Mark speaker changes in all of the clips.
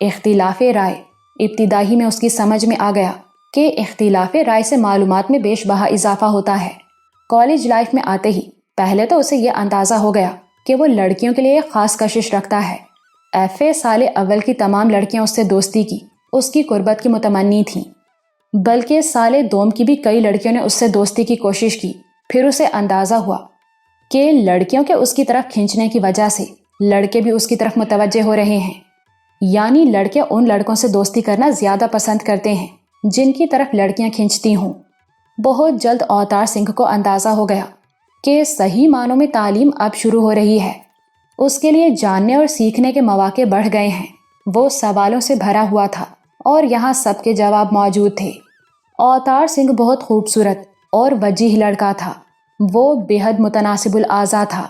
Speaker 1: اختلاف رائے۔ ابتدائی میں اس کی سمجھ میں آ گیا کہ اختلاف رائے سے معلومات میں بیش بہا اضافہ ہوتا ہے۔ کالج لائف میں آتے ہی پہلے تو اسے یہ اندازہ ہو گیا کہ وہ لڑکیوں کے لیے ایک خاص کشش رکھتا ہے۔ ایف.اے. سال اول کی تمام لڑکیاں اس سے دوستی کی، اس کی قربت کی متمنی تھیں، بلکہ سال دوم کی بھی کئی لڑکیوں نے اس سے دوستی کی کوشش کی۔ پھر اسے اندازہ ہوا کہ لڑکیوں کے اس کی طرف کھینچنے کی وجہ سے لڑکے بھی اس کی طرف متوجہ ہو رہے ہیں، یعنی لڑکے ان لڑکوں سے دوستی کرنا زیادہ پسند کرتے ہیں جن کی طرف لڑکیاں کھینچتی ہوں۔ بہت جلد اوتار سنگھ کو اندازہ ہو گیا کہ صحیح معنوں میں تعلیم اب شروع ہو رہی ہے۔ اس کے لیے جاننے اور سیکھنے کے مواقع بڑھ گئے ہیں۔ وہ سوالوں سے بھرا ہوا تھا اور یہاں سب کے جواب موجود تھے۔ اوتار سنگھ بہت خوبصورت اور وجیح لڑکا تھا۔ وہ بے حد متناسب الاعضاء تھا،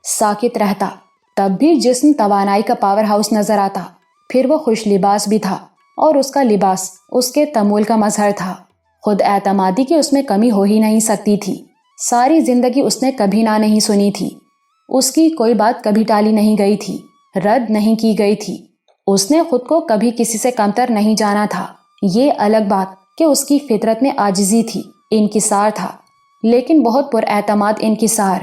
Speaker 1: ساکت رہتا، تب بھی جسم توانائی کا پاور ہاؤس نظر آتا۔ پھر وہ خوش لباس بھی تھا اور اس کا لباس اس کے تمول کا مظہر تھا۔ خود اعتمادی کی اس میں کمی ہو ہی نہیں سکتی تھی۔ ساری زندگی اس نے کبھی نہ نہیں سنی تھی۔ اس کی کوئی بات کبھی ٹالی نہیں گئی تھی، رد نہیں کی گئی تھی۔ اس نے خود کو کبھی کسی سے کمتر نہیں جانا تھا۔ یہ الگ بات کہ اس کی فطرت میں عاجزی تھی، انکسار تھا، لیکن بہت پر اعتماد انکسار۔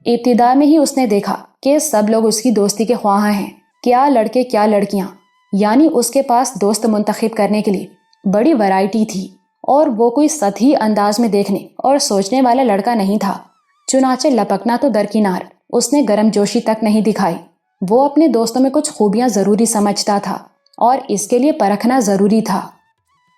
Speaker 1: ابتدا میں ہی اس نے دیکھا کہ سب لوگ اس کی دوستی کے خواہاں ہیں، کیا لڑکے کیا لڑکیاں، یعنی اس کے پاس دوست منتخب کرنے کے لیے بڑی ورائٹی تھی، اور وہ کوئی سطحی انداز میں دیکھنے اور سوچنے والا لڑکا نہیں تھا۔ چنانچہ لپکنا تو درکنار، اس نے گرم جوشی تک نہیں دکھائی۔ وہ اپنے دوستوں میں کچھ خوبیاں ضروری سمجھتا تھا اور اس کے لیے پرکھنا ضروری تھا۔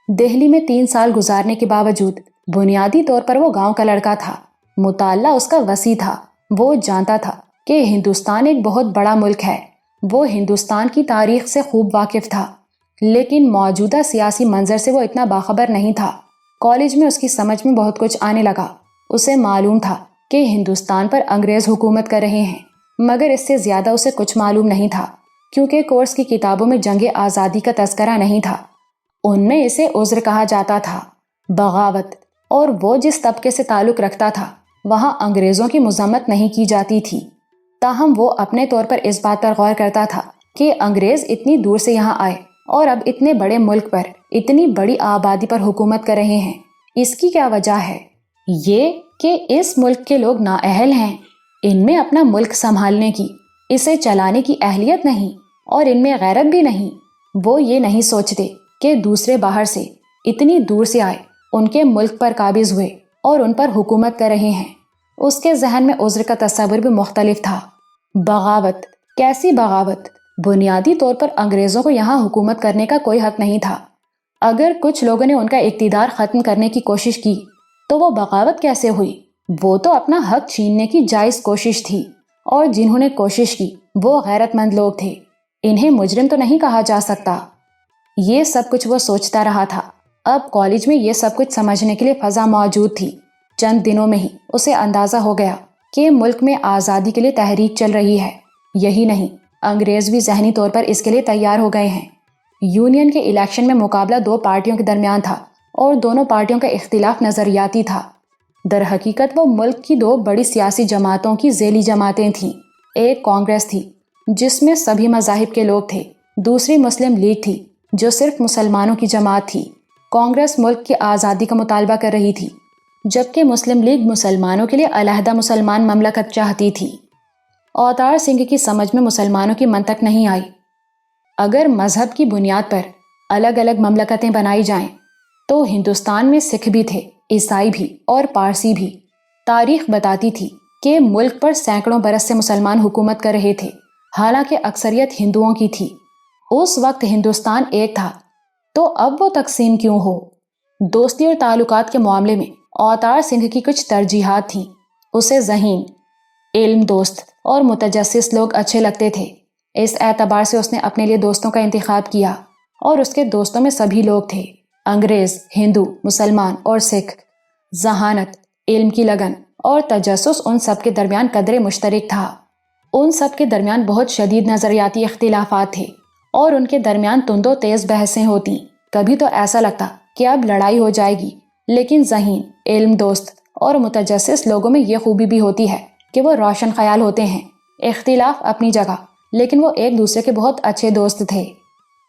Speaker 1: دہلی میں 3 سال گزارنے کے باوجود بنیادی طور پر وہ گاؤں کا لڑکا تھا۔ مطالعہ اس کا وسیع تھا۔ وہ جانتا تھا کہ ہندوستان ایک بہت بڑا ملک ہے۔ وہ ہندوستان کی تاریخ سے خوب واقف تھا، لیکن موجودہ سیاسی منظر سے وہ اتنا باخبر نہیں تھا۔ کالج میں اس کی سمجھ میں بہت کچھ آنے لگا۔ اسے معلوم تھا کہ ہندوستان پر انگریز حکومت کر رہے ہیں، مگر اس سے زیادہ اسے کچھ معلوم نہیں تھا، کیونکہ کورس کی کتابوں میں جنگ آزادی کا تذکرہ نہیں تھا۔ ان میں اسے عذر کہا جاتا تھا، بغاوت، اور وہ جس طبقے سے تعلق رکھتا تھا وہاں انگریزوں کی مذمت نہیں کی جاتی تھی۔ تاہم وہ اپنے طور پر اس بات پر غور کرتا تھا کہ انگریز اتنی دور سے یہاں آئے اور اب اتنے بڑے ملک پر اتنی بڑی آبادی پر حکومت کر رہے ہیں۔ اس کی کیا وجہ ہے؟ یہ کہ اس ملک کے لوگ نااہل ہیں، ان میں اپنا ملک سنبھالنے کی، اسے چلانے کی اہلیت نہیں، اور ان میں غیرت بھی نہیں۔ وہ یہ نہیں سوچتے کہ دوسرے باہر سے اتنی دور سے آئے، ان کے ملک پر قابض ہوئے اور ان پر حکومت کر رہے ہیں۔ اس کے ذہن میں عذر کا تصور بھی مختلف تھا۔ بغاوت؟ کیسی بغاوت؟ بنیادی طور پر انگریزوں کو یہاں حکومت کرنے کا کوئی حق نہیں تھا۔ اگر کچھ لوگوں نے ان کا اقتدار ختم کرنے کی کوشش کی تو وہ بغاوت کیسے ہوئی؟ وہ تو اپنا حق چھیننے کی جائز کوشش تھی، اور جنہوں نے کوشش کی وہ غیرت مند لوگ تھے، انہیں مجرم تو نہیں کہا جا سکتا۔ یہ سب کچھ وہ سوچتا رہا تھا۔ اب کالج میں یہ سب کچھ سمجھنے کے لیے فضا موجود تھی۔ چند دنوں میں ہی اسے اندازہ ہو گیا کہ ملک میں آزادی کے لیے تحریک چل رہی ہے۔ یہی نہیں، انگریز بھی ذہنی طور پر اس کے لیے تیار ہو گئے ہیں۔ یونین کے الیکشن میں مقابلہ 2 پارٹیوں کے درمیان تھا، اور دونوں پارٹیوں کا اختلاف نظریاتی تھا۔ در حقیقت وہ ملک کی 2 بڑی سیاسی جماعتوں کی ذیلی جماعتیں تھیں۔ ایک کانگریس تھی جس میں سبھی مذاہب کے لوگ تھے، دوسری مسلم لیگ تھی جو صرف مسلمانوں کی جماعت تھی۔ کانگریس ملک کی آزادی کا مطالبہ کر رہی تھی، جبکہ مسلم لیگ مسلمانوں کے لیے علیحدہ مسلمان مملکت چاہتی تھی۔ اوتار سنگھ کی سمجھ میں مسلمانوں کی منطق نہیں آئی۔ اگر مذہب کی بنیاد پر الگ الگ مملکتیں بنائی جائیں تو ہندوستان میں سکھ بھی تھے، عیسائی بھی اور پارسی بھی۔ تاریخ بتاتی تھی کہ ملک پر سینکڑوں برس سے مسلمان حکومت کر رہے تھے، حالانکہ اکثریت ہندوؤں کی تھی۔ اس وقت ہندوستان ایک تھا، تو اب وہ تقسیم کیوں ہو؟ دوستی اور تعلقات کے معاملے میں اوتار سنگھ کی کچھ ترجیحات تھیں۔ اسے ذہین، علم دوست اور متجسس لوگ اچھے لگتے تھے۔ اس اعتبار سے اس نے اپنے لیے دوستوں کا انتخاب کیا، اور اس کے دوستوں میں سبھی لوگ تھے، انگریز، ہندو، مسلمان اور سکھ۔ ذہانت، علم کی لگن اور تجسس ان سب کے درمیان قدر مشترک تھا۔ ان سب کے درمیان بہت شدید نظریاتی اختلافات تھے، اور ان کے درمیان تند و تیز بحثیں ہوتی۔ کبھی تو ایسا لگتا کہ اب لڑائی ہو جائے گی، لیکن ذہین، علم دوست اور متجسس لوگوں میں یہ خوبی بھی ہوتی ہے کہ وہ روشن خیال ہوتے ہیں۔ اختلاف اپنی جگہ، لیکن وہ ایک دوسرے کے بہت اچھے دوست تھے۔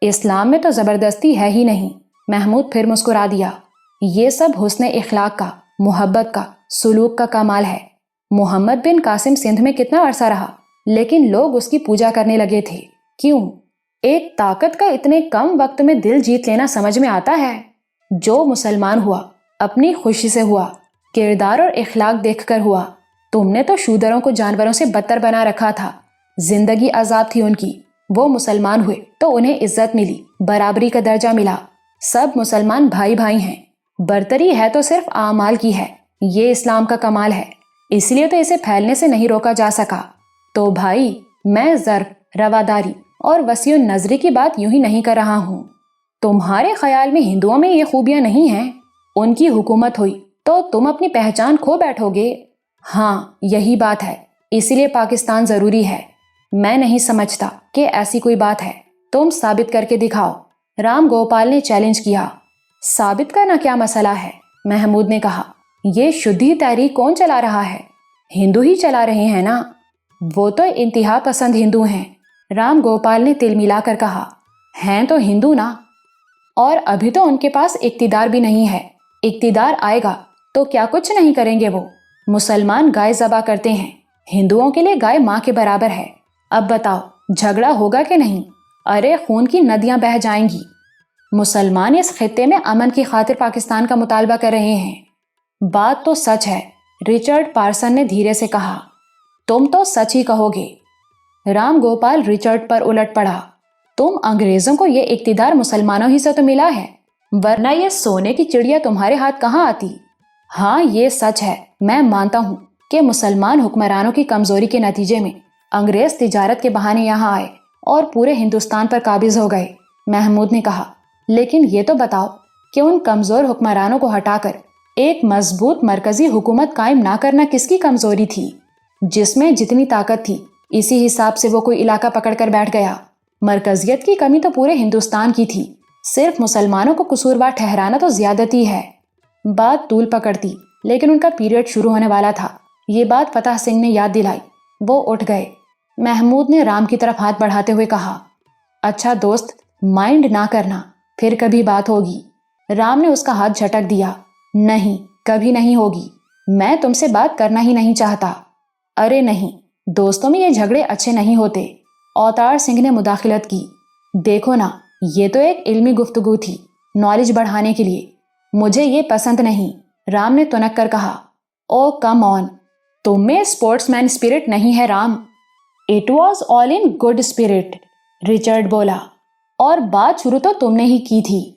Speaker 1: اسلام میں تو زبردستی ہے ہی نہیں۔ محمود پھر مسکرا دیا۔ یہ سب حسن اخلاق کا، محبت کا، سلوک کا کمال ہے۔ محمد بن قاسم سندھ میں کتنا عرصہ رہا، لیکن لوگ اس کی پوجا کرنے لگے تھے۔ کیوں؟ ایک طاقت کا اتنے کم وقت میں دل جیت لینا سمجھ میں آتا ہے؟ جو مسلمان ہوا اپنی خوشی سے ہوا، کردار اور اخلاق دیکھ کر ہوا۔ تم نے تو شودروں کو جانوروں سے بدتر بنا رکھا تھا، زندگی عذاب تھی ان کی۔ وہ مسلمان ہوئے تو انہیں عزت ملی، برابری کا درجہ ملا۔ سب مسلمان بھائی بھائی ہیں، برتری ہے تو صرف اعمال کی ہے۔ یہ اسلام کا کمال ہے، اس لیے تو اسے پھیلنے سے نہیں روکا جا سکا۔ تو بھائی، میں ضرب، رواداری اور وسیع نظری کی بات یوں ہی نہیں کر رہا ہوں۔ تمہارے خیال میں ہندوؤں میں یہ خوبیاں نہیں ہیں؟ ان کی حکومت ہوئی تو تم اپنی پہچان کھو بیٹھو گے۔ ہاں، یہی بات ہے، اسی لیے پاکستان ضروری ہے۔ میں نہیں سمجھتا کہ ایسی کوئی بات ہے۔ تم ثابت کر کے دکھاؤ، رام گوپال نے چیلنج کیا۔ ثابت کرنا کیا مسئلہ ہے؟ محمود نے کہا۔ یہ شدھی تحریک کون چلا رہا ہے؟ ہندو ہی چلا رہے ہیں نا۔ وہ تو انتہا پسند ہندو ہیں، رام گوپال نے تل ملا کر کہا۔ ہیں تو ہندو نا، اور ابھی تو ان کے پاس اقتدار بھی نہیں ہے۔ اقتدار آئے گا تو کیا کچھ نہیں کریں گے وہ؟ مسلمان گائے ذبح کرتے ہیں، ہندوؤں کے لیے گائے ماں کے برابر ہے۔ اب بتاؤ، جھگڑا ہوگا کہ نہیں؟ ارے خون کی ندیاں بہہ جائیں گی۔ مسلمان اس خطے میں امن کی خاطر پاکستان کا مطالبہ کر رہے ہیں۔ بات تو سچ ہے، رچرڈ پارسن نے دھیرے سے کہا۔ تم تو سچ ہی کہو گے۔ رام گوپال رچرڈ پر الٹ پڑا۔ تم انگریزوں کو یہ اقتدار مسلمانوں ہی سے تو ملا ہے، ورنہ یہ سونے کی چڑیا تمہارے ہاتھ کہاں آتی؟ ہاں، یہ سچ ہے، میں مانتا ہوں کہ مسلمان حکمرانوں کی کمزوری کے نتیجے میں انگریز تجارت کے بہانے یہاں آئے اور پورے ہندوستان پر قابض ہو گئے، محمود نے کہا۔ لیکن یہ تو بتاؤ کہ ان کمزور حکمرانوں کو ہٹا کر ایک مضبوط مرکزی حکومت قائم نہ کرنا کس کی کمزوری تھی؟ جس میں جتنی طاقت تھی اسی حساب سے وہ کوئی علاقہ پکڑ کر بیٹھ گیا۔ مرکزیت کی کمی تو پورے ہندوستان کی تھی، صرف مسلمانوں کو قصوروار ٹھہرانا تو زیادتی ہے۔ بات طول پکڑتی، لیکن ان کا پیریڈ شروع ہونے والا تھا۔ یہ بات فتح سنگھ نے یاد دلائی۔ وہ اٹھ گئے۔ محمود نے رام کی طرف ہاتھ بڑھاتے ہوئے کہا، اچھا دوست، مائنڈ نہ کرنا، پھر کبھی بات ہوگی۔ رام نے اس کا ہاتھ جھٹک دیا۔ نہیں، کبھی نہیں ہوگی، میں تم سے بات کرنا ہی نہیں چاہتا۔ ارے نہیں، دوستوں میں یہ جھگڑے اچھے نہیں ہوتے، اوتار سنگھ نے مداخلت کی۔ دیکھو نا، یہ تو ایک علمی گفتگو تھی، نالج بڑھانے کے لیے۔ مجھے یہ پسند نہیں، رام نے تنک کر کہا۔ او کم آن، تم میں اسپورٹس مین اسپرٹ نہیں ہے Ram. It was all in good spirit, Richard بولا، اور بات شروع تو تم نے ہی کی تھی۔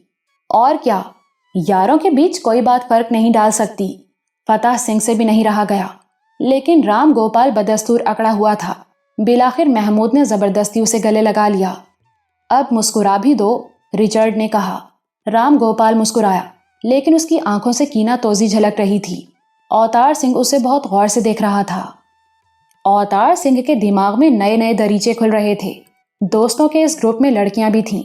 Speaker 1: اور کیا، یاروں کے بیچ کوئی بات فرق نہیں ڈال سکتی۔ فتح سنگھ سے بھی نہیں رہا گیا، لیکن رام گوپال بدستور اکڑا ہوا تھا۔ بالآخر محمود نے زبردستی اسے گلے لگا لیا۔ اب مسکرا بھی دو، رچرڈ نے کہا۔ رام گوپال مسکرایا، لیکن اس کی آنکھوں سے کینہ توزی جھلک رہی تھی۔ اوتار سنگھ اسے بہت غور سے دیکھ رہا تھا۔ اوتار سنگھ کے دماغ میں نئے نئے دریچے کھل رہے تھے۔ دوستوں کے اس گروپ میں لڑکیاں بھی تھیں۔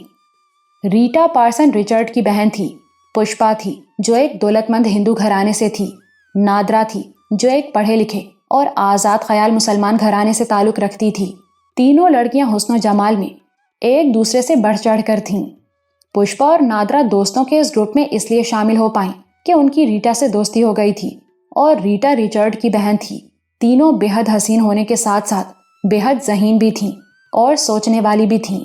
Speaker 1: ریٹا پارسن رچرڈ کی بہن تھی، پشپا تھی جو ایک دولت مند ہندو گھرانے سے تھی، نادرا تھی جو ایک پڑھے لکھے اور آزاد خیال مسلمان گھرانے سے تعلق رکھتی تھی۔ تینوں لڑکیاں حسن و جمال میں ایک دوسرے سے بڑھ چڑھ کر تھیں۔ پشپا اور نادرا دوستوں کے اس گروپ میں اس لیے شامل ہو پائیں کہ ان کی ریٹا سے دوستی ہو گئی تھی، اور ریٹا رچرڈ کی بہن تھی۔ تینوں بے حد حسین ہونے کے ساتھ ساتھ بے حد ذہین بھی تھیں اور سوچنے والی بھی تھیں۔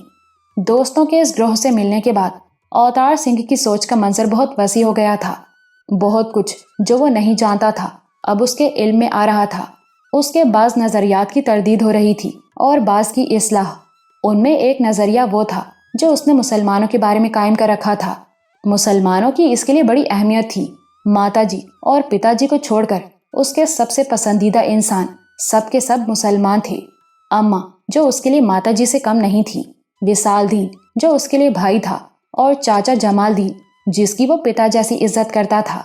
Speaker 1: دوستوں کے اس گروہ سے ملنے کے بعد اوتار سنگھ کی سوچ کا منظر بہت وسیع ہو گیا تھا۔ بہت کچھ جو وہ نہیں جانتا تھا اب اس کے علم میں آ رہا تھا۔ اس کے بعض نظریات کی تردید ہو رہی تھی اور بعض کی اصلاح۔ ان میں ایک نظریہ وہ تھا جو اس نے مسلمانوں کے بارے میں قائم کر رکھا تھا۔ مسلمانوں کی اس کے لیے بڑی اہمیت تھی۔ ماتا جی اور پتا جی کو چھوڑ کر اس کے سب سے پسندیدہ انسان سب کے سب مسلمان تھے۔ اماں جو اس کے لیے ماتا جی سے کم نہیں تھی، وصال دین جو اس کے لیے بھائی تھا، اور چاچا جمال دین جس کی وہ پتا جیسی عزت کرتا تھا۔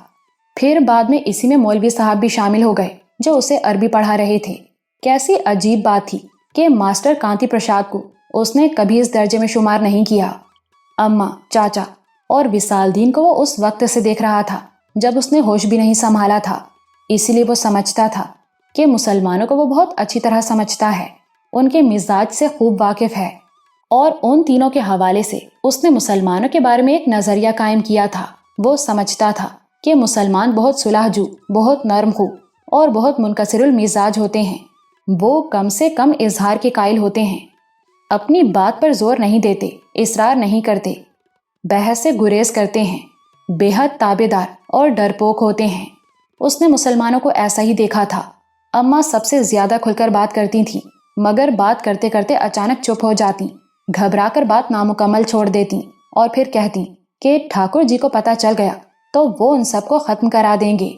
Speaker 1: پھر بعد میں اسی میں مولوی صاحب بھی شامل ہو گئے جو اسے عربی پڑھا رہے تھے۔ کیسی عجیب بات تھی کہ ماسٹر کانتی پرساد کو اس نے کبھی اس درجے میں شمار نہیں کیا۔ اماں، چاچا اور وصال دین کو وہ اس وقت سے دیکھ رہا تھا جب اس نے ہوش بھی نہیں سنبھالا تھا، اسی لیے وہ سمجھتا تھا کہ مسلمانوں کو وہ بہت اچھی طرح سمجھتا ہے۔ ان کے مزاج سے خوب واقف ہے، اور ان تینوں کے حوالے سے اس نے مسلمانوں کے بارے میں ایک نظریہ قائم کیا تھا۔ وہ سمجھتا تھا کہ مسلمان بہت صلح جو، بہت نرم خو اور بہت منکسر المزاج ہوتے ہیں۔ وہ کم سے کم اظہار کے قائل ہوتے ہیں، اپنی بات پر زور نہیں دیتے، اصرار نہیں کرتے، بحث سے گریز کرتے ہیں، بے حد تابع دار اور ڈرپوک ہوتے ہیں۔ اس نے مسلمانوں کو ایسا ہی دیکھا تھا۔ اماں سب سے زیادہ کھل کر بات کرتی تھیں، مگر بات کرتے کرتے اچانک چپ ہو جاتی، گھبرا کر بات نامکمل چھوڑ دیتی اور پھر کہتی کہ ٹھاکر جی کو پتہ چل گیا تو وہ ان سب کو ختم کرا دیں گے۔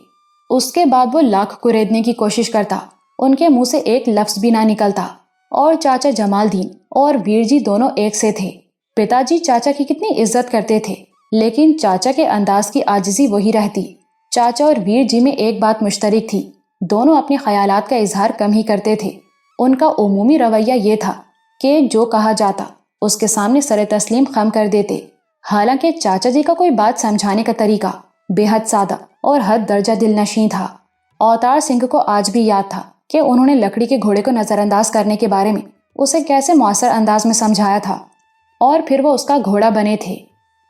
Speaker 1: اس کے بعد وہ لاکھ کریدنے کی کوشش کرتا، ان کے منہ سے ایک لفظ بھی نہ نکلتا۔ اور چاچا جمال دین اور ویر جی دونوں ایک سے تھے۔ پتا جی چاچا کی کتنی عزت کرتے تھے، لیکن چاچا کے انداز کی عاجزی وہی رہتی۔ چاچا اور ویر جی میں ایک بات مشترک تھی، دونوں اپنے خیالات کا اظہار کم ہی کرتے تھے۔ ان کا عمومی رویہ یہ تھا کہ جو کہا جاتا اس کے سامنے سر تسلیم خم کر دیتے۔ حالانکہ چاچا جی کا کوئی بات سمجھانے کا طریقہ بے حد سادہ اور حد درجہ دل نشیں تھا۔ اوتار سنگھ کو آج بھی یاد تھا کہ انہوں نے لکڑی کے گھوڑے کو نظر انداز کرنے کے بارے میں اسے کیسے مؤثر انداز میں سمجھایا تھا، اور پھر وہ اس کا گھوڑا بنے تھے،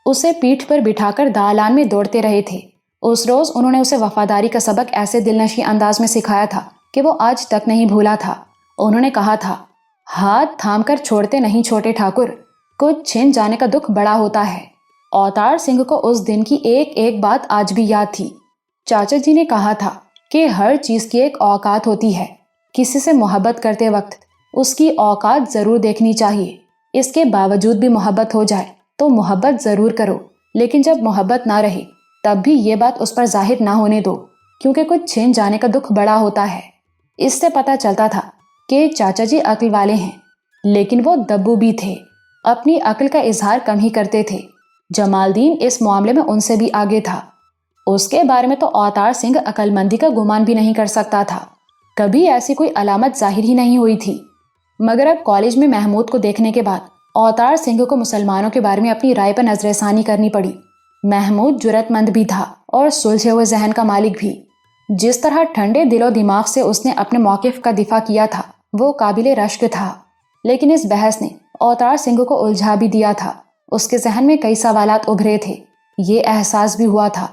Speaker 1: اسے پیٹھ پر بٹھا کر دالان میں دوڑتے رہے تھے۔ اس روز انہوں نے اسے وفاداری کا سبق ایسے دل نشیں انداز میں سکھایا تھا کہ وہ آج تک نہیں بھولا تھا۔ انہوں نے کہا تھا، ہاتھ تھام کر چھوڑتے نہیں چھوٹے ٹھاکر، کچھ چھن جانے کا دکھ بڑا ہوتا ہے۔ اوتار سنگھ کو اس دن کی ایک ایک بات آج بھی یاد تھی۔ چاچا جی نے کہا تھا کہ ہر چیز کی ایک اوقات ہوتی ہے، کسی سے محبت کرتے وقت اس کی اوقات ضرور دیکھنی چاہیے۔ اس کے باوجود بھی محبت ہو جائے تو محبت ضرور کرو، لیکن جب محبت نہ رہے تب بھی یہ بات اس پر ظاہر نہ ہونے دو، کیونکہ کچھ چھن جانے کا دکھ بڑا ہوتا ہے۔ اس سے پتہ چلتا تھا کہ چاچا جی عقل والے ہیں، لیکن وہ دبو بھی تھے، اپنی عقل کا اظہار کم ہی کرتے تھے۔ جمال دین اس معاملے میں ان سے بھی آگے تھا۔ اس کے بارے میں تو اوتار سنگھ عقل مندی کا گمان بھی نہیں کر سکتا تھا، کبھی ایسی کوئی علامت ظاہر ہی نہیں ہوئی تھی۔ مگر اب کالج میں محمود کو دیکھنے کے بعد اوتار سنگھ کو مسلمانوں کے بارے میں اپنی رائے پر نظر ثانی کرنی پڑی۔ محمود جرأت مند بھی تھا اور سلجھے ہوئے ذہن کا مالک بھی۔ جس طرح ٹھنڈے دل و دماغ سے اس نے اپنے موقف کا دفاع کیا تھا وہ قابل رشک تھا، لیکن اس بحث نے اوتار سنگھ کو الجھا بھی دیا تھا۔ اس کے ذہن میں کئی سوالات ابھرے تھے۔ یہ احساس بھی ہوا تھا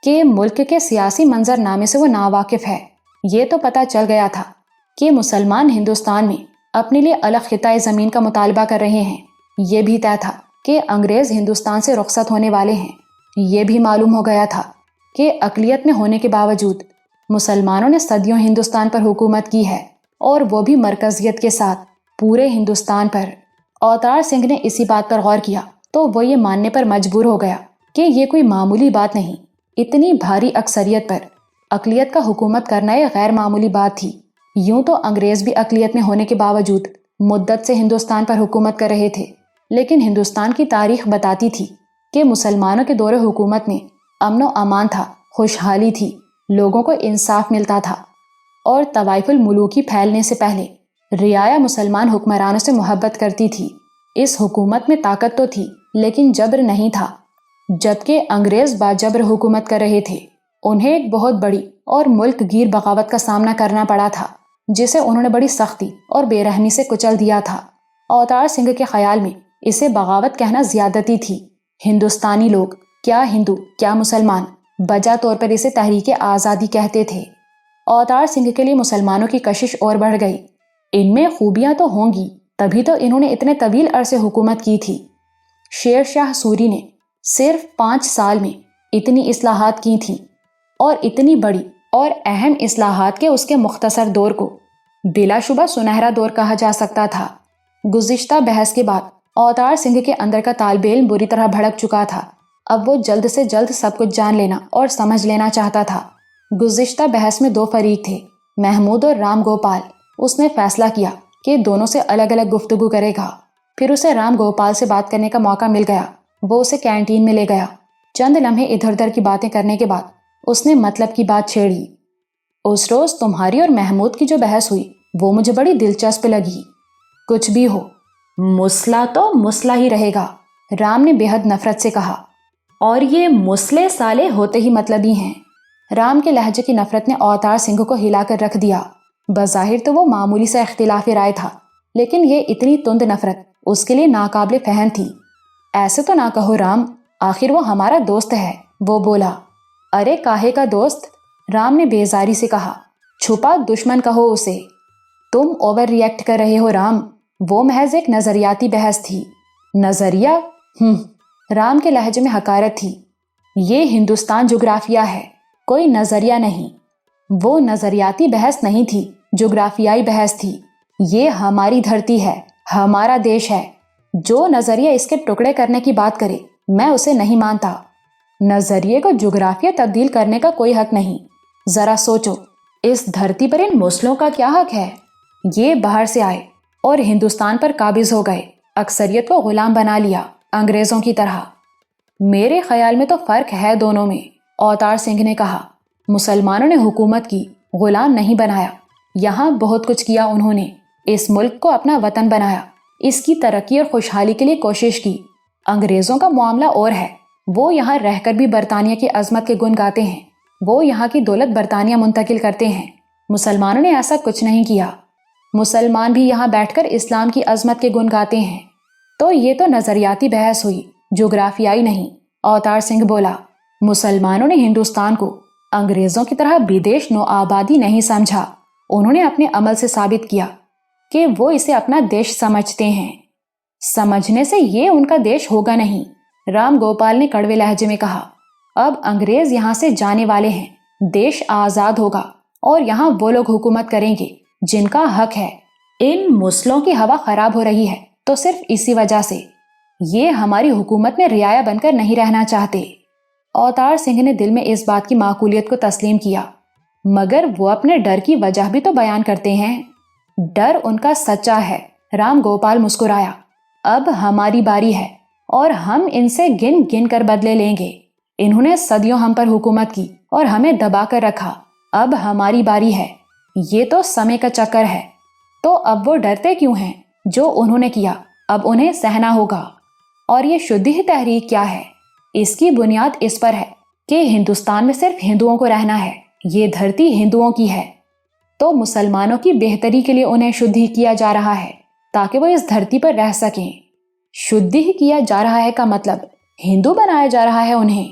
Speaker 1: کہ ملک کے سیاسی منظر نامے سے وہ ناواقف ہے۔ یہ تو پتہ چل گیا تھا کہ مسلمان ہندوستان میں اپنے لیے الگ خطۂ زمین کا مطالبہ کر رہے ہیں۔ یہ بھی طے تھا کہ انگریز ہندوستان سے رخصت ہونے والے ہیں۔ یہ بھی معلوم ہو گیا تھا کہ اقلیت میں ہونے کے باوجود مسلمانوں نے صدیوں ہندوستان پر حکومت کی ہے، اور وہ بھی مرکزیت کے ساتھ پورے ہندوستان پر۔ اوتار سنگھ نے اسی بات پر غور کیا تو وہ یہ ماننے پر مجبور ہو گیا کہ یہ کوئی معمولی بات نہیں، اتنی بھاری اکثریت پر اقلیت کا حکومت کرنا ایک غیر معمولی بات تھی۔ یوں تو انگریز بھی اقلیت میں ہونے کے باوجود مدت سے ہندوستان پر حکومت کر رہے تھے، لیکن ہندوستان کی تاریخ بتاتی تھی کہ مسلمانوں کے دور حکومت میں امن و امان تھا، خوشحالی تھی، لوگوں کو انصاف ملتا تھا، اور طوائف الملوکی پھیلنے سے پہلے رعایا مسلمان حکمرانوں سے محبت کرتی تھی۔ اس حکومت میں طاقت تو تھی لیکن جبر نہیں تھا، جبکہ انگریز باجبر حکومت کر رہے تھے۔ انہیں ایک بہت بڑی اور ملک گیر بغاوت کا سامنا کرنا پڑا تھا، جسے انہوں نے بڑی سختی اور بے رحمی سے کچل دیا تھا۔ اوتار سنگھ کے خیال میں اسے بغاوت کہنا زیادتی تھی۔ ہندوستانی لوگ، کیا ہندو کیا مسلمان، بجا طور پر اسے تحریک آزادی کہتے تھے۔ اوتار سنگھ کے لیے مسلمانوں کی کشش اور بڑھ گئی۔ ان میں خوبیاں تو ہوں گی، تبھی تو انہوں نے اتنے طویل عرصے حکومت کی تھی۔ شیر شاہ سوری نے صرف 5 سال میں اتنی اصلاحات کی تھیں، اور اتنی بڑی اور اہم اصلاحات کے اس کے مختصر دور کو بلا شبہ سنہرا دور کہا جا سکتا تھا۔ گزشتہ بحث کے بعد اوتار سنگھ کے اندر کا طالب علم بری طرح بھڑک چکا تھا۔ اب وہ جلد سے جلد سب کچھ جان لینا اور سمجھ لینا چاہتا تھا۔ گزشتہ بحث میں 2 فریق تھے، محمود اور رام گوپال۔ اس نے فیصلہ کیا کہ دونوں سے الگ الگ گفتگو کرے گا۔ پھر اسے رام گوپال سے بات کرنے کا موقع مل گیا۔ وہ اسے کینٹین میں لے گیا۔ چند لمحے ادھر ادھر کی باتیں کرنے کے بعد اس نے مطلب کی بات چھیڑی۔ اس روز تمہاری اور محمود کی جو بحث ہوئی وہ مجھے بڑی دلچسپ لگی۔ کچھ بھی ہو، مسئلہ تو مسئلہ ہی رہے گا، رام نے بے حد نفرت سے کہا، اور یہ مسئلے سالے ہوتے ہی مطلبی ہیں۔ رام کے لہجے کی نفرت نے اوتار سنگھ کو ہلا کر رکھ دیا۔ بظاہر تو وہ معمولی سا اختلاف رائے تھا، لیکن یہ اتنی تند نفرت اس کے لیے ناقابل فہم تھی۔ ایسے تو نہ کہو رام، آخر وہ ہمارا دوست ہے، وہ بولا۔ ارے کاہے کا دوست؟ رام نے بیزاری سے کہا۔ چھپا دشمن کہو اسے۔ تم اوور ری ایکٹ کر رہے ہو رام، وہ محض ایک نظریاتی بحث تھی۔ نظریہ؟ رام کے لہجے میں حقارت تھی۔ یہ ہندوستان جغرافیہ ہے، کوئی نظریہ نہیں۔ وہ نظریاتی بحث نہیں تھی، جغرافیائی بحث تھی۔ یہ ہماری دھرتی ہے، ہمارا دیش ہے۔ جو نظریہ اس کے ٹکڑے کرنے کی بات کرے میں اسے نہیں مانتا۔ نظریے کو جغرافیہ تبدیل کرنے کا کوئی حق نہیں۔ ذرا سوچو، اس دھرتی پر ان مسلموں کا کیا حق ہے؟ یہ باہر سے آئے اور ہندوستان پر قابض ہو گئے، اکثریت کو غلام بنا لیا، انگریزوں کی طرح۔ میرے خیال میں تو فرق ہے دونوں میں، اوتار سنگھ نے کہا۔ مسلمانوں نے حکومت کی، غلام نہیں بنایا۔ یہاں بہت کچھ کیا انہوں نے، اس ملک کو اپنا وطن بنایا، اس کی ترقی اور خوشحالی کے لیے کوشش کی۔ انگریزوں کا معاملہ اور ہے، وہ یہاں رہ کر بھی برطانیہ کی عظمت کے گن گاتے ہیں، وہ یہاں کی دولت برطانیہ منتقل کرتے ہیں۔ مسلمانوں نے ایسا کچھ نہیں کیا۔ مسلمان بھی یہاں بیٹھ کر اسلام کی عظمت کے گن گاتے ہیں۔ تو یہ تو نظریاتی بحث ہوئی، جغرافیائی نہیں، اوتار سنگھ بولا۔ مسلمانوں نے ہندوستان کو انگریزوں کی طرح بدیش نو آبادی نہیں سمجھا، انہوں نے اپنے عمل سے ثابت کیا کہ وہ اسے اپنا دیش سمجھتے ہیں۔ سمجھنے سے یہ ان کا دیش ہوگا نہیں، رام گوپال نے کڑوے لہجے میں کہا۔ اب انگریز یہاں سے جانے والے ہیں، دیش آزاد ہوگا اور یہاں وہ لوگ حکومت کریں گے جن کا حق ہے۔ ان مسلوں کی ہوا خراب ہو رہی ہے تو صرف اسی وجہ سے، یہ ہماری حکومت میں رعایا بن کر نہیں رہنا چاہتے۔ اوتار سنگھ نے دل میں اس بات کی معقولیت کو تسلیم کیا، مگر وہ اپنے ڈر کی وجہ بھی تو بیان کرتے ہیں۔ ڈر ان کا سچا ہے، رام گوپال مسکرایا۔ اب ہماری باری ہے اور ہم ان سے گن گن کر بدلے لیں گے۔ انہوں نے صدیوں ہم پر حکومت کی اور ہمیں دبا کر رکھا، اب ہماری باری ہے۔ یہ تو سمے کا چکر ہے۔ تو اب وہ ڈرتے کیوں ہیں؟ جو انہوں نے کیا اب انہیں سہنا ہوگا۔ اور یہ شدھی تحریک کیا ہے؟ اس کی بنیاد اس پر ہے کہ ہندوستان میں صرف ہندوؤں کو رہنا ہے، یہ دھرتی ہندوؤں کی ہے، تو مسلمانوں کی بہتری کے لیے انہیں شدھی کیا جا رہا ہے تاکہ وہ اس دھرتی پر رہ سکیں۔ شدھی کیا جا رہا ہے کا مطلب ہندو بنایا جا رہا ہے انہیں۔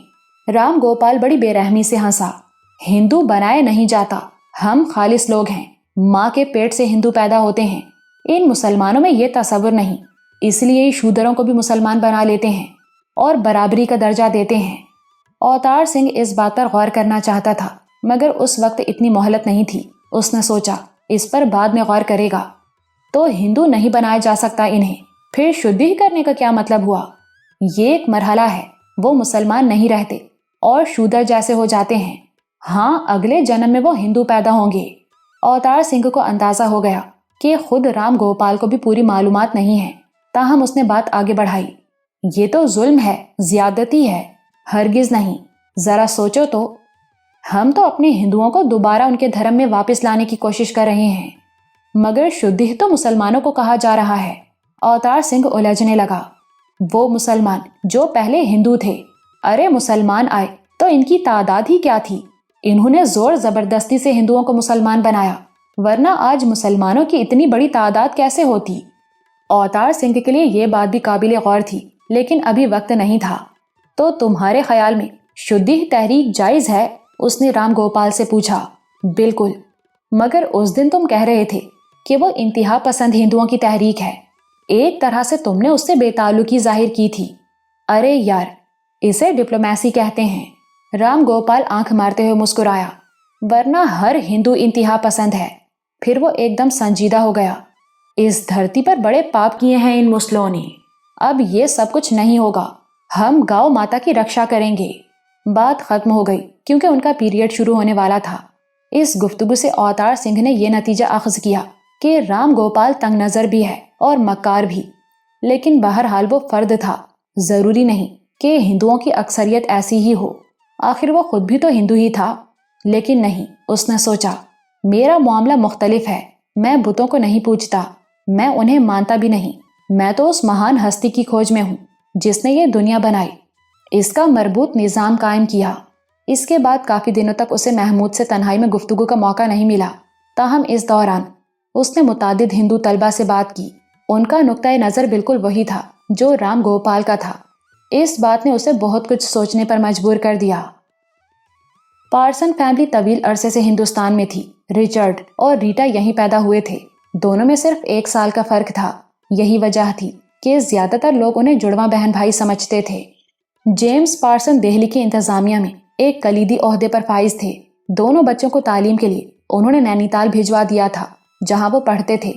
Speaker 1: رام گوپال بڑی بے رحمی سے ہنسا۔ ہندو بنائے نہیں جاتا، ہم خالص لوگ ہیں، ماں کے پیٹ سے ہندو پیدا ہوتے ہیں۔ ان مسلمانوں میں یہ تصور نہیں، اس لیے شودروں کو بھی مسلمان بنا لیتے ہیں اور برابری کا درجہ دیتے ہیں۔ اوتار سنگھ اس بات پر غور کرنا چاہتا تھا مگر اس وقت اتنی مہلت نہیں تھی۔ اس نے سوچا اس پر بعد میں غور کرے گا۔ تو ہندو نہیں بنایا جا سکتا انہیں، پھر شدھی کرنے کا کیا مطلب ہوا؟ یہ ایک مرحلہ ہے، وہ مسلمان نہیں رہتے اور شودر جیسے ہو جاتے ہیں۔ ہاں، اگلے جنم میں وہ ہندو پیدا ہوں گے۔ اوتار سنگھ کو اندازہ ہو گیا کہ خود رام گوپال کو بھی پوری معلومات نہیں ہے، تاہم اس نے بات آگے بڑھائی۔ یہ تو ظلم ہے، زیادتی ہے۔ ہرگز نہیں، ذرا سوچو تو، ہم تو اپنے ہندوؤں کو دوبارہ ان کے دھرم میں واپس لانے کی کوشش کر رہے ہیں، مگر شدھی تو مسلمانوں کو کہا جا رہا ہے۔ اوتار سنگھ الجھنے لگا۔ وہ مسلمان جو پہلے ہندو تھے، ارے مسلمان آئے تو ان کی تعداد ہی کیا تھی؟ انہوں نے زور زبردستی سے ہندوؤں کو مسلمان بنایا، ورنہ آج مسلمانوں کی اتنی بڑی تعداد کیسے ہوتی؟ اوتار سنگھ کے لیے یہ بات بھی قابل غور تھی، لیکن ابھی وقت نہیں تھا۔ تو تمہارے خیال میں شدھی تحریک جائز ہے؟ اس نے رام گوپال سے پوچھا۔ بالکل، مگر اس دن تم کہہ رہے تھے کہ وہ انتہا پسند ہندوؤں کی تحریک ہے۔ ایک طرح سے تم نے اس سے بے تعلقی ظاہر کی تھی۔ ارے یار، اسے ڈپلومیسی کہتے ہیں۔ رام گوپال آنکھ مارتے ہوئے مسکرایا۔ ورنہ ہر ہندو انتہا پسند ہے۔ پھر وہ ایک دم سنجیدہ ہو گیا۔ اس دھرتی پر بڑے پاپ کیے ہیں ان مسلموں نے، اب یہ سب کچھ نہیں ہوگا، ہم گاؤ ماتا کی رکشا کریں گے۔ بات ختم ہو گئی کیونکہ ان کا پیریڈ شروع ہونے والا تھا۔ اس گفتگو سے اوتار سنگھ نے یہ نتیجہ اخذ کیا کہ رام گوپال تنگ نظر بھی ہے اور مکار بھی، لیکن بہرحال وہ فرد تھا، ضروری نہیں کہ ہندوؤں کی اکثریت ایسی ہی ہو، آخر وہ خود بھی تو ہندو ہی تھا۔ لیکن نہیں، اس نے سوچا، میرا معاملہ مختلف ہے، میں بتوں کو نہیں پوجتا، میں انہیں مانتا بھی نہیں، میں تو اس مہان ہستی کی کھوج میں ہوں جس نے یہ دنیا بنائی، اس کا مربوط نظام قائم کیا۔ اس کے بعد کافی دنوں تک اسے محمود سے تنہائی میں گفتگو کا موقع نہیں ملا، تاہم اس دوران اس نے متعدد ہندو طلبہ سے بات کی۔ ان کا نقطۂ نظر بالکل وہی تھا جو رام گوپال کا تھا۔ اس بات نے اسے بہت کچھ سوچنے پر مجبور کر دیا۔ پارسن فیملی طویل عرصے سے ہندوستان میں تھی۔ رچرڈ اور ریٹا یہیں پیدا ہوئے تھے۔ دونوں میں صرف 1 سال کا فرق تھا۔ یہی وجہ تھی کہ زیادہ تر لوگ انہیں جڑواں بہن بھائی سمجھتے تھے۔ جیمز پارسن دہلی کی انتظامیہ میں ایک کلیدی عہدے پر فائز تھے۔ دونوں بچوں کو تعلیم کے لیے انہوں نے نینی تال بھجوا دیا تھا جہاں وہ پڑھتے تھے۔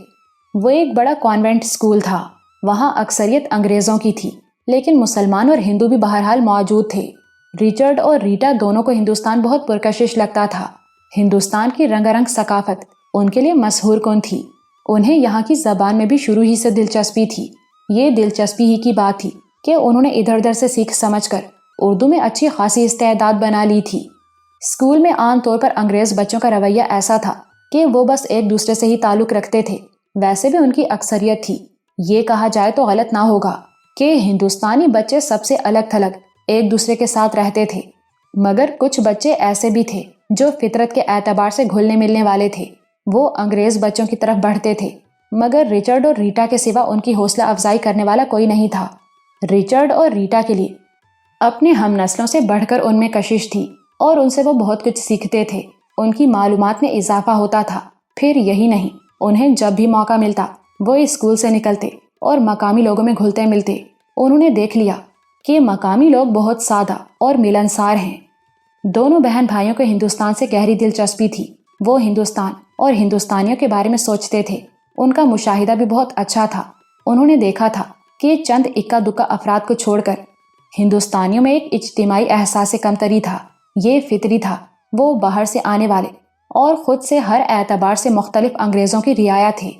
Speaker 1: وہ ایک بڑا کانوینٹ اسکول تھا۔ وہاں اکثریت انگریزوں کی تھی لیکن مسلمان اور ہندو بھی بہرحال موجود تھے۔ رچرڈ اور ریٹا دونوں کو ہندوستان بہت پرکشش لگتا تھا۔ ہندوستان کی رنگا رنگ ثقافت ان کے لیے مسحور کن تھی۔ انہیں یہاں کی زبان میں بھی شروع ہی سے دلچسپی تھی۔ یہ دلچسپی ہی کی بات تھی کہ انہوں نے ادھر ادھر سے سیکھ سمجھ کر اردو میں اچھی خاصی استعداد بنا لی تھی۔ اسکول میں عام طور پر انگریز بچوں کا رویہ ایسا تھا کہ وہ بس ایک دوسرے سے ہی تعلق رکھتے تھے۔ ویسے بھی ان کی اکثریت تھی۔ یہ کہا جائے تو غلط نہ ہوگا کہ ہندوستانی بچے سب سے الگ تھلگ ایک دوسرے کے ساتھ رہتے تھے، مگر کچھ بچے ایسے بھی تھے جو فطرت کے اعتبار سے گھلنے ملنے والے تھے۔ وہ انگریز بچوں کی طرف بڑھتے تھے، مگر رچرڈ اور ریٹا کے سوا ان کی حوصلہ افزائی کرنے والا کوئی نہیں تھا۔ رچرڈ اور ریٹا کے لیے اپنے ہم نسلوں سے بڑھ کر ان میں کشش تھی اور ان سے وہ بہت کچھ سیکھتے تھے۔ ان کی معلومات میں اضافہ ہوتا تھا۔ پھر یہی نہیں، انہیں جب بھی موقع ملتا وہ اسکول سے نکلتے اور مقامی لوگوں میں گھلتے ملتے۔ انہوں نے دیکھ لیا کہ مقامی لوگ بہت سادہ اور ملنسار ہیں۔ دونوں بہن بھائیوں کو ہندوستان سے گہری دلچسپی تھی۔ وہ ہندوستان اور ہندوستانیوں کے بارے میں سوچتے تھے۔ ان کا مشاہدہ بھی بہت اچھا تھا۔ انہوں نے دیکھا تھا کہ چند اکا دکا افراد کو چھوڑ کر ہندوستانیوں میں ایک اجتماعی احساس کمتری تھا۔ یہ فطری تھا۔ وہ باہر سے آنے والے اور خود سے ہر اعتبار سے مختلف انگریزوں کی رعایا تھے۔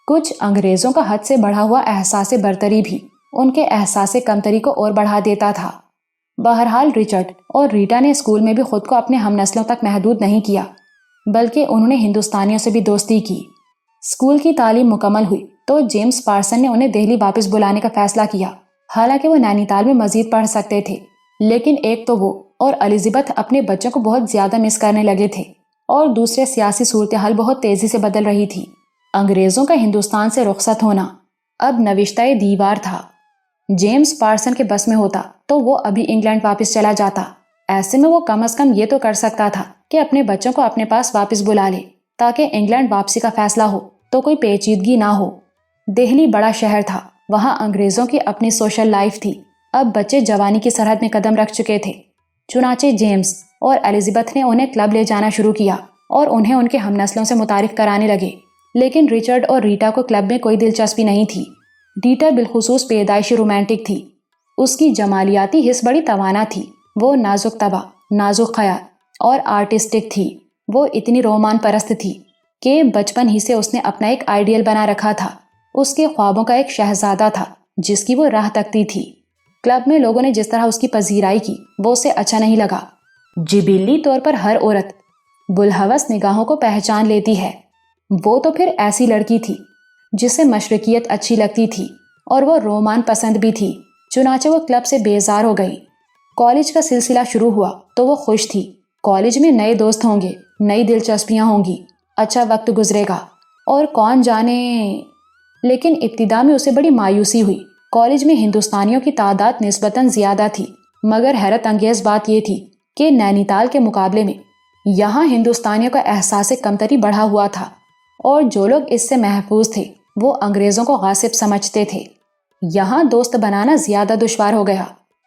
Speaker 1: کچھ انگریزوں کا حد سے بڑھا ہوا احساس برتری بھی ان کے احساس کمتری کو اور بڑھا دیتا تھا۔ بہرحال رچرڈ اور ریٹا نے اسکول میں بھی خود کو اپنے ہم نسلوں تک محدود نہیں کیا، بلکہ انہوں نے ہندوستانیوں سے بھی دوستی کی۔ اسکول کی تعلیم مکمل ہوئی تو جیمز پارسن نے انہیں دہلی واپس بلانے کا فیصلہ کیا۔ حالانکہ وہ نینی تال میں مزید پڑھ سکتے تھے، لیکن ایک تو وہ اور الزبتھ اپنے بچوں کو بہت زیادہ مس کرنے لگے تھے، اور دوسرے سیاسی صورتحال بہت تیزی سے بدل رہی تھی۔ انگریزوں کا ہندوستان سے رخصت ہونا اب نوشتہ دیوار تھا۔ جیمز پارسن کے بس میں ہوتا تو وہ ابھی انگلینڈ واپس چلا جاتا۔ ایسے میں وہ کم از کم یہ تو کر سکتا تھا کہ اپنے بچوں کو اپنے پاس واپس بلا لے تاکہ انگلینڈ واپسی کا فیصلہ ہو تو کوئی پیچیدگی نہ ہو۔ دہلی بڑا شہر تھا، وہاں انگریزوں کی اپنی سوشل لائف تھی۔ اب بچے جوانی کی سرحد میں قدم رکھ چکے تھے۔ چنانچہ جیمز اور الزبتھ نے انہیں کلب لے جانا شروع کیا اور انہیں ان کے ہم نسلوں سے متعارف کرانے لگے۔ لیکن رچرڈ اور ریٹا کو کلب میں کوئی دلچسپی نہیں تھی۔ ریٹا بالخصوص پیدائشی رومانٹک تھی۔ اس کی جمالیاتی حس بڑی توانا تھی۔ وہ نازک طبع، نازک خیال اور آرٹسٹک تھی۔ وہ اتنی رومان پرست تھی کہ بچپن ہی سے اس نے اپنا ایک آئیڈیل بنا رکھا تھا۔ اس کے خوابوں کا ایک شہزادہ تھا جس کی وہ راہ تکتی تھی۔ کلب میں لوگوں نے جس طرح اس کی پذیرائی کی وہ اسے اچھا نہیں لگا۔ جبلی طور پر ہر عورت بلہوس نگاہوں کو پہچان لیتی ہے۔ وہ تو پھر ایسی لڑکی تھی جسے مشرقیت اچھی لگتی تھی اور وہ رومان پسند بھی تھی۔ چنانچہ وہ کلب سے بیزار ہو گئی۔ کالج کا سلسلہ شروع ہوا تو وہ خوش تھی۔ کالج میں نئے دوست ہوں گے، نئی دلچسپیاں ہوں گی، اچھا وقت گزرے گا، اور کون جانے۔ لیکن ابتدا میں اسے بڑی مایوسی ہوئی۔ کالج میں ہندوستانیوں کی تعداد نسبتاً زیادہ تھی، مگر حیرت انگیز بات یہ تھی کہ نینی تال کے مقابلے میں یہاں ہندوستانیوں کا احساس کمتری بڑھا ہوا تھا، اور جو لوگ اس سے محفوظ تھے وہ انگریزوں کو غاصب سمجھتے تھے۔ یہاں دوست بنانا زیادہ دشوار ہو گیا۔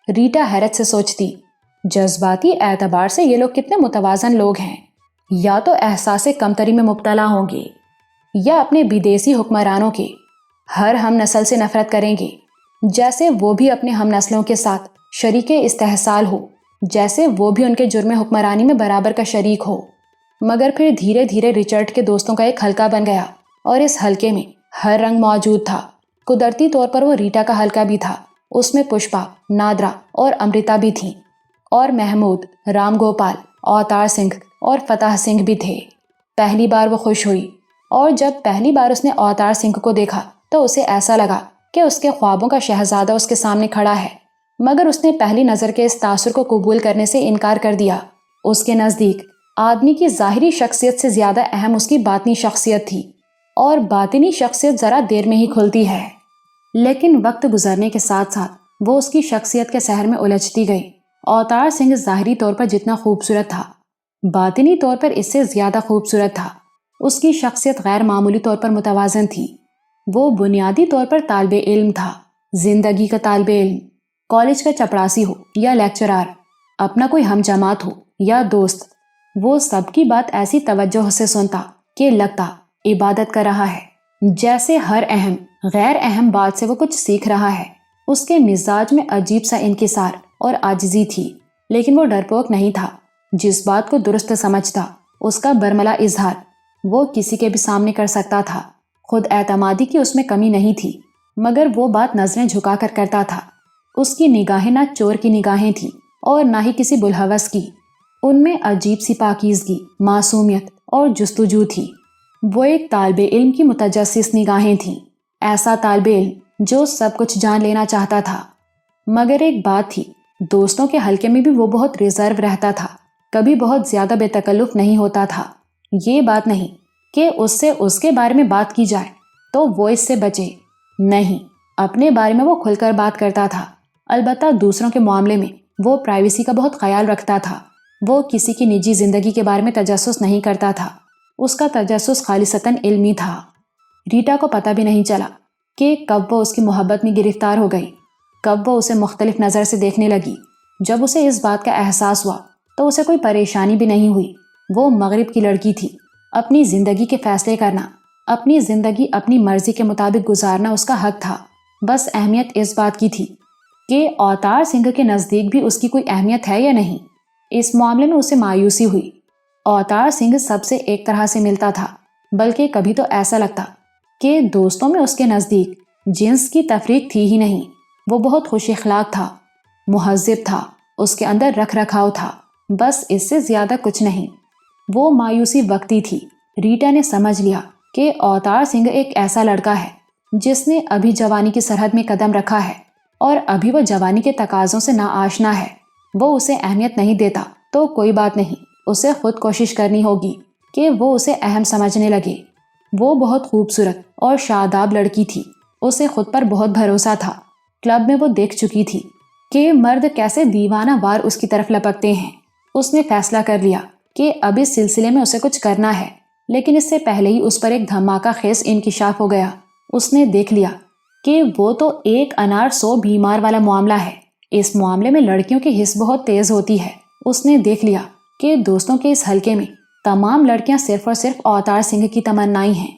Speaker 1: ریٹا حیرت سے سوچتی، جذباتی اعتبار سے یہ لوگ کتنے متوازن لوگ ہیں۔ یا تو احساس کمتری میں مبتلا ہوں گے یا اپنے بدیسی حکمرانوں کے ہر ہم نسل سے نفرت کریں گے، جیسے وہ بھی اپنے ہم نسلوں کے ساتھ شریک استحصال ہو، جیسے وہ بھی ان کے جرم حکمرانی میں برابر کا شریک ہو۔ مگر پھر دھیرے دھیرے رچرڈ کے دوستوں کا ایک حلقہ بن گیا، اور اس حلقے میں ہر رنگ موجود تھا۔ قدرتی طور پر وہ ریٹا کا حلقہ بھی تھا۔ اس میں پشپا، نادرا اور امرتا بھی تھیں، اور محمود، رام گوپال، اوتار سنگھ اور فتح سنگھ بھی تھے۔ پہلی بار وہ خوش ہوئی، اور جب پہلی بار اس نے اوتار سنگھ کو دیکھا تو اسے ایسا لگا کہ اس کے خوابوں کا شہزادہ اس کے سامنے کھڑا ہے، مگر اس نے پہلی نظر کے اس تاثر کو قبول کرنے سے انکار کر دیا۔ اس کے نزدیک آدمی کی ظاہری شخصیت سے زیادہ اہم اس کی باطنی شخصیت تھی، اور باطنی شخصیت ذرا دیر میں ہی کھلتی ہے۔ لیکن وقت گزرنے کے ساتھ ساتھ وہ اس کی شخصیت کے سحر میں الجھتی گئی۔ اوتار سنگھ ظاہری طور پر جتنا خوبصورت تھا، باطنی طور پر اس سے زیادہ خوبصورت تھا۔ اس کی شخصیت غیر معمولی طور پر متوازن تھی۔ وہ بنیادی طور پر طالب علم تھا، زندگی کا طالب علم، کالج کا چپڑاسی ہو یا لیکچرار، اپنا کوئی ہم جماعت ہو یا دوست، وہ سب کی بات ایسی توجہ سے سنتا کہ لگتا عبادت کر رہا ہے، جیسے ہر اہم غیر اہم بات سے وہ کچھ سیکھ رہا ہے۔ اس کے مزاج میں عجیب سا انکسار اور عاجزی تھی، لیکن وہ ڈرپوک نہیں تھا۔ جس بات کو درست سمجھتا اس کا برملا اظہار وہ کسی کے بھی سامنے کر سکتا تھا۔ خود اعتمادی کی اس میں کمی نہیں تھی، مگر وہ بات نظریں جھکا کر کرتا تھا۔ اس کی نگاہیں نہ چور کی نگاہیں تھیں اور نہ ہی کسی بلحوث کی، ان میں عجیب سی پاکیزگی، معصومیت اور جستجو تھی۔ وہ ایک طالب علم کی متجسس نگاہیں تھیں، ایسا طالب علم جو سب کچھ جان لینا چاہتا تھا۔ مگر ایک بات تھی، دوستوں کے حلقے میں بھی وہ بہت ریزرو رہتا تھا، کبھی بہت زیادہ بے تکلف نہیں ہوتا تھا۔ یہ بات نہیں کہ اس سے اس کے بارے میں بات کی جائے تو وہ اس سے بچے، نہیں، اپنے بارے میں وہ کھل کر بات کرتا تھا۔ البتہ دوسروں کے معاملے میں وہ پرائیویسی کا بہت خیال رکھتا تھا۔ وہ کسی کی نجی زندگی کے بارے میں تجسس نہیں کرتا تھا، اس کا تجسس خالصتاً علمی تھا۔ ریٹا کو پتہ بھی نہیں چلا کہ کب وہ اس کی محبت میں گرفتار ہو گئی، کب وہ اسے مختلف نظر سے دیکھنے لگی۔ جب اسے اس بات کا احساس ہوا تو اسے کوئی پریشانی بھی نہیں ہوئی۔ وہ مغرب کی لڑکی تھی، اپنی زندگی کے فیصلے کرنا، اپنی زندگی اپنی مرضی کے مطابق گزارنا اس کا حق تھا۔ بس اہمیت اس بات کی تھی کہ اوتار سنگھ کے نزدیک بھی اس کی کوئی اہمیت ہے یا نہیں۔ اس معاملے میں اسے مایوسی ہوئی۔ اوتار سنگھ سب سے ایک طرح سے ملتا تھا، بلکہ کبھی تو ایسا لگتا کہ دوستوں میں اس کے نزدیک جنس کی تفریق تھی ہی نہیں۔ وہ بہت خوش اخلاق تھا، مہذب تھا، اس کے اندر رکھ رکھاؤ تھا، بس اس سے زیادہ کچھ نہیں۔ وہ مایوسی وقتی تھی۔ ریٹا نے سمجھ لیا کہ اوتار سنگھ ایک ایسا لڑکا ہے جس نے ابھی جوانی کی سرحد میں قدم رکھا ہے اور ابھی وہ جوانی کے تقاضوں سے ناآشنا ہے۔ وہ اسے اہمیت نہیں دیتا تو کوئی بات نہیں، اسے خود کوشش کرنی ہوگی کہ وہ اسے اہم سمجھنے لگے۔ وہ بہت خوبصورت اور شاداب لڑکی تھی، اسے خود پر بہت بھروسہ تھا۔ کلب میں وہ دیکھ چکی تھی کہ مرد کیسے دیوانہ وار اس کی طرف لپکتے ہیں۔ اس نے فیصلہ کر لیا کہ اب اس سلسلے میں اسے کچھ کرنا ہے، لیکن اس سے پہلے ہی اس پر ایک دھماکہ خیز انکشاف ہو گیا۔ اس نے دیکھ لیا کہ وہ تو ایک انار 100 بیمار والا معاملہ ہے۔ اس معاملے میں لڑکیوں کی حس بہت تیز ہوتی ہے۔ اس نے دیکھ لیا کہ دوستوں کے اس حلقے میں تمام لڑکیاں صرف اور صرف اوتار سنگھ کی تمنائی ہیں۔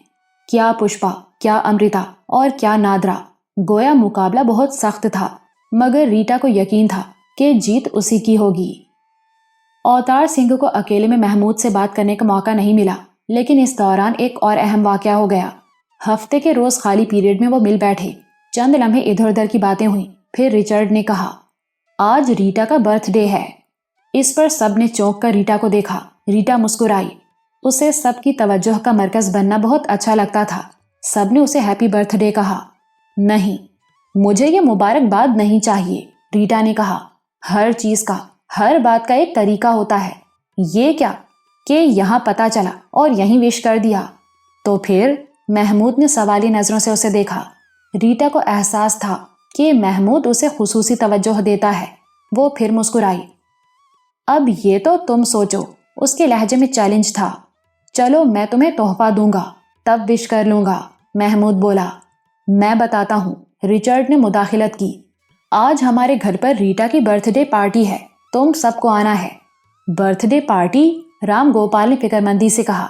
Speaker 1: کیا پشپا، کیا امرتا اور کیا نادرا۔ گویا مقابلہ بہت سخت تھا، مگر ریٹا کو یقین تھا کہ جیت اسی کی ہوگی۔ اوتار سنگھ کو اکیلے میں محمود سے بات کرنے کا موقع نہیں ملا، لیکن اس دوران ایک اور اہم واقعہ ہو گیا۔ ہفتے کے روز خالی پیریڈ میں وہ مل بیٹھے، چند لمحے ادھر ادھر کی باتیں ہوئیں، پھر ریچرڈ نے کہا، آج ریٹا کا برتھ ڈے ہے۔ اس پر سب نے چونک کر ریٹا کو دیکھا۔ ریٹا مسکرائی، اسے سب کی توجہ کا مرکز بننا بہت اچھا لگتا تھا۔ سب نے اسے ہیپی برتھ ڈے کہا۔ نہیں، مجھے یہ مبارکباد نہیں چاہیے، ریٹا نے کہا۔ ہر چیز کا، ہر بات کا ایک طریقہ ہوتا ہے۔ یہ کیا کہ یہاں پتہ چلا اور یہیں وش کر دیا؟ تو پھر؟ محمود نے سوالی نظروں سے اسے دیکھا۔ ریٹا کو احساس تھا کہ محمود اسے خصوصی توجہ دیتا ہے۔ وہ پھر مسکرائی۔ اب یہ تو تم سوچو، اس کے لہجے میں چیلنج تھا۔ چلو میں تمہیں تحفہ دوں گا، تب وش کر لوں گا، محمود بولا۔ میں بتاتا ہوں، ریچرڈ نے مداخلت کی۔ آج ہمارے گھر پر ریٹا کی برتھ ڈے پارٹی ہے، تم سب کو آنا ہے۔ Birth day party? Ram Gopal نے فکر مندی سے کہا۔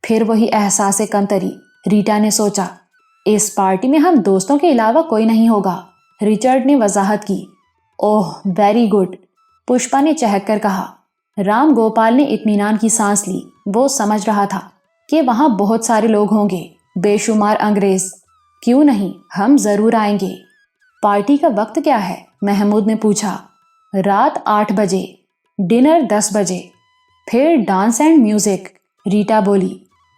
Speaker 1: پھر وہی احساس کمتری، ریٹا نے سوچا۔ اس پارٹی میں ہم دوستوں کے علاوہ کوئی نہیں ہوگا، ریچرڈ نے وضاحت کی۔ اوہ ویری گڈ، پشپا نے چہک کر کہا۔ رام گوپال نے اطمینان کی سانس لی۔ وہ سمجھ رہا تھا کہ وہاں بہت سارے لوگ ہوں گے، بے شمار انگریز۔ کیوں نہیں، ہم ضرور آئیں گے۔ پارٹی کا وقت کیا ہے؟ محمود نے پوچھا۔ رات 8 بجے، ڈنر 10 بجے، پھر ڈانس اینڈ میوزک، ریٹا بولی۔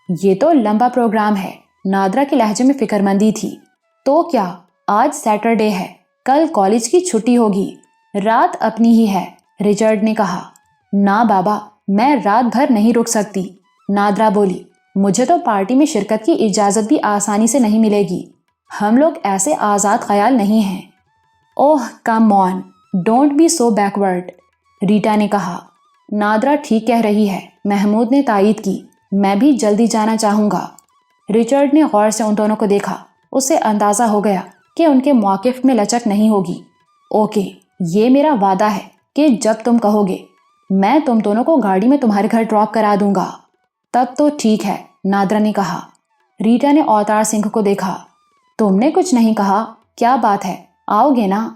Speaker 1: یہ تو لمبا پروگرام ہے، نادرا کے لہجے میں فکر مندی تھی۔ تو کیا، آج سیٹرڈے ہے، کل کالج کی چھٹی ہوگی، رات اپنی ہی ہے، ریچرڈ نے کہا۔ نا بابا، میں رات بھر نہیں رک سکتی، نادرا بولی۔ مجھے تو پارٹی میں شرکت کی اجازت بھی آسانی سے نہیں ملے گی، ہم لوگ ایسے آزاد خیال نہیں ہیں۔ اوہ کم آن، ڈونٹ بی سو بیکورڈ، ریٹا نے کہا۔ نادرا ٹھیک کہہ رہی ہے، محمود نے تائید کی، میں بھی جلدی جانا چاہوں گا۔ رچرڈ نے غور سے ان دونوں کو دیکھا، اسے اندازہ ہو گیا کہ ان کے موقف میں لچک نہیں ہوگی۔ اوکے، یہ میرا وعدہ ہے کہ جب تم کہو گے میں تم دونوں کو گاڑی میں تمہارے گھر ڈراپ کرا دوں گا۔ تب تو ٹھیک ہے، نادرا نے کہا۔ ریٹا نے اوتار سنگھ کو دیکھا۔ تم نے کچھ نہیں کہا، کیا بات ہے، آؤ گے نا؟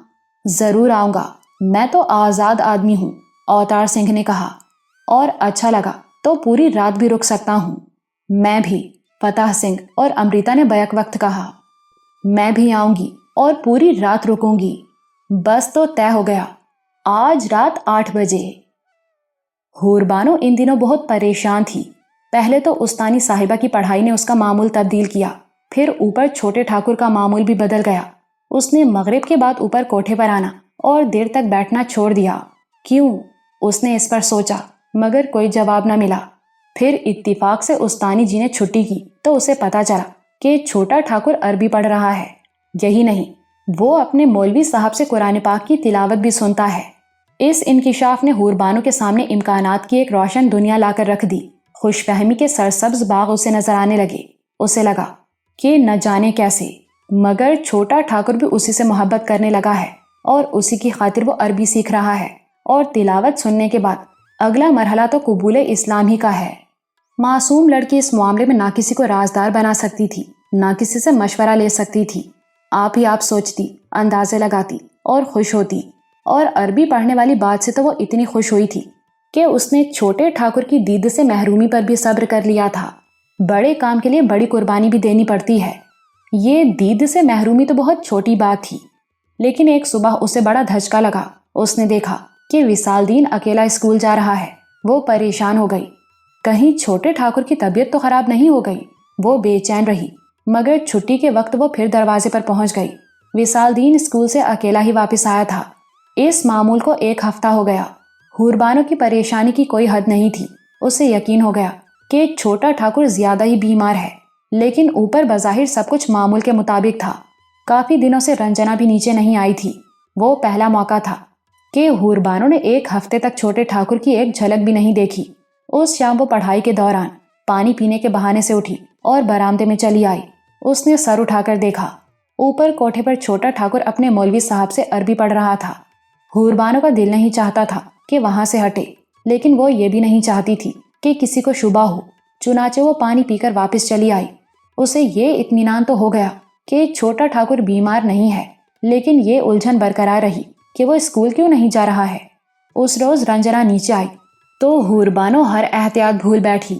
Speaker 1: ضرور آؤں گا، میں تو آزاد آدمی ہوں، اوتار سنگھ نے کہا۔ اور اچھا لگا تو پوری رات بھی رک سکتا ہوں۔ میں بھی، فتح سنگھ اور امرتا نے بیک وقت کہا۔ میں بھی آؤں گی اور پوری رات رکوں گی۔ بس تو طے ہو گیا، آج رات 8 بجے۔ حور بانو ان دنوں بہت پریشان تھی۔ پہلے تو استانی صاحبہ کی پڑھائی نے اس کا معمول تبدیل کیا، پھر اوپر چھوٹے ٹھاکر کا معمول بھی بدل گیا۔ اس نے مغرب کے بعد اوپر کوٹھے پر آنا اور دیر تک بیٹھنا چھوڑ دیا۔ کیوں؟ اس نے اس پر سوچا، مگر کوئی جواب نہ ملا۔ پھر اتفاق سے استانی جی نے چھٹی کی تو اسے پتا چلا کہ چھوٹا ٹھاکر عربی پڑھ رہا ہے۔ یہی نہیں، وہ اپنے مولوی صاحب سے قرآن پاک کی تلاوت بھی سنتا ہے۔ اس انکشاف نے حور بانو کے سامنے امکانات کی ایک روشن دنیا لا کر رکھ دی۔ خوش فہمی کے سرسبز باغ اسے نظر آنے لگے۔ اسے لگا کہ نہ جانے کیسے، مگر چھوٹا ٹھاکر بھی اسی سے محبت کرنے لگا ہے اور اسی کی خاطر وہ عربی سیکھ رہا ہے، اور تلاوت سننے کے بعد اگلا مرحلہ تو قبول اسلام ہی کا ہے۔ معصوم لڑکی اس معاملے میں نہ کسی کو رازدار بنا سکتی تھی، نہ کسی سے مشورہ لے سکتی تھی۔ آپ ہی آپ سوچتی، اندازے لگاتی اور خوش ہوتی، اور عربی پڑھنے والی بات سے تو وہ اتنی خوش ہوئی تھی کہ اس نے چھوٹے ٹھاکر کی دید سے محرومی پر بھی صبر کر لیا تھا۔ بڑے کام کے لیے بڑی قربانی بھی دینی پڑتی ہے۔ یہ دید سے محرومی تو بہت چھوٹی بات تھی، لیکن ایک صبح اسے بڑا دھچکا لگا۔ اس نے دیکھا کہ وصال دین اکیلا اسکول جا رہا ہے۔ وہ پریشان ہو گئی، کہیں چھوٹے ٹھاکر کی طبیعت تو خراب نہیں ہو گئی۔ وہ بے چین رہی، مگر چھٹی کے وقت وہ پھر دروازے پر پہنچ گئی۔ وصال دین اسکول سے اکیلا ہی واپس آیا تھا۔ اس معمول کو 1 ہفتہ ہو گیا۔ حور بانو کی پریشانی کی کوئی حد نہیں تھی۔ اسے یقین ہو گیا کہ چھوٹا ٹھاکر زیادہ ہی بیمار ہے، لیکن اوپر بظاہر سب کچھ معمول کے مطابق تھا۔ کافی دنوں سے رنجنا بھی نیچے نہیں آئی تھی۔ وہ پہلا موقع تھا کہ حور بانو نے 1 ہفتے تک چھوٹے ٹھاکر کی ایک جھلک بھی نہیں دیکھی۔ اس شام وہ پڑھائی کے دوران پانی پینے کے بہانے سے اٹھی اور برآمدے میں چلی آئی۔ اس نے سر اٹھا کر دیکھا، اوپر کوٹھے پر چھوٹا ٹھاکر اپنے مولوی صاحب سے عربی پڑھ رہا تھا۔ حور بانو کا دل نہیں چاہتا تھا کہ وہاں سے ہٹے، لیکن وہ یہ بھی نہیں چاہتی تھی کہ کسی کو شبہ ہو، چنانچہ وہ پانی پی کر واپس چلی آئی۔ اسے یہ اطمینان تو ہو گیا کہ چھوٹا ٹھاکر بیمار نہیں ہے، لیکن یہ الجھن برقرار رہی کہ وہ اسکول کیوں نہیں جا رہا ہے۔ اس روز رنجنا نیچے آئی تو حور بانو ہر احتیاط بھول بیٹھی۔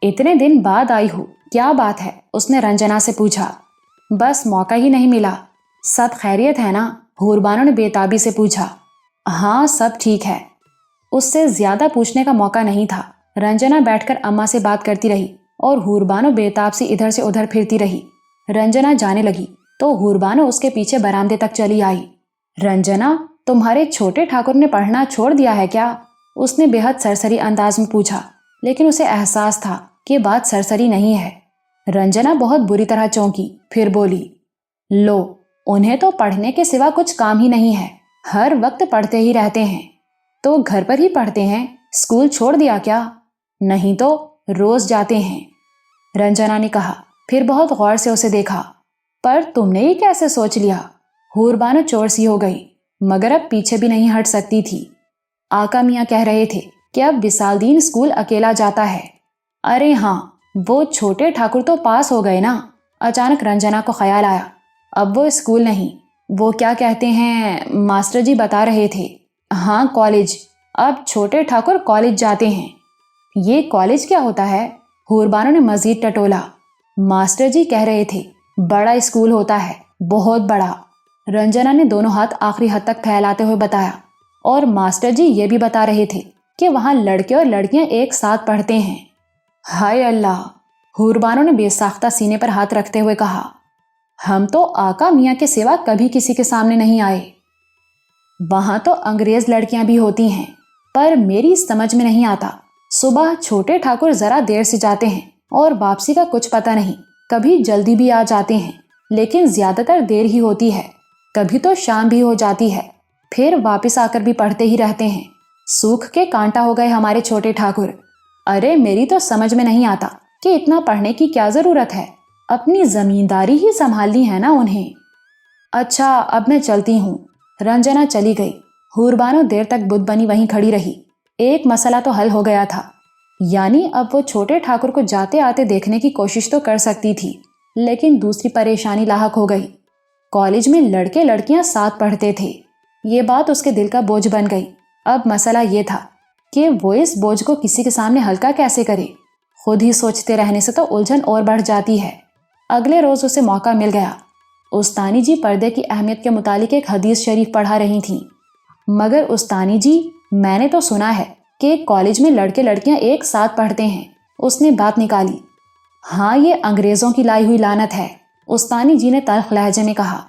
Speaker 1: اتنے دن بعد آئی ہو، کیا بات ہے؟ اس نے رنجنا سے پوچھا۔ بس موقع ہی نہیں ملا۔ سب خیریت ہے نا؟ حور بانو نے بے تابی سے پوچھا۔ ہاں سب ٹھیک ہے۔ اس سے زیادہ پوچھنے کا موقع نہیں تھا۔ رنجنا بیٹھ کر اماں سے بات کرتی رہی اور حور بانو بے تاب سے ادھر سے ادھر پھرتی رہی۔ رنجنا جانے لگی تو حور بانو اس کے پیچھے برآمدے تک چلی آئی۔ رنجنا، تمہارے چھوٹے ٹھاکر نے پڑھنا چھوڑ دیا ہے کیا؟ اس نے بے حد سرسری انداز میں پوچھا، لیکن اسے احساس تھا کہ بات سرسری نہیں ہے۔ رنجنا بہت بری طرح چونکی، پھر بولی، لو، انہیں تو پڑھنے کے سوا کچھ کام ہی نہیں ہے، ہر وقت پڑھتے ہی رہتے ہیں۔ تو گھر پر ہی پڑھتے ہیں؟ اسکول چھوڑ دیا کیا؟ نہیں تو روز جاتے ہیں، رنجنا نے کہا، پھر بہت غور سے اسے دیکھا۔ پر تم نے یہ کیسے سوچ لیا؟ حور بانو چور سی ہو گئی، مگر اب پیچھے بھی نہیں ہٹ سکتی تھی۔ آقا میاں کہہ رہے تھے کہ اب وصال دین اسکول اکیلا جاتا ہے۔ ارے ہاں، وہ چھوٹے ٹھاکر تو پاس ہو گئے نا۔ اچانک رنجنا کو خیال آیا، اب وہ اسکول نہیں، وہ کیا کہتے ہیں، ماسٹر جی بتا رہے تھے، ہاں کالج، اب چھوٹے ٹھاکر کالج جاتے ہیں۔ یہ کالج کیا ہوتا ہے؟ حور بانو نے مزید ٹٹولا۔ ماسٹر جی کہہ رہے تھے بڑا اسکول ہوتا ہے، بہت بڑا، رنجنا نے دونوں ہاتھ آخری حد تک پھیلاتے ہوئے بتایا۔ اور ماسٹر جی یہ بھی بتا رہے تھے کہ وہاں لڑکے اور لڑکیاں ایک ساتھ پڑھتے ہیں۔ ہائے اللہ، حور بانو نے بے ساختہ سینے پر ہاتھ رکھتے ہوئے کہا، ہم تو آقا میاں کے سوا کبھی کسی کے سامنے نہیں آئے۔ وہاں تو انگریز لڑکیاں بھی ہوتی ہیں، پر میری سمجھ میں نہیں آتا، صبح چھوٹے ٹھاکر ذرا دیر سے جاتے ہیں اور واپسی کا کچھ پتہ نہیں، کبھی جلدی بھی آ جاتے ہیں لیکن زیادہ تر دیر ہی ہوتی ہے، کبھی تو شام بھی ہو جاتی ہے، پھر واپس آ کر بھی پڑھتے ہی رہتے ہیں۔ سوکھ کے کانٹا ہو گئے ہمارے چھوٹے ٹھاکر۔ ارے میری تو سمجھ میں نہیں آتا کہ اتنا پڑھنے کی کیا ضرورت ہے، اپنی زمینداری ہی سنبھالنی ہے نا انہیں۔ اچھا اب میں چلتی ہوں۔ رنجنا چلی گئی۔ حور بانو دیر تک بت بنی وہیں کھڑی رہی۔ ایک مسئلہ تو حل ہو گیا تھا، یعنی اب وہ چھوٹے ٹھاکر کو جاتے آتے دیکھنے کی کوشش تو کر سکتی تھی، لیکن دوسری پریشانی لاحق ہو گئی۔ کالج میں لڑکے لڑکیاں ساتھ پڑھتے تھے، یہ بات اس کے دل کا بوجھ بن گئی۔ اب مسئلہ یہ تھا کہ وہ اس بوجھ کو کسی کے سامنے ہلکا کیسے کرے۔ خود ہی سوچتے رہنے سے تو الجھن اور بڑھ جاتی ہے۔ اگلے روز اسے موقع مل گیا۔ استانی جی پردے کی اہمیت کے متعلق ایک حدیث شریف پڑھا رہی تھیں۔ مگر استانی جی، میں نے تو سنا ہے کہ کالج میں لڑکے لڑکیاں ایک ساتھ پڑھتے ہیں، اس نے بات نکالی۔ ہاں یہ انگریزوں کی لائی ہوئی لعنت ہے، استانی جی نے تلخ لہجے میں کہا۔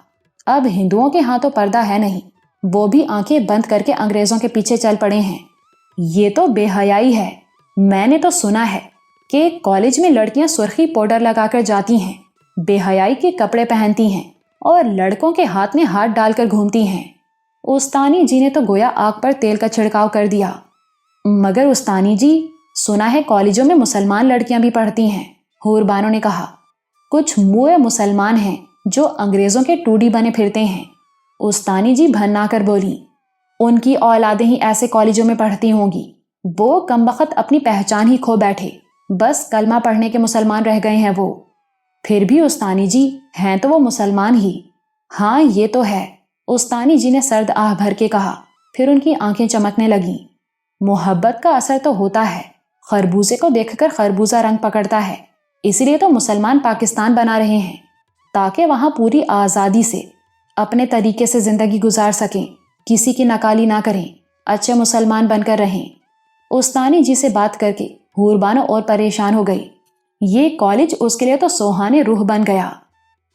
Speaker 1: اب ہندوؤں کے ہاں تو پردہ ہے نہیں، وہ بھی آنکھیں بند کر کے انگریزوں کے پیچھے چل پڑے ہیں۔ یہ تو بے حیائی ہے۔ میں نے تو سنا ہے کہ کالج میں لڑکیاں سرخی پاؤڈر لگا کر جاتی ہیں، بے حیائی کے کپڑے پہنتی ہیں اور لڑکوں کے ہاتھ میں ہاتھ ڈال کر گھومتی ہیں۔ استانی جی نے تو گویا آگ پر تیل کا چھڑکاؤ کر دیا۔ مگر استانی جی، سنا ہے کالجوں میں مسلمان لڑکیاں بھی پڑھتی ہیں، حور بانو نے کہا۔ کچھ موئے مسلمان ہیں جو انگریزوں کے ٹوڈی بنے پھرتے ہیں، استانی جی بھنا کر بولی۔ ان کی اولادیں ہی ایسے کالجوں میں پڑھتی ہوں گی، وہ کمبخت اپنی پہچان ہی کھو بیٹھے، بس کلمہ پڑھنے کے مسلمان رہ گئے ہیں وہ۔ پھر بھی استانی جی، ہیں تو وہ مسلمان ہی۔ ہاں یہ تو ہے، استانی جی نے سرد آہ بھر کے کہا، پھر ان کی آنکھیں چمکنے لگیں۔ محبت کا اثر تو ہوتا ہے، خربوزے کو دیکھ کر خربوزہ رنگ پکڑتا ہے، اسی لیے تو مسلمان پاکستان بنا رہے ہیں، تاکہ وہاں پوری آزادی سے اپنے طریقے سے زندگی گزار سکیں، کسی کی نکالی نہ کریں، اچھے مسلمان بن کر رہیں۔ استانی جی سے بات کر کے حور بانو اور پریشان ہو گئی۔ یہ کالج اس کے لیے تو سوہانے روح بن گیا۔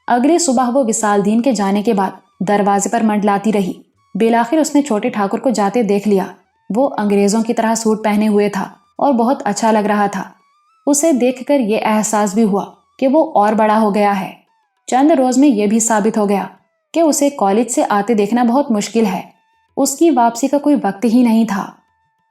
Speaker 1: اگلی صبح وہ وصال دین کے جانے کے بعد دروازے پر منڈلاتی رہی۔ بالآخر اس نے چھوٹے ٹھاکر کو جاتے دیکھ لیا۔ وہ انگریزوں کی طرح سوٹ پہنے ہوئے تھا اور بہت اچھا لگ رہا تھا۔ اسے دیکھ کر یہ احساس بھی ہوا کہ وہ اور بڑا ہو گیا ہے۔ چند روز میں یہ بھی ثابت ہو گیا کہ اسے کالج سے آتے دیکھنا بہت مشکل ہے۔ اس کی واپسی کا کوئی وقت ہی نہیں تھا۔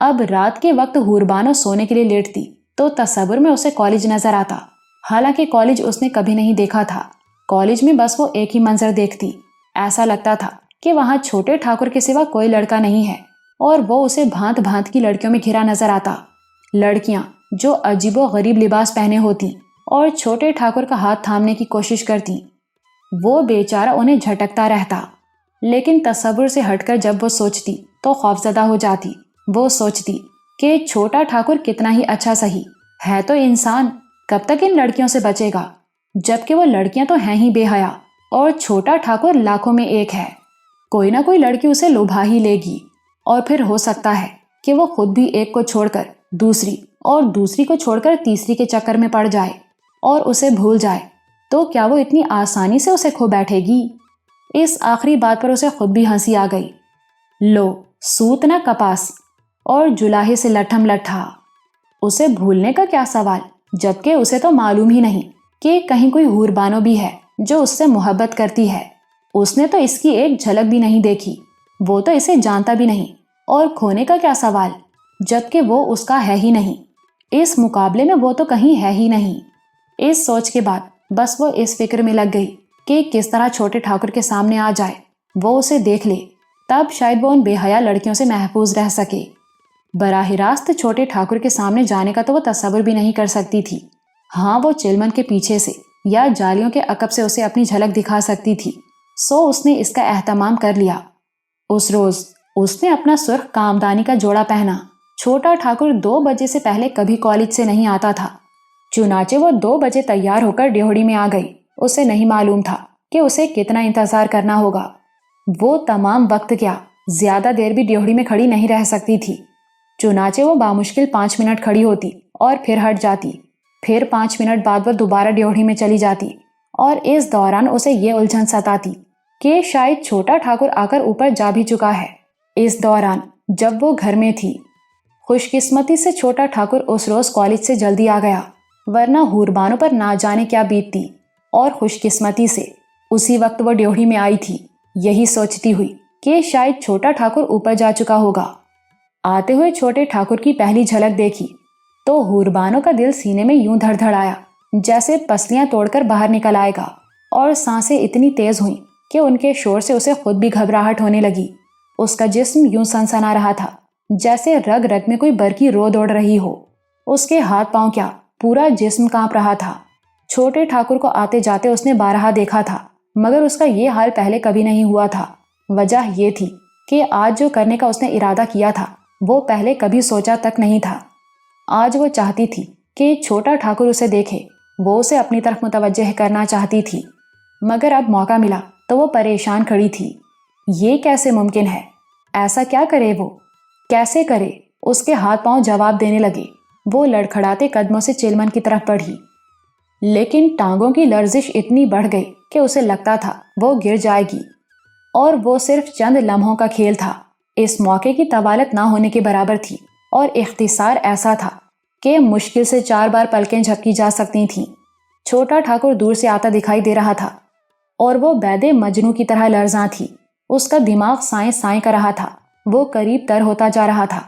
Speaker 1: اب رات کے وقت حور بانو سونے کے لیے لیٹتی تو تصور میں اسے کالج نظر آتا، حالانکہ کالج اس نے کبھی نہیں دیکھا تھا۔ کالج میں بس وہ ایک ہی منظر دیکھتی۔ ایسا لگتا تھا کہ وہاں چھوٹے ٹھاکر کے سوا کوئی لڑکا نہیں ہے، اور وہ اسے بھانت بھانت کی لڑکیوں میں گھرا نظر آتا۔ لڑکیاں جو عجیب و غریب لباس پہنے ہوتی اور چھوٹے ٹھاکر کا ہاتھ تھامنے کی کوشش کرتی، وہ بیچارہ انہیں جھٹکتا رہتا۔ لیکن تصور سے ہٹ کر جب وہ سوچتی تو خوفزدہ ہو جاتی۔ وہ سوچتی کہ چھوٹا ٹھاکر کتنا ہی اچھا سہی ہے تو انسان، کب تک ان لڑکیوں سے بچے گا، جبکہ وہ لڑکیاں تو ہیں ہی بے حیا، اور چھوٹا ٹھاکر لاکھوں میں ایک ہے۔ کوئی نہ کوئی لڑکی اسے لبھا ہی لے گی، اور پھر ہو سکتا ہے کہ وہ خود بھی ایک کو چھوڑ کر دوسری اور دوسری کو چھوڑ کر تیسری کے چکر میں پڑ جائے اور اسے بھول جائے، تو کیا وہ اتنی آسانی سے اسے کھو بیٹھے گی؟ اس آخری بات پر اسے خود بھی ہنسی آ گئی۔ لو سوت نہ کپاس اور جلاہے سے لٹھم لٹھا۔ اسے بھولنے کا کیا سوال، جبکہ اسے تو معلوم ہی نہیں کہ کہیں کوئی حور بانو بھی ہے جو اس سے محبت کرتی ہے۔ اس نے تو اس کی ایک جھلک بھی نہیں دیکھی، وہ تو اسے جانتا بھی نہیں، اور کھونے کا کیا سوال، جبکہ وہ اس کا ہے ہی نہیں۔ اس مقابلے میں وہ تو کہیں ہے ہی نہیں۔ اس سوچ کے بعد بس وہ اس فکر میں لگ گئی کہ کس طرح چھوٹے ٹھاکر کے سامنے آ جائے، وہ اسے دیکھ لے، تب شاید وہ ان بے حیا لڑکیوں سے محفوظ رہ سکے۔ براہ راست چھوٹے ٹھاکر کے سامنے جانے کا تو وہ تصور بھی نہیں کر سکتی تھی۔ ہاں وہ چلمن کے پیچھے سے یا جالیوں کے عقب سے اسے اپنی جھلک دکھا سکتی تھی، سو اس نے اس کا اہتمام کر لیا۔ اس روز اس نے اپنا سرخ کامدانی کا جوڑا پہنا۔ چھوٹا ٹھاکر 2 بجے سے پہلے کبھی کالج سے نہیں آتا تھا، چنانچہ وہ 2 بجے تیار ہو کر ڈیوڑی میں آ گئی۔ اسے نہیں معلوم تھا کہ اسے کتنا انتظار کرنا ہوگا۔ وہ تمام وقت کیا، زیادہ دیر بھی ڈیوڑی میں کھڑی نہیں رہ سکتی تھی، چنانچہ وہ بامشکل 5 منٹ کھڑی ہوتی اور پھر ہٹ جاتی، پھر 5 منٹ بعد وہ دوبارہ ڈیوڑی میں چلی جاتی، اور اس دوران اسے یہ الجھن ستاتی کہ شاید چھوٹا ٹھاکر آ کر اوپر جا بھی چکا ہے۔ اس دوران جب وہ گھر میں تھی، خوش قسمتی سے چھوٹا ٹھاکر اس روز کالج سے جلدی آ گیا۔ ورنہ ہوربانو پر نہ جانے کیا بیتتی۔ اور خوش قسمتی سے اسی وقت وہ ڈیوڑی میں آئی تھی، یہی سوچتی ہوئی کہ شاید چھوٹا ٹھاکر اوپر جا چکا ہوگا۔ آتے ہوئے چھوٹے ٹھاکر کی پہلی جھلک دیکھی تو ہوربانو کا دل سینے میں یوں دھڑ دھڑ آیا جیسے پسلیاں توڑ کر باہر نکل آئے گا، اور سانسیں اتنی تیز ہوئیں کہ ان کے شور سے اسے خود بھی گھبراہٹ ہونے لگی۔ اس کا جسم یوں سنسنا رہا تھا جیسے رگ رگ میں کوئی برقی رو دوڑ رہی ہو۔ اس کے ہاتھ پاؤں کیا، پورا جسم کانپ رہا تھا۔ چھوٹے ٹھاکر کو آتے جاتے اس نے بارہا دیکھا تھا، مگر اس کا یہ حال پہلے کبھی نہیں ہوا تھا۔ وجہ یہ تھی کہ آج جو کرنے کا اس نے ارادہ کیا تھا وہ پہلے کبھی سوچا تک نہیں تھا۔ آج وہ چاہتی تھی کہ چھوٹا ٹھاکر اسے دیکھے، وہ اسے اپنی طرف متوجہ کرنا چاہتی تھی، مگر اب موقع ملا تو وہ پریشان کھڑی تھی۔ یہ کیسے ممکن ہے؟ ایسا کیا کرے وہ؟ کیسے کرے؟ اس کے ہاتھ پاؤں جواب دینے لگے۔ وہ لڑکھڑاتے قدموں سے چلمن کی طرف بڑھی، لیکن ٹانگوں کی لرزش اتنی بڑھ گئی کہ اسے لگتا تھا وہ گر جائے گی، اور وہ صرف چند لمحوں کا کھیل تھا۔ اس موقع کی طوالت نہ ہونے کے برابر تھی، اور اختصار ایسا تھا کہ مشکل سے 4 بار پلکیں جھپکی جا سکتی تھیں۔ چھوٹا ٹھاکر دور سے آتا دکھائی دے رہا تھا، اور وہ بید مجنوں کی طرح لرزاں تھی۔ اس کا دماغ سائیں سائیں کر رہا تھا، وہ قریب تر ہوتا جا رہا تھا،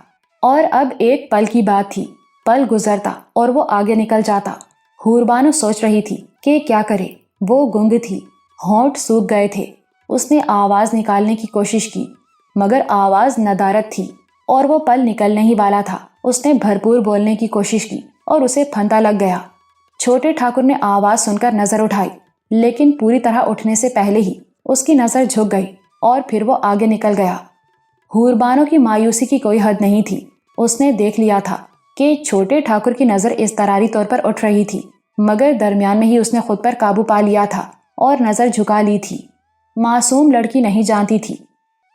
Speaker 1: اور اب ایک پل کی بات تھی، پل گزرتا اور وہ آگے نکل جاتا۔ ہوربانو سوچ رہی تھی کہ کیا کرے، وہ گنگ تھی، ہونٹ سوکھ گئے تھے۔ اس نے آواز نکالنے کی کوشش کی، مگر آواز ندارت تھی، اور وہ پل نکلنے ہی والا تھا۔ اس نے بھرپور بولنے کی کوشش کی اور اسے پھندا لگ گیا۔ چھوٹے ٹھاکر نے آواز سن کر نظر اٹھائی، لیکن پوری طرح اٹھنے سے پہلے ہی اس کی نظر جھک گئی، اور پھر وہ آگے نکل گیا۔ ہوربانو کی مایوسی کی کوئی حد نہیں تھی۔ اس نے دیکھ لیا تھا کہ چھوٹے ٹھاکر کی نظر اضطراری طور پر اٹھ رہی تھی، مگر درمیان میں ہی اس نے خود پر قابو پا لیا تھا اور نظر جھکا لی تھی۔ معصوم لڑکی نہیں جانتی تھی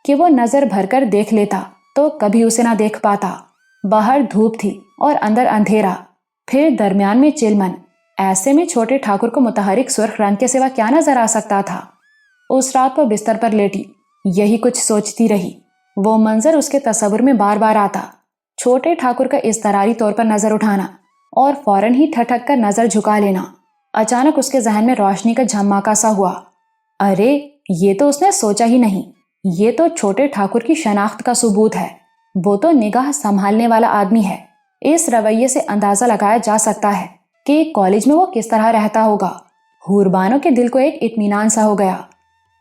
Speaker 1: کہ وہ نظر بھر کر دیکھ لیتا تو کبھی اسے نہ دیکھ پاتا۔ باہر دھوپ تھی اور اندر اندھیرا، پھر درمیان میں چلمن۔ ایسے میں چھوٹے ٹھاکر کو متحرک سرخ رنگ کے سوا کیا نظر آ سکتا تھا؟ اس رات وہ بستر پر لیٹی یہی کچھ سوچتی رہی۔ وہ منظر اس کے تصور میں بار بار آتا، چھوٹے ٹھاکر کا اضطراری طور پر نظر اٹھانا اور فوراً ہی ٹھٹک کر نظر جھکا لینا۔ اچانک اس کے ذہن میں روشنی کا جھماکا سا ہوا۔ ارے یہ تو اس نے سوچا ہی نہیں، یہ تو چھوٹے ٹھاکر کی شناخت کا ثبوت ہے۔ وہ تو نگاہ سنبھالنے والا آدمی ہے۔ اس رویے سے اندازہ لگایا جا سکتا ہے کہ کالج میں وہ کس طرح رہتا ہوگا۔ ہوربانو کے دل کو ایک اطمینان سا ہو گیا،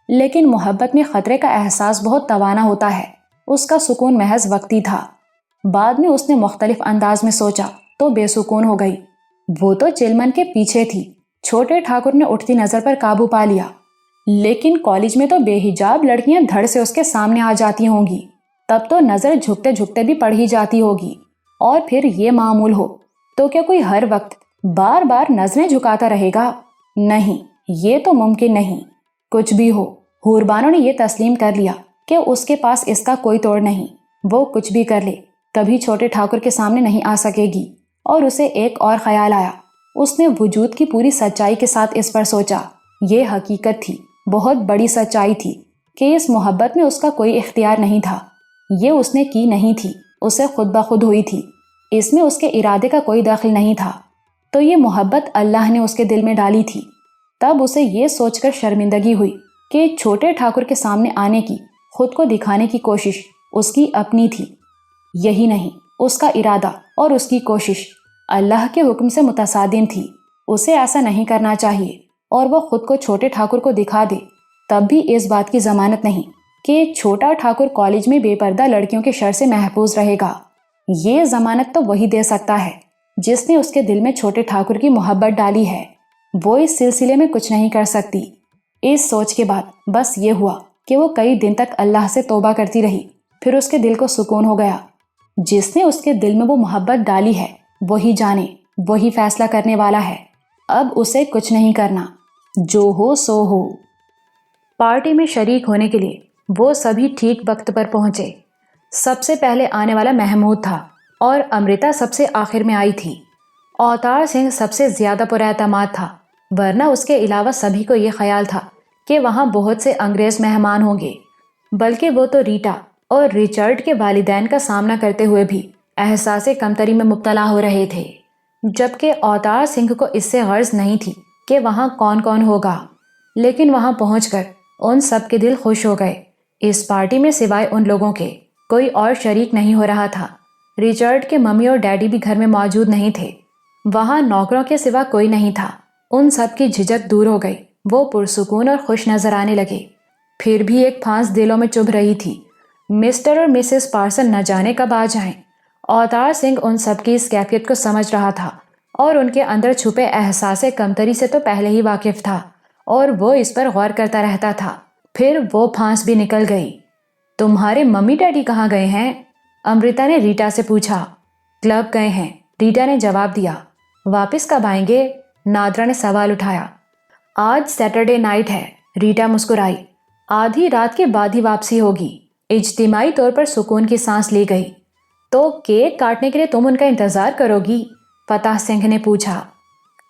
Speaker 1: لیکن محبت میں خطرے کا احساس بہت توانا ہوتا ہے۔ اس کا سکون محض وقتی تھا۔ بعد میں اس نے مختلف انداز میں سوچا تو بے سکون ہو گئی۔ وہ تو چلمن کے پیچھے تھی۔ چھوٹے ٹھاکر نے اٹھتی نظر پر قابو پا لیا، لیکن کالج میں تو بے حجاب لڑکیاں دھڑ سے اس کے سامنے آ جاتی ہوں گی، تب تو نظر جھکتے جھکتے بھی پڑ ہی جاتی ہوگی۔ اور پھر یہ معمول ہو تو کیا کوئی ہر وقت بار بار نظریں جھکاتا رہے گا؟ نہیں، یہ تو ممکن نہیں۔ کچھ بھی ہو، ہوربانو نے یہ تسلیم کر لیا کہ اس کے پاس اس کا کوئی توڑ نہیں۔ وہ کچھ بھی کر لے، کبھی چھوٹے ٹھاکر کے سامنے نہیں آ سکے گی۔ اور اسے ایک اور خیال آیا۔ اس نے وجود کی پوری سچائی کے ساتھ اس پر سوچا۔ یہ حقیقت تھی، بہت بڑی سچائی تھی کہ اس محبت میں اس کا کوئی اختیار نہیں تھا۔ یہ اس نے کی نہیں تھی، اسے خود بخود ہوئی تھی۔ اس میں اس کے ارادے کا کوئی دخل نہیں تھا۔ تو یہ محبت اللہ نے اس کے دل میں ڈالی تھی۔ تب اسے یہ سوچ کر شرمندگی ہوئی کہ چھوٹے ٹھاکر کے سامنے آنے کی، خود کو دکھانے کی کوشش اس کی اپنی تھی۔ یہی نہیں، اس کا ارادہ اور اس کی کوشش اللہ کے حکم سے متصادم تھی۔ اسے ایسا نہیں کرنا چاہیے، اور وہ خود کو چھوٹے ٹھاکر کو دکھا دے تب بھی اس بات کی ضمانت نہیں کہ چھوٹا ٹھاکر کالج میں بے پردہ لڑکیوں کے شر سے محفوظ رہے گا۔ یہ ضمانت تو وہی دے سکتا ہے جس نے اس کے دل میں چھوٹے ٹھاکر کی محبت ڈالی ہے۔ وہ اس سلسلے میں کچھ نہیں کر سکتی۔ اس سوچ کے بعد بس یہ ہوا کہ وہ کئی دن تک اللہ سے توبہ کرتی رہی۔ پھر اس کے دل کو سکون ہو گیا۔ جس نے اس کے دل میں وہ محبت ڈالی ہے وہی جانے، وہی فیصلہ کرنے والا ہے۔ اب اسے کچھ نہیں کرنا، جو ہو سو ہو۔ پارٹی میں شریک ہونے کے لیے وہ سبھی ٹھیک وقت پر پہنچے۔ سب سے پہلے آنے والا محمود تھا، اور امرتا سب سے آخر میں آئی تھی۔ اوتار سنگھ سب سے زیادہ پر اعتماد تھا، ورنہ اس کے علاوہ سبھی کو یہ خیال تھا کہ وہاں بہت سے انگریز مہمان ہوں گے۔ بلکہ وہ تو ریٹا اور ریچرڈ کے والدین کا سامنا کرتے ہوئے بھی احساس کمتری میں مبتلا ہو رہے تھے۔ جبکہ اوتار سنگھ کو اس سے غرض نہیں تھی کہ وہاں کون کون ہوگا، لیکن وہاں پہنچ کر ان سب کے دل خوش ہو گئے۔ اس پارٹی میں سوائے ان لوگوں کے کوئی اور شریک نہیں ہو رہا تھا۔ ریچرڈ کے ممی اور ڈیڈی بھی گھر میں موجود نہیں تھے۔ وہاں نوکروں کے سوا کوئی نہیں تھا۔ ان سب کی جھجک دور ہو گئی، وہ پرسکون اور خوش نظر آنے لگے۔ پھر بھی ایک پھانس دلوں میں چبھ رہی تھی، مسٹر اور مسز پارسن نہ جانے کب آ جائیں۔ اوتار سنگھ ان سب کی اس کیفیت کو سمجھ رہا تھا اور ان کے اندر چھپے احساس کمتری سے تو پہلے ہی واقف تھا، اور وہ اس پر غور کرتا رہتا تھا۔ پھر وہ پھانس بھی نکل گئی۔ تمہارے ممی ڈیڈی کہاں گئے ہیں؟ امرتا نے ریٹا سے پوچھا۔ کلب گئے ہیں، ریٹا نے جواب دیا۔ واپس کب آئیں گے؟ نادرا نے سوال اٹھایا۔ آج سیٹرڈے نائٹ ہے، ریٹا مسکرائی۔ آدھی رات کے بعد ہی واپسی ہوگی۔ اجتماعی طور پر سکون کی سانس لی گئی۔ تو کیک کاٹنے کے لیے تم ان کا انتظار کرو گی؟ فتح سنگھ نے پوچھا۔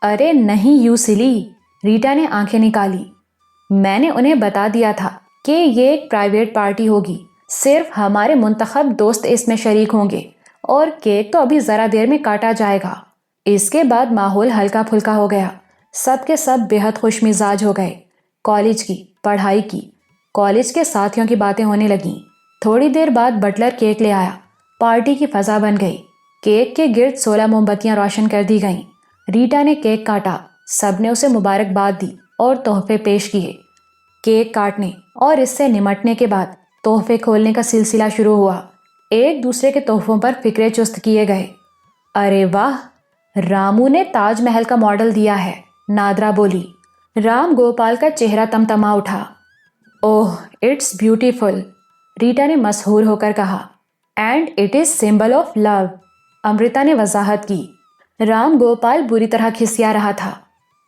Speaker 1: ارے نہیں یو سلی، ریٹا نے آنکھیں نکالی۔ میں نے انہیں بتا دیا تھا کہ یہ ایک پرائیویٹ پارٹی ہوگی، صرف ہمارے منتخب دوست اس میں شریک ہوں گے، اور کیک تو ابھی ذرا دیر میں کاٹا جائے گا۔ اس کے بعد ماحول ہلکا پھلکا ہو گیا۔ سب کے سب بے حد خوش مزاج ہو گئے۔ کالج کی، پڑھائی کی، کالج کے ساتھیوں کی باتیں ہونے لگیں۔ تھوڑی دیر بعد بٹلر کیک لے آیا۔ پارٹی کی فضا بن گئی۔ کیک کے گرد 16 موم بتیاں روشن کر دی گئیں۔ ریٹا نے کیک کاٹا، سب نے اسے مبارکباد دی اور تحفے پیش کیے۔ کیک کاٹنے اور اس سے نمٹنے کے بعد تحفے کھولنے کا سلسلہ شروع ہوا۔ ایک دوسرے کے تحفوں پر فکرے چست کیے گئے۔ ارے واہ، رامو نے تاج محل کا ماڈل دیا ہے، نادرا بولی۔ رام گوپال کا چہرہ تمتما اٹھا۔ اوہ اٹس بیوٹیفل، ریٹا نے مسحور ہو کر کہا۔ And it is symbol of love, Amrita نے وضاحت کی۔ رام گوپال بری طرح کھسیا رہا تھا۔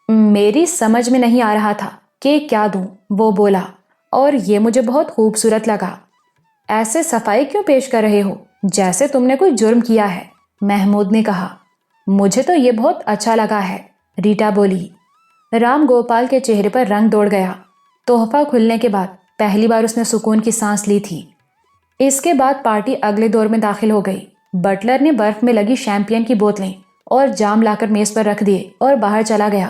Speaker 1: میری سمجھ میں نہیں آ رہا تھا کہ کیا دوں، وہ بولا، اور یہ مجھے بہت خوبصورت لگا۔ ایسے صفائی کیوں پیش کر رہے ہو جیسے تم نے کوئی جرم کیا ہے، محمود نے کہا۔ مجھے تو یہ بہت اچھا لگا ہے، ریٹا بولی۔ رام گوپال کے چہرے پر رنگ دوڑ گیا۔ تحفہ کھلنے کے بعد پہلی بار اس نے سکون کی سانس لی تھی۔ اس کے بعد پارٹی اگلے دور میں داخل ہو گئی۔ بٹلر نے برف میں لگی شیمپین کی بوتلیں اور جام لا کر میز پر رکھ دیے اور باہر چلا گیا۔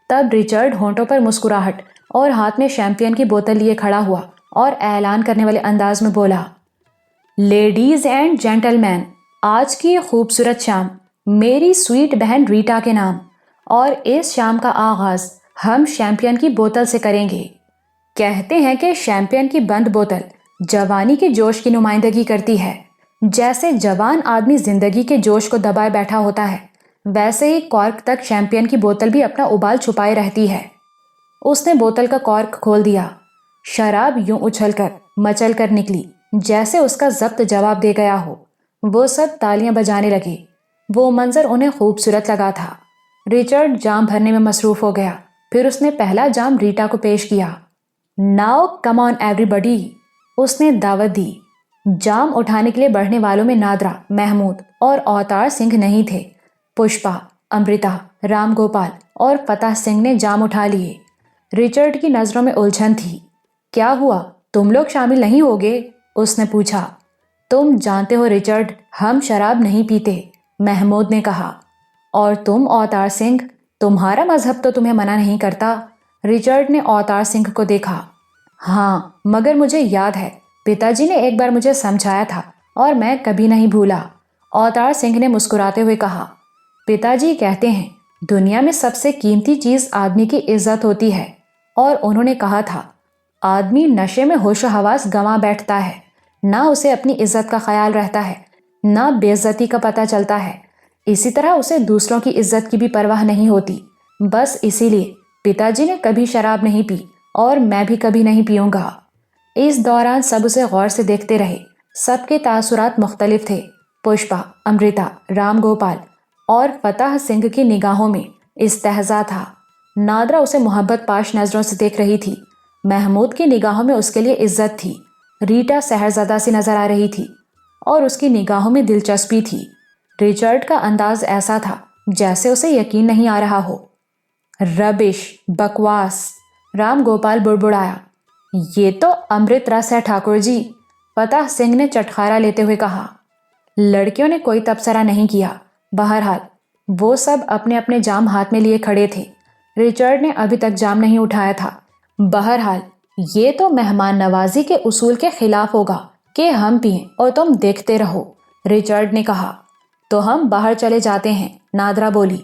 Speaker 1: تب ریچرڈ ہونٹوں پر مسکراہٹ اور ہاتھ میں شیمپین کی بوتل لیے کھڑا ہوا اور اعلان کرنے والے انداز میں بولا، لیڈیز اینڈ جینٹل مین، آج کی یہ خوبصورت شام میری سویٹ بہن ریٹا کے نام، اور اس شام کا آغاز ہم شیمپین کی بوتل سے کریں گے۔ کہتے ہیں کہ شیمپین کی بند بوتل جوانی کے جوش کی نمائندگی کرتی ہے۔ جیسے جوان آدمی زندگی کے جوش کو دبائے بیٹھا ہوتا ہے، ویسے ہی کارک تک شیمپین کی بوتل بھی اپنا ابال چھپائے رہتی ہے۔ اس نے بوتل کا کارک کھول دیا۔ شراب یوں اچھل کر مچل کر نکلی جیسے اس کا ضبط جواب دے گیا ہو۔ وہ سب تالیاں بجانے لگے۔ وہ منظر انہیں خوبصورت لگا تھا۔ ریچرڈ جام بھرنے میں مصروف ہو گیا۔ پھر اس نے پہلا جام ریٹا کو پیش کیا۔ ناؤ کم آن ایوری بڈی، اس نے دعوت دی۔ جام اٹھانے کے لیے بڑھنے والوں میں نادرا، محمود اور اوتار سنگھ نہیں تھے۔ پشپا، امرتا، رام گوپال اور فتح سنگھ نے جام اٹھا لیے۔ ریچرڈ کی نظروں میں الجھن تھی۔ کیا ہوا، تم لوگ شامل نہیں ہوگے؟ اس نے پوچھا۔ تم جانتے ہو ریچرڈ، ہم شراب نہیں پیتے، محمود نے کہا۔ اور تم اوتار سنگھ، تمہارا مذہب تو تمہیں منع نہیں کرتا۔ ریچرڈ نے اوتار سنگھ کو دیکھا۔ ہاں، مگر مجھے یاد ہے پتا جی نے ایک بار مجھے سمجھایا تھا اور میں کبھی نہیں بھولا، اوتار سنگھ نے مسکراتے ہوئے کہا۔ پتا جی کہتے ہیں دنیا میں سب سے قیمتی چیز آدمی کی عزت ہوتی ہے، اور انہوں نے کہا تھا آدمی نشے میں ہوش و حواس گنوا بیٹھتا ہے، نہ اسے اپنی عزت کا خیال رہتا ہے، نہ بے عزتی کا پتہ چلتا ہے، اسی طرح اسے دوسروں کی عزت کی بھی پرواہ نہیں ہوتی۔ بس اسی لیے پتا جی نے کبھی شراب نہیں پی اور میں بھی کبھی نہیں پیوں گا۔ اس دوران سب اسے غور سے دیکھتے رہے۔ سب کے تاثرات مختلف تھے۔ پشپا، امرتا، رام گوپال اور فتح سنگھ کی نگاہوں میں استہزا تھا۔ نادرا اسے محبت پاش نظروں سے دیکھ رہی تھی۔ محمود کی نگاہوں میں اس کے لیے عزت تھی۔ ریٹا سحرزدہ سی نظر آ رہی تھی اور اس کی نگاہوں میں دلچسپی تھی۔ ریچرڈ کا انداز ایسا تھا جیسے اسے یقین نہیں آ رہا ہو۔ ربش، بکواس، رام گوپال بڑبڑایا۔ یہ تو امرت رس ہے ٹھاکر جی، فتح سنگھ نے چٹخارا لیتے ہوئے کہا۔ لڑکیوں نے کوئی تبصرہ نہیں کیا۔ بہرحال وہ سب اپنے اپنے جام ہاتھ میں لیے کھڑے تھے۔ رچرڈ نے ابھی تک جام نہیں اٹھایا تھا۔ بہرحال یہ تو مہمان نوازی کے اصول کے خلاف ہوگا کہ ہم پئیں اور تم دیکھتے رہو، رچرڈ نے کہا۔ تو ہم باہر چلے جاتے ہیں، نادرا بولی۔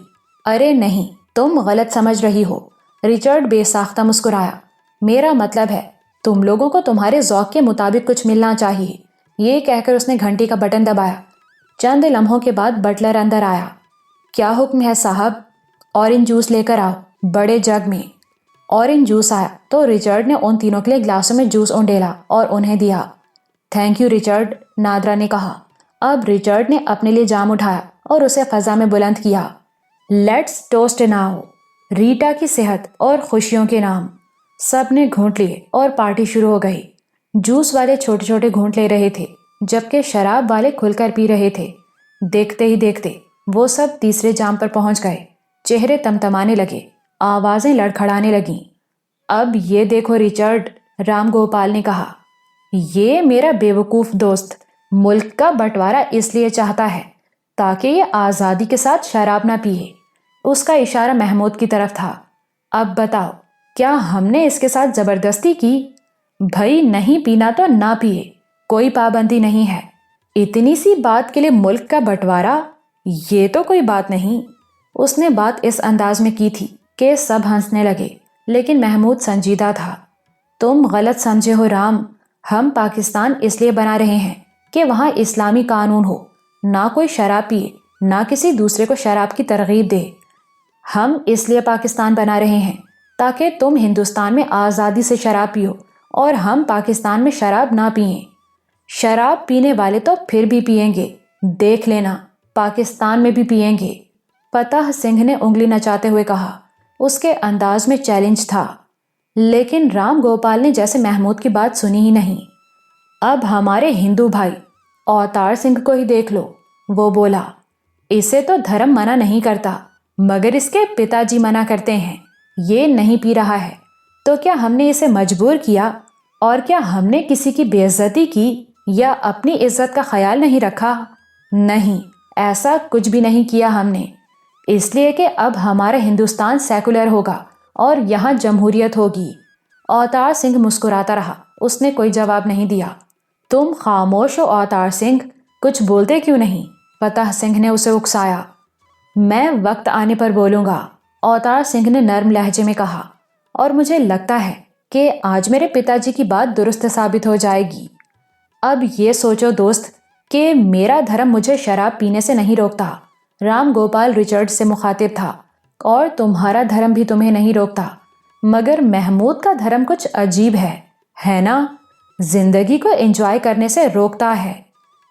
Speaker 1: ارے نہیں، تم غلط سمجھ رہی ہو، رچرڈ بے ساختہ مسکرایا۔ میرا مطلب ہے تم لوگوں کو تمہارے ذوق کے مطابق کچھ ملنا چاہیے۔ یہ کہہ کر اس نے گھنٹی کا بٹن دبایا۔ چند لمحوں کے بعد بٹلر اندر آیا۔ کیا حکم ہے صاحب؟ اورنج جوس لے کر آؤ، بڑے جگ میں۔ اورنج جوس آیا تو رچرڈ نے ان تینوں کے لیے گلاسوں میں جوس اونڈیلا اور انہیں دیا۔ تھینک یو رچرڈ، نادرا نے کہا۔ اب رچرڈ نے اپنے لیے جام اٹھایا اور اسے فضا میں بلند کیا۔ لیٹس ٹوسٹ ناؤ، ریٹا کی صحت اور خوشیوں کے نام۔ سب نے گھونٹ لیے اور پارٹی شروع ہو گئی۔ جوس والے چھوٹے چھوٹے گھونٹ لے رہے تھے جبکہ شراب والے کھل کر پی رہے تھے۔ دیکھتے ہی دیکھتے وہ سب تیسرے جام پر پہنچ گئے۔ چہرے تمتمانے لگے، آوازیں لڑکھڑانے لگیں۔ اب یہ دیکھو رچرڈ، رام گوپال نے کہا، یہ میرا بیوقوف دوست ملک کا بٹوارا اس لیے چاہتا ہے تاکہ یہ آزادی کے ساتھ شراب نہ پیے۔ اس کا اشارہ محمود کی طرف تھا۔ اب بتاؤ، کیا ہم نے اس کے ساتھ زبردستی کی؟ بھائی نہیں پینا تو نہ پیے، کوئی پابندی نہیں ہے۔ اتنی سی بات کے لیے ملک کا بٹوارا، یہ تو کوئی بات نہیں۔ اس نے بات اس انداز میں کی تھی کہ سب ہنسنے لگے، لیکن محمود سنجیدہ تھا۔ تم غلط سمجھے ہو رام، ہم پاکستان اس لیے بنا رہے ہیں کہ وہاں اسلامی قانون ہو، نہ کوئی شراب پیے، نہ کسی دوسرے کو شراب کی ترغیب دے۔ ہم اس لیے پاکستان بنا رہے ہیں تاکہ تم ہندوستان میں آزادی سے شراب پیو اور ہم پاکستان میں شراب نہ پئیں۔ شراب پینے والے تو پھر بھی پئیں گے، دیکھ لینا، پاکستان میں بھی پئیں گے، فتح سنگھ نے انگلی نچاتے ہوئے کہا۔ اس کے انداز میں چیلنج تھا، لیکن رام گوپال نے جیسے محمود کی بات سنی ہی نہیں۔ اب ہمارے ہندو بھائی اوتار سنگھ کو ہی دیکھ لو، وہ بولا۔ اسے تو دھرم منع نہیں کرتا، مگر اس کے پتا جی منع کرتے ہیں، یہ نہیں پی رہا ہے۔ تو کیا ہم نے اسے مجبور کیا؟ اور کیا ہم نے کسی کی بے عزتی کی یا اپنی عزت کا خیال نہیں رکھا؟ نہیں، ایسا کچھ بھی نہیں کیا ہم نے، اس لیے کہ اب ہمارا ہندوستان سیکولر ہوگا اور یہاں جمہوریت ہوگی۔ اوتار سنگھ مسکراتا رہا، اس نے کوئی جواب نہیں دیا۔ تم خاموش ہو اوتار سنگھ، کچھ بولتے کیوں نہیں؟ فتح سنگھ نے اسے اکسایا۔ میں وقت آنے پر بولوں گا، اوتار سنگھ نے نرم لہجے میں کہا، اور مجھے لگتا ہے کہ آج میرے پتا جی کی بات درست ثابت ہو جائے گی۔ اب یہ سوچو دوست کہ میرا دھرم مجھے شراب پینے سے نہیں روکتا، رام گوپال رچرڈ سے مخاطب تھا، اور تمہارا دھرم بھی تمہیں نہیں روکتا، مگر محمود کا دھرم کچھ عجیب ہے نا؟ زندگی کو انجوائے کرنے سے روکتا ہے۔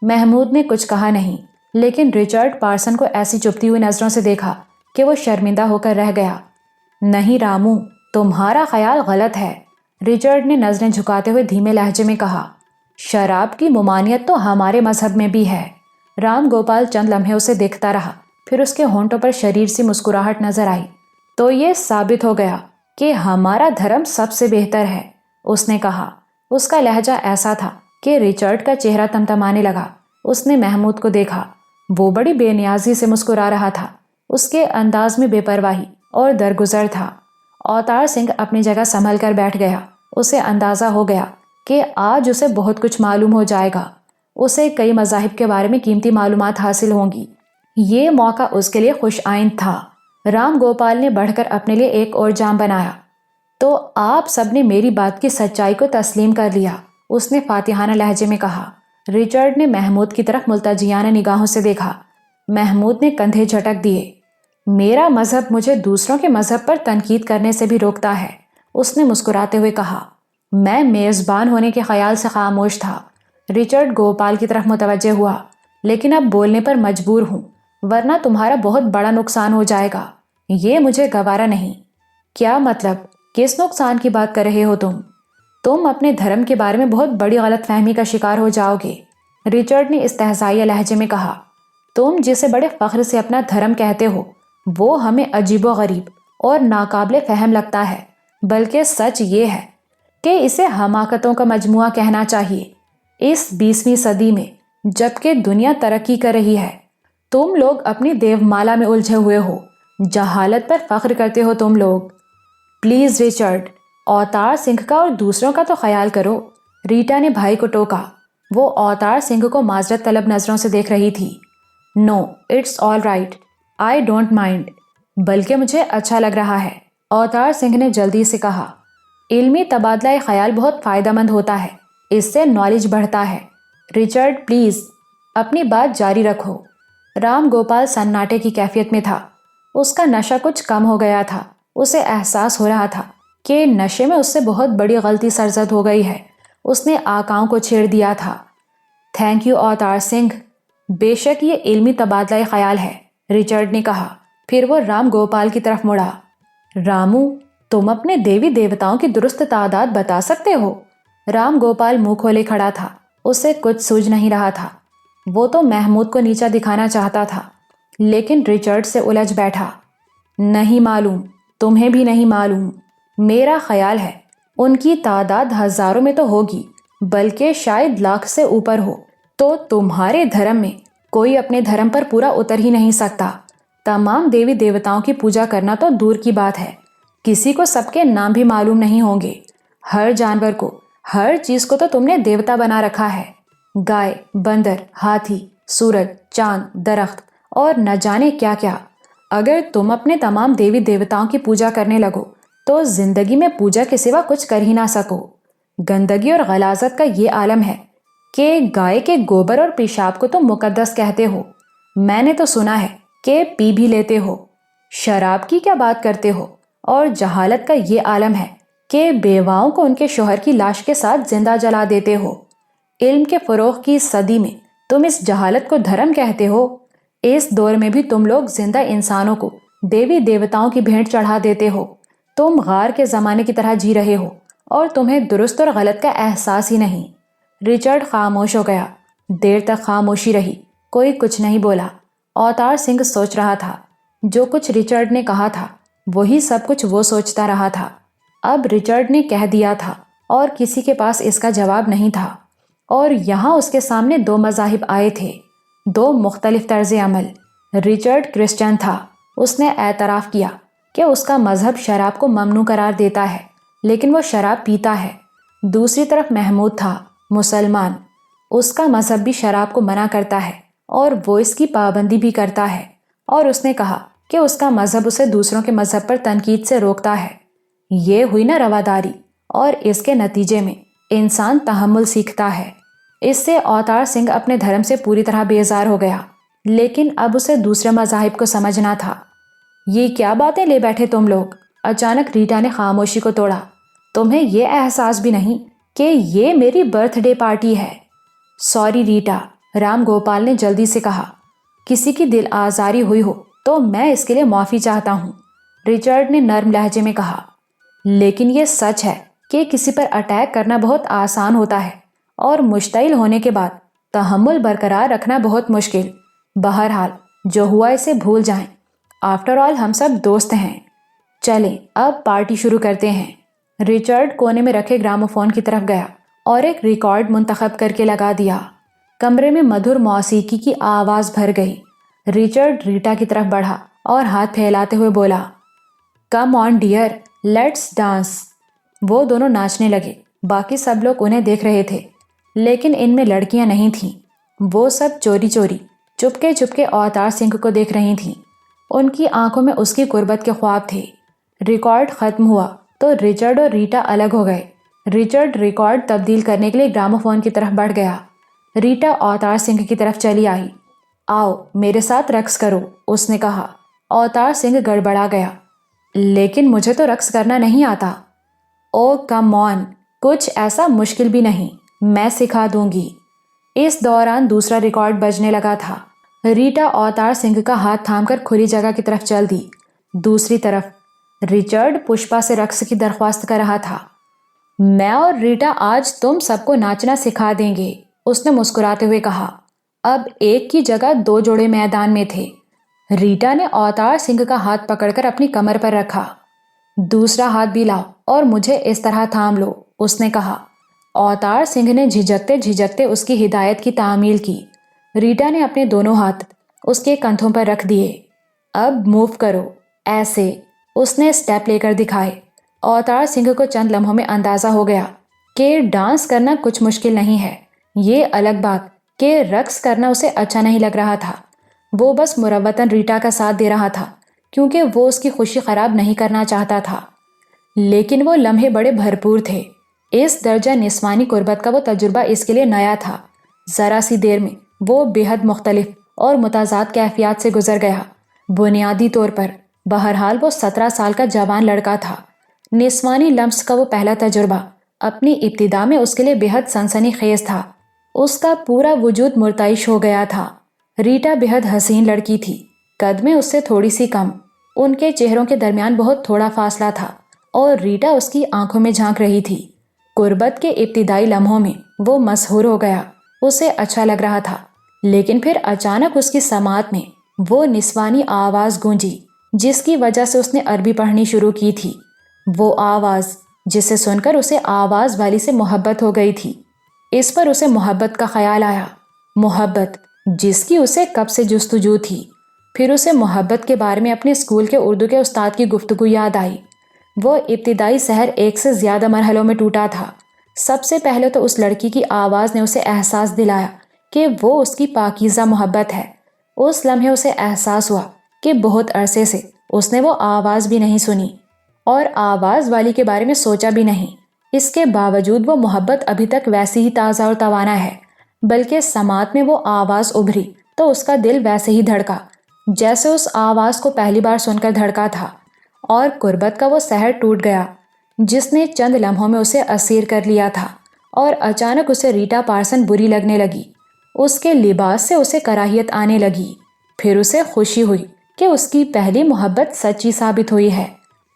Speaker 1: محمود نے کچھ کہا نہیں، لیکن رچرڈ پارسن کو ایسی چپتی ہوئی نظروں سے دیکھا کہ وہ شرمندہ ہو کر رہ گیا۔ نہیں رامو، تمہارا خیال غلط ہے، رچرڈ نے نظریں جھکاتے ہوئے دھیمے لہجے میں کہا۔ شراب کی ممانعت تو ہمارے مذہب میں بھی ہے۔ رام گوپال چند لمحے اسے دیکھتا رہا، پھر اس کے ہونٹوں پر شریر سی مسکراہٹ نظر آئی۔ تو یہ ثابت ہو گیا کہ ہمارا دھرم سب سے بہتر ہے، اس نے کہا۔ اس کا لہجہ ایسا تھا کہ رچرڈ کا چہرہ تمتمانے لگا۔ اس نے محمود کو دیکھا، وہ بڑی بے نیازی سے مسکرا رہا تھا، اس کے انداز میں بے پرواہی اور درگزر تھا۔ اوتار سنگھ اپنی جگہ سنبھل کر بیٹھ گیا۔ اسے اندازہ ہو گیا کہ آج اسے بہت کچھ معلوم ہو جائے گا، اسے کئی مذاہب کے بارے میں قیمتی معلومات حاصل ہوں گی۔ یہ موقع اس کے لیے خوش آئند تھا۔ رام گوپال نے بڑھ کر اپنے لیے ایک اور جام بنایا۔ تو آپ سب نے میری بات کی سچائی کو تسلیم کر لیا، اس نے فاتحانہ لہجے میں کہا۔ رچرڈ نے محمود کی طرف ملتجیانہ نگاہوں سے دیکھا۔ محمود نے کندھے جھٹک دیے۔ میرا مذہب مجھے دوسروں کے مذہب پر تنقید کرنے سے بھی روکتا ہے، اس نے مسکراتے ہوئے کہا۔ میں میزبان ہونے کے خیال سے خاموش تھا۔ رچرڈ گوپال کی طرف متوجہ ہوا۔ لیکن اب بولنے پر مجبور ہوں، ورنہ تمہارا بہت بڑا نقصان ہو جائے گا، یہ مجھے گوارا نہیں۔ کیا مطلب؟ کس نقصان کی بات کر رہے ہو تم اپنے دھرم کے بارے میں بہت بڑی غلط فہمی کا شکار ہو جاؤ گے، رچرڈ نے استہزائیہ لہجے میں کہا۔ تم جسے بڑے فخر سے اپنا دھرم کہتے ہو وہ ہمیں عجیب و غریب اور ناقابل فہم لگتا ہے، بلکہ سچ یہ ہے کہ اسے حماقتوں کا مجموعہ کہنا چاہیے۔ اس 20ویں صدی میں جبکہ دنیا ترقی کر رہی ہے، تم لوگ اپنی دیو مالا میں الجھے ہوئے ہو، جہالت پر فخر کرتے ہو تم لوگ۔ پلیز ریچرڈ، اوتار سنگھ کا اور دوسروں کا تو خیال کرو، ریٹا نے بھائی کو ٹوکا۔ وہ اوتار سنگھ کو معذرت طلب نظروں سے دیکھ رہی تھی۔ No it's all right, I don't mind, بلکہ مجھے اچھا لگ رہا ہے، اوتار سنگھ نے جلدی سے کہا۔ علمی تبادلہ خیال بہت فائدہ مند ہوتا ہے، اس سے نالج بڑھتا ہے۔ ریچرڈ پلیز اپنی بات جاری رکھو۔ رام گوپال سناٹے کی کیفیت میں تھا۔ اس کا نشہ کچھ کم ہو گیا تھا۔ اسے احساس ہو رہا تھا کہ نشے میں اس سے بہت بڑی غلطی سرزد ہو گئی ہے۔ اس نے آقاؤں کو چھیڑ دیا تھا۔ تھینک یو اوتار سنگھ، بے شک یہ علمی تبادلہ خیال ہے، ریچرڈ نے کہا۔ پھر وہ رام گوپال کی طرف مڑا۔ رامو، تم اپنے دیوی دیوتاؤں کی درست تعداد بتا سکتے ہو؟ رام گوپال منہ کھولے کھڑا تھا۔ اسے کچھ سوجھ نہیں رہا تھا۔ وہ تو محمود کو نیچا دکھانا چاہتا تھا، لیکن ریچرڈ سے الجھ بیٹھا۔ نہیں معلوم، تمہیں بھی نہیں معلوم۔ میرا خیال ہے ان کی تعداد ہزاروں میں تو ہوگی، بلکہ شاید لاکھ سے اوپر ہو۔ تو تمہارے دھرم میں کوئی اپنے دھرم پر پورا اتر ہی نہیں سکتا۔ تمام دیوی دیوتاؤں کی پوجا کرنا تو دور کی بات ہے، کسی کو سب کے نام بھی معلوم نہیں ہوں گے۔ ہر جانور کو، ہر چیز کو تو تم نے دیوتا بنا رکھا ہے، گائے، بندر، ہاتھی، سورج، چاند، درخت اور نہ جانے کیا کیا۔ اگر تم اپنے تمام دیوی دیوتاؤں کی پوجا کرنے لگو تو زندگی میں پوجا کے سوا کچھ کر ہی نہ سکو۔ گندگی اور غلاظت کا یہ عالم ہے کہ گائے کے گوبر اور پیشاب کو تم مقدس کہتے ہو۔ میں نے تو سنا ہے کہ پی بھی لیتے ہو، شراب کی کیا بات کرتے ہو؟ اور جہالت کا یہ عالم ہے کہ بیواؤں کو ان کے شوہر کی لاش کے ساتھ زندہ جلا دیتے ہو۔ علم کے فروغ کی صدی میں تم اس جہالت کو دھرم کہتے ہو؟ اس دور میں بھی تم لوگ زندہ انسانوں کو دیوی دیوتاؤں کی بھیٹ چڑھا دیتے ہو۔ تم غار کے زمانے کی طرح جی رہے ہو اور تمہیں درست اور غلط کا احساس ہی نہیں۔ ریچرڈ خاموش ہو گیا۔ دیر تک خاموشی رہی، کوئی کچھ نہیں بولا۔ اوتار سنگھ سوچ رہا تھا، جو کچھ ریچرڈ نے کہا تھا وہی سب کچھ وہ سوچتا رہا تھا۔ اب ریچرڈ نے کہہ دیا تھا اور کسی کے پاس اس کا جواب نہیں تھا، اور یہاں اس کے سامنے دو مذاہب آئے تھے، دو مختلف طرز عمل۔ ریچرڈ کرسچن تھا۔ اس نے اعتراف کیا کہ اس کا مذہب شراب کو ممنوع قرار دیتا ہے، لیکن وہ شراب پیتا ہے۔ دوسری طرف محمود تھا، مسلمان۔ اس کا مذہب بھی شراب کو منع کرتا ہے اور وہ اس کی پابندی بھی کرتا ہے، اور اس نے کہا کہ اس کا مذہب اسے دوسروں کے مذہب پر تنقید سے روکتا ہے۔ یہ ہوئی نا رواداری، اور اس کے نتیجے میں انسان تحمل سیکھتا ہے۔ اس سے اوتار سنگھ اپنے دھرم سے پوری طرح بیزار ہو گیا، لیکن اب اسے دوسرے مذاہب کو سمجھنا تھا۔ یہ کیا باتیں لے بیٹھے تم لوگ؟ اچانک ریٹا نے خاموشی کو توڑا۔ تمہیں یہ احساس بھی نہیں کہ یہ میری برتھ ڈے پارٹی ہے؟ سوری ریٹا، رام گوپال نے جلدی سے کہا۔ کسی کی دل آزاری ہوئی ہو تو میں اس کے لیے معافی چاہتا ہوں، ریچرڈ نے نرم لہجے میں کہا۔ لیکن یہ سچ ہے کہ کسی پر اٹیک کرنا بہت آسان ہوتا ہے اور مشتعل ہونے کے بعد تحمل برقرار رکھنا بہت مشکل۔ بہرحال جو ہوا اسے بھول جائیں، آفٹر آل ہم سب دوست ہیں۔ چلیں اب پارٹی شروع کرتے ہیں۔ ریچرڈ کونے میں رکھے گراموفون کی طرف گیا اور ایک ریکارڈ منتخب کر کے لگا دیا۔ کمرے میں مدھر موسیقی کی آواز بھر گئی۔ ریچرڈ ریٹا کی طرف بڑھا اور ہاتھ پھیلاتے ہوئے بولا، کم آن ڈیئر، لیٹس ڈانس۔ وہ دونوں ناچنے لگے۔ باقی سب لوگ انہیں دیکھ رہے تھے، لیکن ان میں لڑکیاں نہیں تھیں۔ وہ سب چوری چوری، چپکے چپکے اوتار سنگھ کو دیکھ رہی تھیں۔ ان کی آنکھوں میں اس کی قربت کے خواب تھے۔ ریکارڈ ختم ہوا تو ریچرڈ اور ریٹا الگ ہو گئے۔ ریچرڈ ریکارڈ تبدیل کرنے کے لیے گراموفون کی طرف بڑھ گیا۔ ریٹا اوتار سنگھ کی طرف چلی آئی۔ آؤ میرے ساتھ رقص کرو، اس نے کہا۔ اوتار سنگھ گڑبڑا گیا۔ لیکن مجھے تو رقص کرنا نہیں آتا۔ او کم آن، کچھ ایسا مشکل بھی نہیں، میں سکھا دوں گی۔ اس دوران دوسرا ریکارڈ بجنے لگا تھا۔ ریٹا اوتار سنگھ کا ہاتھ تھام کر کھلی جگہ کی طرف چل دی۔ دوسری طرف ریچرڈ پشپا سے رقص کی درخواست کر رہا تھا۔ میں اور ریٹا آج تم سب کو ناچنا سکھا دیں گے، اس نے مسکراتے ہوئے کہا۔ اب ایک کی جگہ دو جوڑے میدان میں تھے۔ ریٹا نے اوتار سنگھ کا ہاتھ پکڑ کر اپنی کمر پر رکھا۔ دوسرا ہاتھ بھی لاؤ اور مجھے اس طرح تھام لو، اس نے کہا۔ اوتار سنگھ نے جھجکتے جھجکتے اس کی ہدایت کی تعمیل کی۔ ریٹا نے اپنے دونوں ہاتھ اس کے کندھوں پر رکھ دیے۔ اب موو کرو، ایسے اس نے اسٹیپ لے کر دکھائے۔ اوتار سنگھ کو چند لمحوں میں اندازہ ہو گیا کہ ڈانس کرنا کچھ مشکل نہیں ہے۔ یہ الگ بات کہ رقص کرنا اسے اچھا نہیں لگ رہا تھا۔ وہ بس مروتاً ریٹا کا ساتھ دے رہا تھا کیونکہ وہ اس کی خوشی خراب نہیں کرنا چاہتا تھا، لیکن وہ لمحے بڑے بھرپور تھے۔ اس درجہ نسوانی قربت کا وہ تجربہ اس کے لیے نیا تھا۔ ذرا سی دیر میں وہ بے حد مختلف اور متضاد کیفیات سے گزر گیا۔ بنیادی طور پر بہرحال وہ 17 سال کا جوان لڑکا تھا۔ نسوانی لمس کا وہ پہلا تجربہ اپنی ابتدا میں اس کے لیے بے حد سنسنی خیز تھا۔ اس کا پورا وجود مرتعش ہو گیا تھا۔ ریٹا بے حد حسین لڑکی تھی، قد میں اس سے تھوڑی سی کم۔ ان کے چہروں کے درمیان بہت تھوڑا فاصلہ تھا اور ریٹا اس کی آنکھوں میں جھانک رہی تھی۔ قربت کے ابتدائی لمحوں میں وہ مسحور ہو گیا، اسے اچھا لگ رہا تھا، لیکن پھر اچانک اس کی سماعت میں وہ نسوانی آواز گونجی جس کی وجہ سے اس نے عربی پڑھنی شروع کی تھی۔ وہ آواز جسے سن کر اسے آواز والی سے محبت ہو گئی تھی۔ اس پر اسے محبت کا خیال آیا، محبت جس کی اسے کب سے جستجو تھی۔ پھر اسے محبت کے بارے میں اپنے اسکول کے اردو کے استاد کی گفتگو یاد آئی۔ وہ ابتدائی سحر ایک سے زیادہ مرحلوں میں ٹوٹا تھا۔ سب سے پہلے تو اس لڑکی کی آواز نے اسے احساس دلایا کہ وہ اس کی پاکیزہ محبت ہے۔ اس لمحے اسے احساس ہوا کہ بہت عرصے سے اس نے وہ آواز بھی نہیں سنی اور آواز والی کے بارے میں سوچا بھی نہیں۔ اس کے باوجود وہ محبت ابھی تک ویسی ہی تازہ اور توانا ہے، بلکہ سماعت میں وہ آواز ابھری تو اس کا دل ویسے ہی دھڑکا جیسے اس آواز کو پہلی بار سن کر دھڑکا تھا، اور قربت کا وہ سحر ٹوٹ گیا جس نے چند لمحوں میں اسے اسیر کر لیا تھا۔ اور اچانک اسے ریٹا پارسن بری لگنے لگی۔ اس کے لباس سے اسے کراہیت آنے لگی۔ پھر اسے خوشی ہوئی کہ اس کی پہلی محبت سچی ثابت ہوئی ہے۔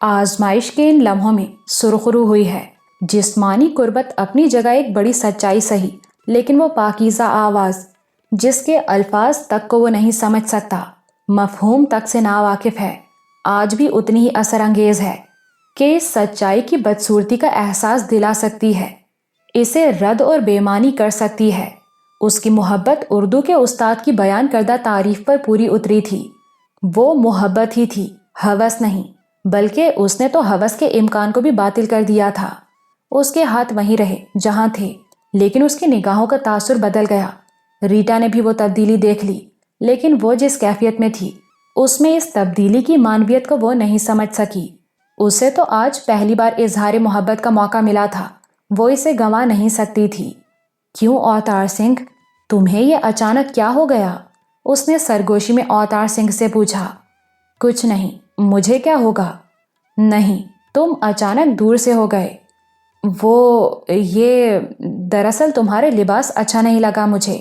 Speaker 1: آزمائش کے ان لمحوں میں سرخرو ہوئی ہے۔ جسمانی قربت اپنی جگہ ایک بڑی سچائی سہی، لیکن وہ پاکیزہ آواز جس کے الفاظ تک کو وہ نہیں سمجھ سکتا، مفہوم تک سے ناواقف ہے، آج بھی اتنی ہی اثر انگیز ہے کہ اس سچائی کی بدصورتی کا احساس دلا سکتی ہے، اسے رد اور بےمانی کر سکتی ہے۔ اس کی محبت اردو کے استاد کی بیان کردہ تعریف پر پوری اتری تھی۔ وہ محبت ہی تھی، ہوس نہیں، بلکہ اس نے تو ہوس کے امکان کو بھی باطل کر دیا تھا۔ اس کے ہاتھ وہیں رہے جہاں تھے، لیکن اس کی نگاہوں کا تاثر بدل گیا۔ ریٹا نے بھی وہ تبدیلی دیکھ لی، لیکن وہ جس کیفیت میں تھی اس میں اس تبدیلی کی معنویت کو وہ نہیں سمجھ سکی۔ اسے تو آج پہلی بار اظہار محبت کا موقع ملا تھا، وہ اسے گنوا نہیں سکتی تھی۔ کیوں اوتار سنگھ، تمہیں یہ اچانک کیا ہو گیا؟ اس نے سرگوشی میں اوتار سنگھ سے پوچھا۔ کچھ نہیں، مجھے کیا ہوگا؟ نہیں، تم اچانک دور سے ہو گئے۔ یہ دراصل تمہارے لباس اچھا نہیں لگا مجھے۔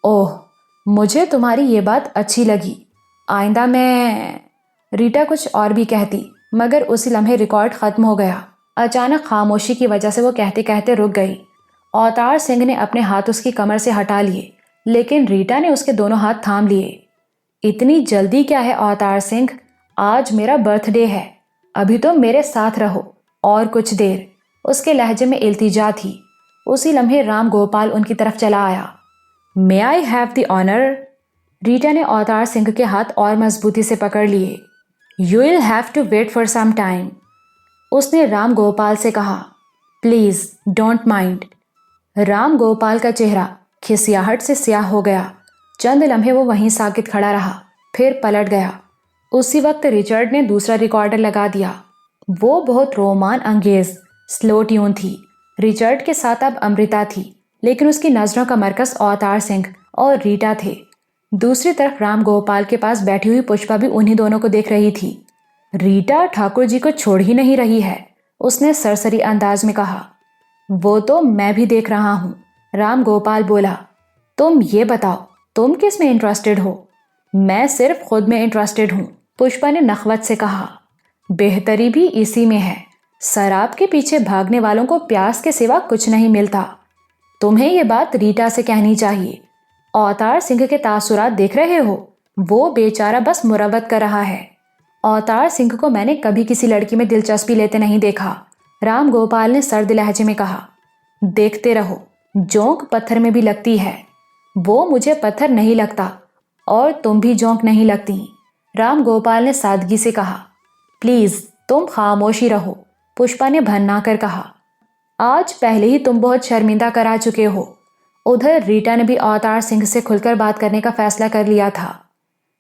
Speaker 1: اوہ، مجھے تمہاری یہ بات اچھی لگی، آئندہ میں… ریٹا کچھ اور بھی کہتی، مگر اسی لمحے ریکارڈ ختم ہو گیا۔ اچانک خاموشی کی وجہ سے وہ کہتے کہتے رک گئی۔ اوتار سنگھ نے اپنے ہاتھ اس کی کمر سے ہٹا لیے، لیکن ریٹا نے اس کے دونوں ہاتھ تھام لیے۔ اتنی جلدی کیا ہے اوتار سنگھ؟ آج میرا برتھ ڈے ہے، ابھی تو میرے ساتھ رہو اور کچھ دیر۔ اس کے لہجے میں التجا تھی۔ اسی لمحے رام گوپال ان کی طرف چلا آیا۔ May I have the honor؟ ریٹا نے اوتار سنگھ کے ہاتھ اور مضبوطی سے پکڑ لیے۔ You will have to wait for some time۔ اس نے رام گوپال سے کہا۔ Please don't mind۔ Ram Gopal کا چہرہ کھسیاہٹ سے سیاہ ہو گیا۔ چند لمحے وہ وہیں ساکت کھڑا رہا، پھر پلٹ گیا۔ اسی وقت ریچرڈ نے دوسرا ریکارڈر لگا دیا۔ وہ بہت رومان انگیز سلو ٹیون تھی۔ ریچرڈ کے ساتھ اب امرتا تھی، لیکن اس کی نظروں کا مرکز اوتار سنگھ اور ریٹا تھے۔ دوسری طرف رام گوپال کے پاس بیٹھی ہوئی پشپا بھی انہی دونوں کو دیکھ رہی تھی۔ ریٹا ٹھاکر جی کو چھوڑ ہی نہیں رہی ہے، اس نے سرسری انداز میں کہا۔ وہ تو میں بھی دیکھ رہا ہوں، رام گوپال بولا۔ تم یہ بتاؤ، تم کس میں انٹرسٹڈ ہو؟ میں صرف خود میں انٹرسٹڈ ہوں، پشپا نے نخوت سے کہا۔ بہتری بھی اسی میں ہے، سراب کے پیچھے بھاگنے والوں کو پیاس کے سوا کچھ نہیں ملتا۔ تمہیں یہ بات ریٹا سے کہنی چاہیے۔ اوتار سنگھ کے تاثرات دیکھ رہے ہو، وہ بیچارہ بس مروت کر رہا ہے۔ اوتار سنگھ کو میں نے کبھی کسی لڑکی میں دلچسپی لیتے نہیں دیکھا، رام گوپال نے سرد لہجے میں کہا۔ دیکھتے رہو، جونک پتھر میں بھی لگتی ہے۔ وہ مجھے پتھر نہیں لگتا، اور تم بھی جونک نہیں لگتی۔ رام گوپال نے سادگی سے کہا۔ پلیز تم خاموشی رہو، پشپا نے بھننا کر کہا۔ آج پہلے ہی تم بہت شرمندہ کرا چکے ہو۔ ادھر ریٹا نے بھی اوتار سنگھ سے کھل کر بات کرنے کا فیصلہ کر لیا تھا۔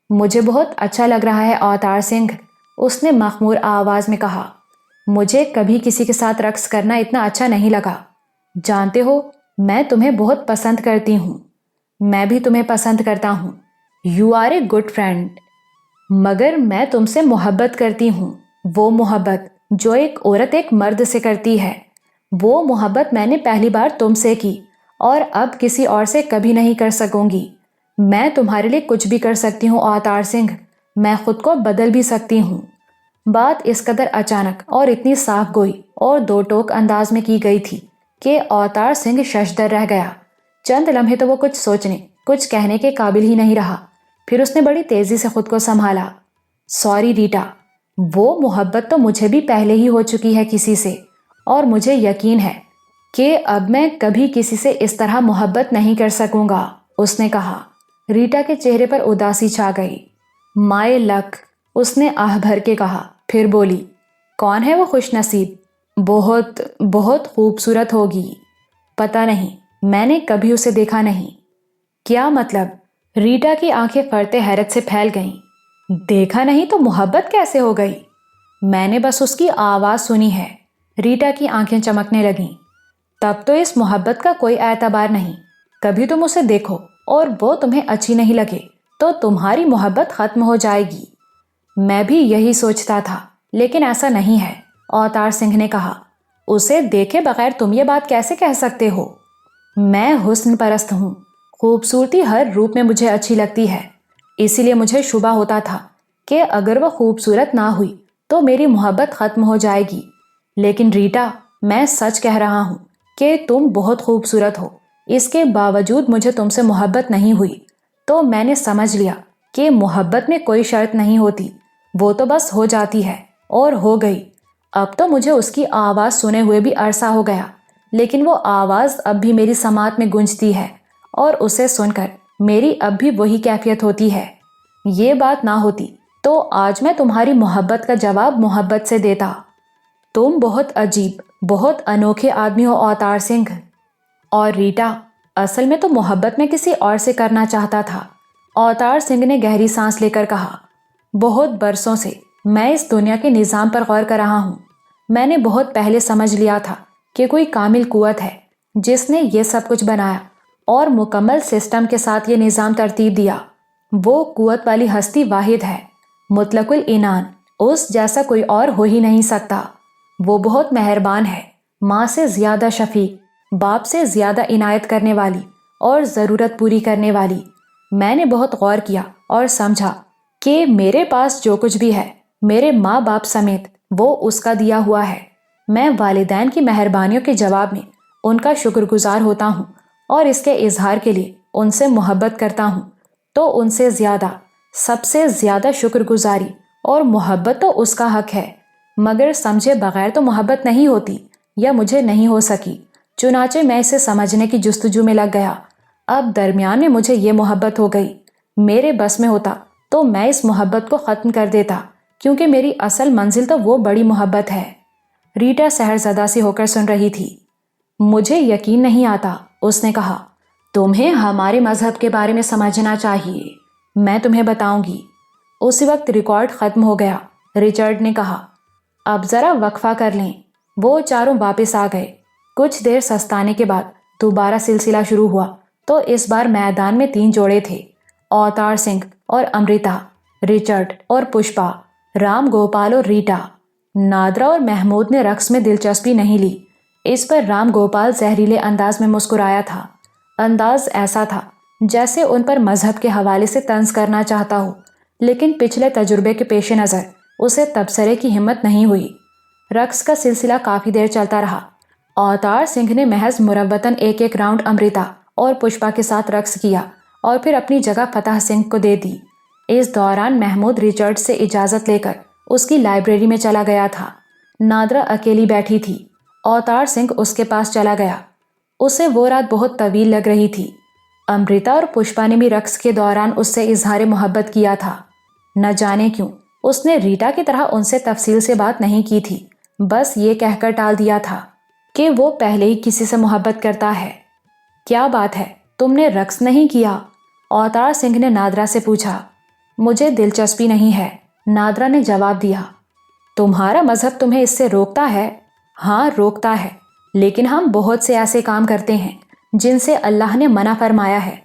Speaker 1: مجھے بہت اچھا لگ رہا ہے اوتار سنگھ، اس نے مخمور آواز میں کہا۔ مجھے کبھی کسی کے ساتھ رقص کرنا اتنا اچھا نہیں لگا۔ جانتے ہو میں تمہیں بہت پسند کرتی ہوں۔ میں بھی تمہیں پسند کرتا ہوں۔ You are a good friend. مگر میں تم سے محبت کرتی ہوں، وہ محبت جو ایک عورت ایک مرد سے کرتی ہے۔ وہ محبت میں نے پہلی بار تم سے کی اور اب کسی اور سے کبھی نہیں کر سکوں گی۔ میں تمہارے لیے کچھ بھی کر سکتی ہوں اوتار سنگھ، میں خود کو بدل بھی سکتی ہوں۔ بات اس قدر اچانک اور اتنی صاف گوئی اور دو ٹوک انداز میں کی گئی تھی کہ اوتار سنگھ ششدر رہ گیا۔ چند لمحے تو وہ کچھ سوچنے، کچھ کہنے کے قابل ہی نہیں رہا۔ پھر اس نے بڑی تیزی سے خود کو سنبھالا۔ سوری ریٹا، وہ محبت تو مجھے بھی پہلے ہی ہو چکی ہے کسی سے، اور مجھے یقین ہے کہ اب میں کبھی کسی سے اس طرح محبت نہیں کر سکوں گا، اس نے کہا۔ ریٹا کے چہرے پر اداسی چھا گئی۔ مائے لک، اس نے آہ بھر کے کہا، پھر بولی، کون ہے وہ خوش نصیب؟ بہت بہت خوبصورت ہوگی۔ پتہ نہیں، میں نے کبھی اسے دیکھا نہیں۔ کیا مطلب؟ ریٹا کی آنکھیں فرتے حیرت سے پھیل گئیں۔ دیکھا نہیں تو محبت کیسے ہو گئی؟ میں نے بس اس کی آواز سنی ہے۔ ریٹا کی آنکھیں چمکنے لگیں۔ تب تو اس محبت کا کوئی اعتبار نہیں۔ کبھی تم اسے دیکھو اور وہ تمہیں اچھی نہیں لگے تو تمہاری محبت ختم ہو جائے گی۔ میں بھی یہی سوچتا تھا، لیکن ایسا نہیں ہے، اوتار سنگھ نے کہا۔ اسے دیکھے بغیر تم یہ بات کیسے کہہ سکتے ہو؟ میں حسن پرست ہوں، خوبصورتی ہر روپ میں مجھے اچھی لگتی ہے، اسی لیے مجھے شبہ ہوتا تھا کہ اگر وہ خوبصورت نہ ہوئی تو میری محبت ختم ہو جائے گی۔ لیکن ریٹا، میں سچ کہہ رہا ہوں کہ تم بہت خوبصورت ہو، اس کے باوجود مجھے تم سے محبت نہیں ہوئی۔ تو میں نے سمجھ لیا کہ محبت میں کوئی شرط نہیں ہوتی، وہ تو بس ہو جاتی ہے، اور ہو گئی۔ اب تو مجھے اس کی آواز سنے ہوئے بھی عرصہ ہو گیا، لیکن وہ آواز اب بھی میری سماعت میں گونجتی ہے، اور اسے سن کر میری اب بھی وہی کیفیت ہوتی ہے۔ یہ بات نہ ہوتی تو آج میں تمہاری محبت کا جواب محبت سے دیتا۔ تم بہت عجیب، بہت انوکھے آدمی ہو اوتار سنگھ۔ اور ریٹا، اصل میں تو محبت میں کسی اور سے کرنا چاہتا تھا، اوتار سنگھ نے گہری سانس لے کر کہا۔ بہت برسوں سے میں اس دنیا کے نظام پر غور کر رہا ہوں۔ میں نے بہت پہلے سمجھ لیا تھا کہ کوئی کامل قوت ہے جس نے یہ سب کچھ بنایا اور مکمل سسٹم کے ساتھ یہ نظام ترتیب دیا۔ وہ قوت والی ہستی واحد ہے، مطلق العنان، اس جیسا کوئی اور ہو ہی نہیں سکتا۔ وہ بہت مہربان ہے، ماں سے زیادہ شفیق، باپ سے زیادہ عنایت کرنے والی اور ضرورت پوری کرنے والی۔ میں نے بہت غور کیا اور سمجھا کہ میرے پاس جو کچھ بھی ہے، میرے ماں باپ سمیت، وہ اس کا دیا ہوا ہے۔ میں والدین کی مہربانیوں کے جواب میں ان کا شکر گزار ہوتا ہوں اور اس کے اظہار کے لیے ان سے محبت کرتا ہوں۔ تو ان سے زیادہ، سب سے زیادہ شکر گزاری اور محبت تو اس کا حق ہے، مگر سمجھے بغیر تو محبت نہیں ہوتی، یا مجھے نہیں ہو سکی۔ چنانچہ میں اسے سمجھنے کی جستجو میں لگ گیا۔ اب درمیان میں مجھے یہ محبت ہو گئی۔ میرے بس میں ہوتا تو میں اس محبت کو ختم کر دیتا، کیونکہ میری اصل منزل تو وہ بڑی محبت ہے۔ ریٹا سحرزدہ سی ہو کر سن رہی تھی۔ مجھے یقین نہیں آتا، اس نے کہا۔ تمہیں ہمارے مذہب کے بارے میں سمجھنا چاہیے، میں تمہیں بتاؤں گی۔ اسی وقت ریکارڈ ختم ہو گیا۔ رچرڈ نے کہا، اب ذرا وقفہ کر لیں۔ وہ چاروں واپس آ گئے۔ کچھ دیر سستانے کے بعد دوبارہ سلسلہ شروع ہوا تو اس بار میدان میں 3 جوڑے تھے، اوتار سنگھ اور امرتا، رچرڈ اور پشپا، رام گوپال اور ریٹا۔ نادرا اور محمود نے رقص میں دلچسپی نہیں لی۔ اس پر رام گوپال زہریلے انداز میں مسکرایا تھا۔ انداز ایسا تھا جیسے ان پر مذہب کے حوالے سے طنز کرنا چاہتا ہو، لیکن پچھلے تجربے کے پیش نظر اسے تبصرے کی ہمت نہیں ہوئی۔ رقص کا سلسلہ کافی دیر چلتا رہا۔ اوتار سنگھ نے محض مروتاً ایک ایک راؤنڈ امرتا اور پشپا کے ساتھ رقص کیا اور پھر اپنی جگہ فتح سنگھ کو دے دی۔ اس دوران محمود رچرڈ سے اجازت لے کر اس کی لائبریری میں چلا گیا تھا۔ نادرا اکیلی بیٹھی تھی۔ اوتار سنگھ اس کے پاس چلا گیا۔ اسے وہ رات بہت طویل لگ رہی تھی۔ امرتا اور پشپا نے بھی رقص کے دوران اس سے اظہار محبت کیا تھا۔ نہ جانے کیوں اس نے ریٹا کی طرح ان سے تفصیل سے بات نہیں کی تھی، بس یہ کہہ کر ٹال دیا تھا کہ وہ پہلے ہی کسی سے محبت کرتا ہے۔ کیا بات ہے، تم نے رقص نہیں کیا؟ اوتار سنگھ نے نادرا سے پوچھا۔ مجھے دلچسپی نہیں ہے، نادرا نے جواب دیا۔ تمہارا مذہب تمہیں اس سے روکتا ہے؟ ہاں روکتا ہے، لیکن ہم بہت سے ایسے کام کرتے ہیں جن سے اللہ نے منع فرمایا ہے۔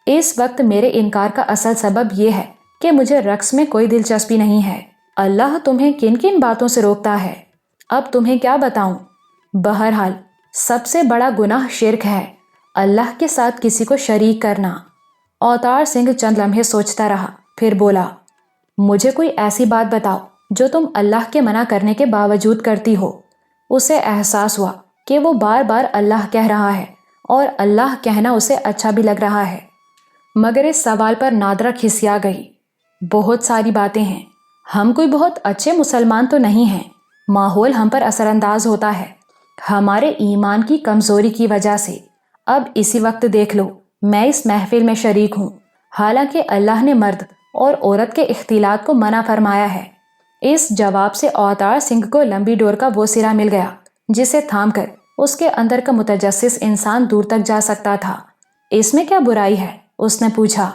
Speaker 1: اس وقت میرے انکار کا اصل سبب یہ ہے کہ مجھے رقص میں کوئی دلچسپی نہیں ہے۔ اللہ تمہیں کن کن باتوں سے روکتا ہے، اب تمہیں کیا بتاؤں؟ بہرحال سب سے بڑا گناہ شرک ہے، اللہ کے ساتھ کسی کو شریک کرنا۔ اوتار سنگھ چند لمحے سوچتا رہا، پھر بولا، مجھے کوئی ایسی بات بتاؤ جو تم اللہ کے منع کرنے کے باوجود کرتی ہو۔ اسے احساس ہوا کہ وہ بار بار اللہ کہہ رہا ہے اور اللہ کہنا اسے اچھا بھی لگ رہا ہے، مگر اس سوال پر نادرا کھسیا گئی۔ بہت ساری باتیں ہیں، ہم کوئی بہت اچھے مسلمان تو نہیں ہیں، ماحول ہم پر اثر انداز ہوتا ہے ہمارے ایمان کی کمزوری کی وجہ سے۔ اب اسی وقت دیکھ لو، میں اس محفل میں شریک ہوں، حالانکہ اللہ نے مرد اور عورت کے اختلاط کو منع فرمایا ہے۔ اس جواب سے اوتار سنگھ کو لمبی ڈور کا وہ سرا مل گیا جسے تھام کر اس کے اندر کا متجسس انسان دور تک جا سکتا تھا۔ اس میں کیا برائی ہے؟ اس نے پوچھا۔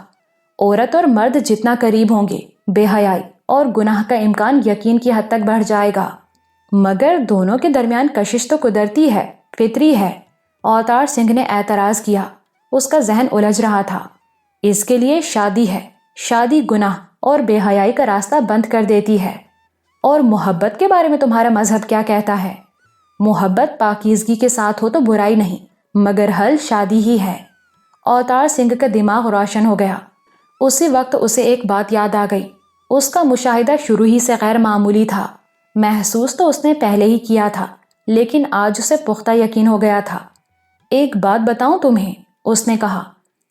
Speaker 1: عورت اور مرد جتنا قریب ہوں گے، بے حیائی اور گناہ کا امکان یقین کی حد تک بڑھ جائے گا، مگر دونوں کے درمیان کشش تو قدرتی ہے، فطری ہے۔ اوتار سنگھ نے اعتراض کیا، اس کا ذہن الجھ رہا تھا۔ اس کے لیے شادی ہے، شادی گناہ اور بے حیائی کا راستہ بند کر دیتی ہے۔ اور محبت کے بارے میں تمہارا مذہب کیا کہتا ہے؟ محبت پاکیزگی کے ساتھ ہو تو برائی نہیں، مگر حل شادی ہی ہے۔ اوتار سنگھ کا دماغ روشن ہو گیا۔ اسی وقت اسے ایک بات یاد آ گئی۔ اس کا مشاہدہ شروع ہی سے غیر معمولی تھا، محسوس تو اس نے پہلے ہی کیا تھا، لیکن آج اسے پختہ یقین ہو گیا تھا۔ ایک بات بتاؤں تمہیں، اس نے کہا،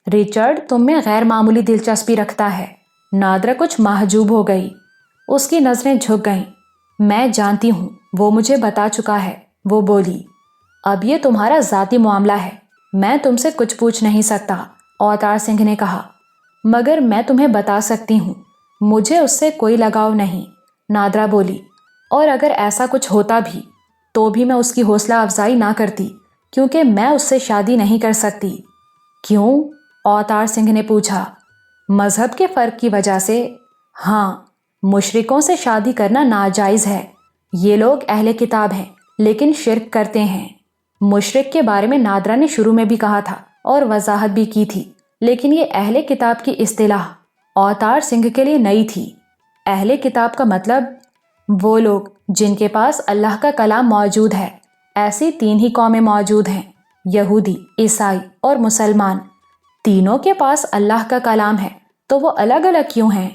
Speaker 1: رچرڈ تم میں غیر معمولی دلچسپی رکھتا ہے۔ نادرا کچھ محجوب ہو گئی، اس کی نظریں جھک گئیں۔ میں جانتی ہوں، وہ مجھے بتا چکا ہے، وہ بولی۔ اب یہ تمہارا ذاتی معاملہ ہے، میں تم سے کچھ پوچھ نہیں سکتا، اوتار سنگھ نے کہا، مگر میں تمہیں بتا سکتی ہوں، مجھے اس سے کوئی لگاؤ نہیں۔ نادرا بولی، اور اگر ایسا کچھ ہوتا بھی تو بھی میں اس کی حوصلہ افزائی نہ کرتی، کیونکہ میں اس سے شادی نہیں کر سکتی۔ کیوں؟ اوتار سنگھ نے پوچھا۔ مذہب کے فرق کی وجہ سے۔ ہاں، مشرکوں سے شادی کرنا ناجائز ہے۔ یہ لوگ اہل کتاب ہیں لیکن شرک کرتے ہیں۔ مشرک کے بارے میں نادرا نے شروع میں بھی کہا تھا اور وضاحت بھی کی تھی، لیکن یہ اہل کتاب کی اصطلاح اوتار سنگھ کے لیے نئی تھی۔ اہل کتاب کا مطلب وہ لوگ جن کے پاس اللہ کا کلام موجود ہے۔ ایسی 3 ہی قومیں موجود ہیں، یہودی، عیسائی اور مسلمان۔ تینوں کے پاس اللہ کا کلام ہے، تو وہ الگ الگ کیوں ہیں؟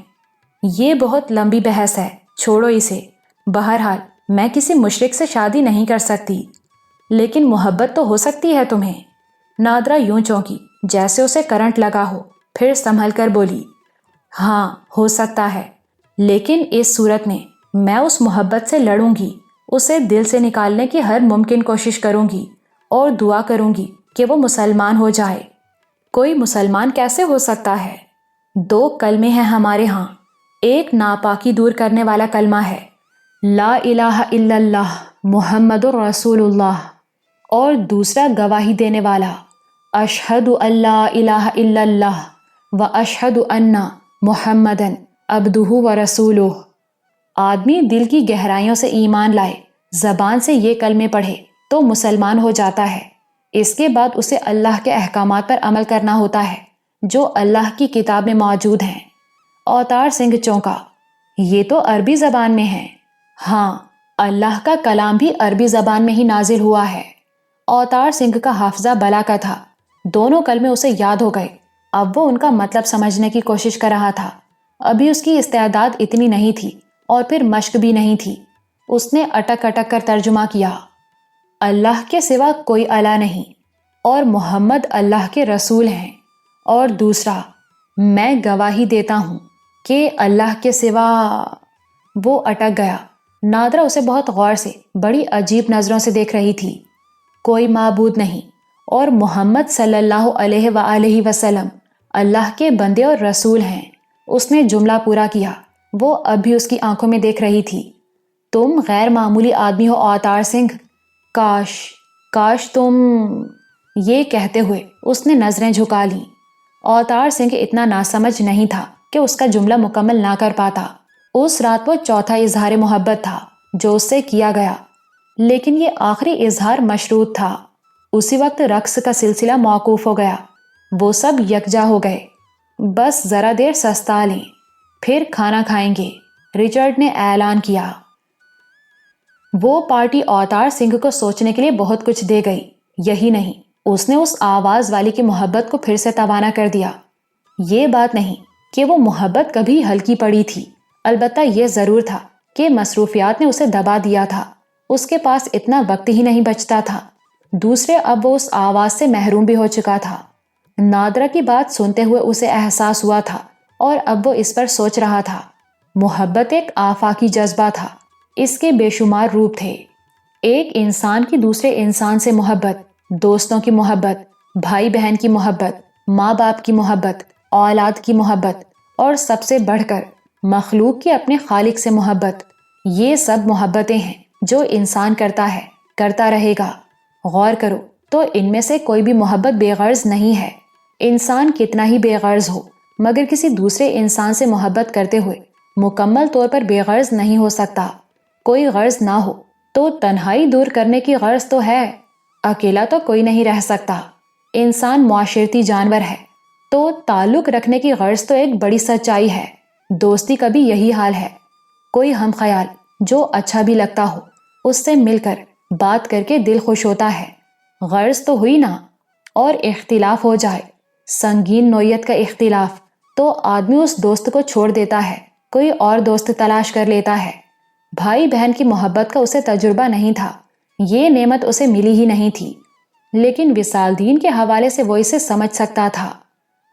Speaker 1: یہ بہت لمبی بحث ہے، چھوڑو اسے۔ بہرحال میں کسی مشرک سے شادی نہیں کر سکتی، لیکن محبت تو ہو سکتی ہے تمہیں۔ نادرا یوں چونکی جیسے اسے کرنٹ لگا ہو، پھر سنبھل کر بولی، ہاں ہو سکتا ہے، لیکن اس صورت میں اس محبت سے لڑوں گی، اسے دل سے نکالنے کی ہر ممکن کوشش کروں گی اور دعا کروں گی کہ وہ مسلمان ہو جائے۔ کوئی مسلمان کیسے ہو سکتا ہے؟ 2 کلمے ہیں ہمارے ہاں، ایک ناپاکی دور کرنے والا کلمہ ہے، لا الہ الا اللہ محمد رسول اللہ، اور دوسرا گواہی دینے والا، اشہد ان لا الہ الا اللہ و اشہد ان محمدن عبدہ و رسولہ۔ آدمی دل کی گہرائیوں سے ایمان لائے، زبان سے یہ کلمے پڑھے تو مسلمان ہو جاتا ہے۔ اس کے بعد اسے اللہ کے احکامات پر عمل کرنا ہوتا ہے جو اللہ کی کتاب میں موجود ہیں۔ اوتار سنگھ چونکا، یہ تو عربی زبان میں ہے۔ ہاں، اللہ کا کلام بھی عربی زبان میں ہی نازل ہوا ہے۔ اوتار سنگھ کا حافظہ بلا کا تھا، دونوں کلمے اسے یاد ہو گئے۔ اب وہ ان کا مطلب سمجھنے کی کوشش کر رہا تھا۔ ابھی اس کی استعداد اتنی نہیں تھی اور پھر مشق بھی نہیں تھی۔ اس نے اٹک اٹک کر ترجمہ کیا، اللہ کے سوا کوئی الہ نہیں اور محمد اللہ کے رسول ہیں، اور دوسرا میں گواہی دیتا ہوں کہ اللہ کے سوا۔ وہ اٹک گیا۔ نادرا اسے بہت غور سے، بڑی عجیب نظروں سے دیکھ رہی تھی۔ کوئی معبود نہیں اور محمد صلی اللہ علیہ وآلہ وسلم اللہ کے بندے اور رسول ہیں۔ اس نے جملہ پورا کیا۔ وہ اب بھی اس کی آنکھوں میں دیکھ رہی تھی۔ تم غیر معمولی آدمی ہو اوتار سنگھ، کاش تم، یہ کہتے ہوئے اس نے نظریں جھکا لیں۔ اوتار سنگھ اتنا ناسمجھ نہیں تھا کہ اس کا جملہ مکمل نہ کر پاتا۔ اس رات وہ چوتھا اظہار محبت تھا جو اس سے کیا گیا، لیکن یہ آخری اظہار مشروط تھا۔ اسی وقت رقص کا سلسلہ موقوف ہو گیا۔ وہ سب یکجا ہو گئے۔ بس ذرا دیر سستا لیں، پھر کھانا کھائیں گے، رچرڈ نے اعلان کیا۔ وہ پارٹی اوتار سنگھ کو سوچنے کے لیے بہت کچھ دے گئی۔ یہی نہیں، اس نے اس آواز والی کی محبت کو پھر سے توانا کر دیا۔ یہ بات نہیں کہ وہ محبت کبھی ہلکی پڑی تھی، البتہ یہ ضرور تھا کہ مصروفیات نے اسے دبا دیا تھا۔ اس کے پاس اتنا وقت ہی نہیں بچتا تھا۔ دوسرے اب وہ اس آواز سے محروم بھی ہو چکا تھا۔ نادرہ کی بات سنتے ہوئے اسے احساس ہوا تھا اور اب وہ اس پر سوچ رہا تھا۔ محبت ایک آفاقی جذبہ تھا۔ اس کے بے شمار روپ تھے۔ ایک انسان کی دوسرے انسان سے محبت، دوستوں کی محبت، بھائی بہن کی محبت، ماں باپ کی محبت، اولاد کی محبت، اور سب سے بڑھ کر مخلوق کی اپنے خالق سے محبت۔ یہ سب محبتیں ہیں جو انسان کرتا ہے، کرتا رہے گا۔ غور کرو تو ان میں سے کوئی بھی محبت بے غرض نہیں ہے۔ انسان کتنا ہی بے غرض ہو مگر کسی دوسرے انسان سے محبت کرتے ہوئے مکمل طور پر بے غرض نہیں ہو سکتا۔ کوئی غرض نہ ہو تو تنہائی دور کرنے کی غرض تو ہے۔ اکیلا تو کوئی نہیں رہ سکتا۔ انسان معاشرتی جانور ہے تو تعلق رکھنے کی غرض تو ایک بڑی سچائی ہے۔ دوستی کا بھی یہی حال ہے۔ کوئی ہم خیال جو اچھا بھی لگتا ہو، اس سے مل کر بات کر کے دل خوش ہوتا ہے۔ غرض تو ہوئی نا۔ اور اختلاف ہو جائے، سنگین نوعیت کا اختلاف، تو آدمی اس دوست کو چھوڑ دیتا ہے، کوئی اور دوست تلاش کر لیتا ہے۔ بھائی بہن کی محبت کا اسے تجربہ نہیں تھا، یہ نعمت اسے ملی ہی نہیں تھی، لیکن وصال دین کے حوالے سے وہ اسے سمجھ سکتا تھا۔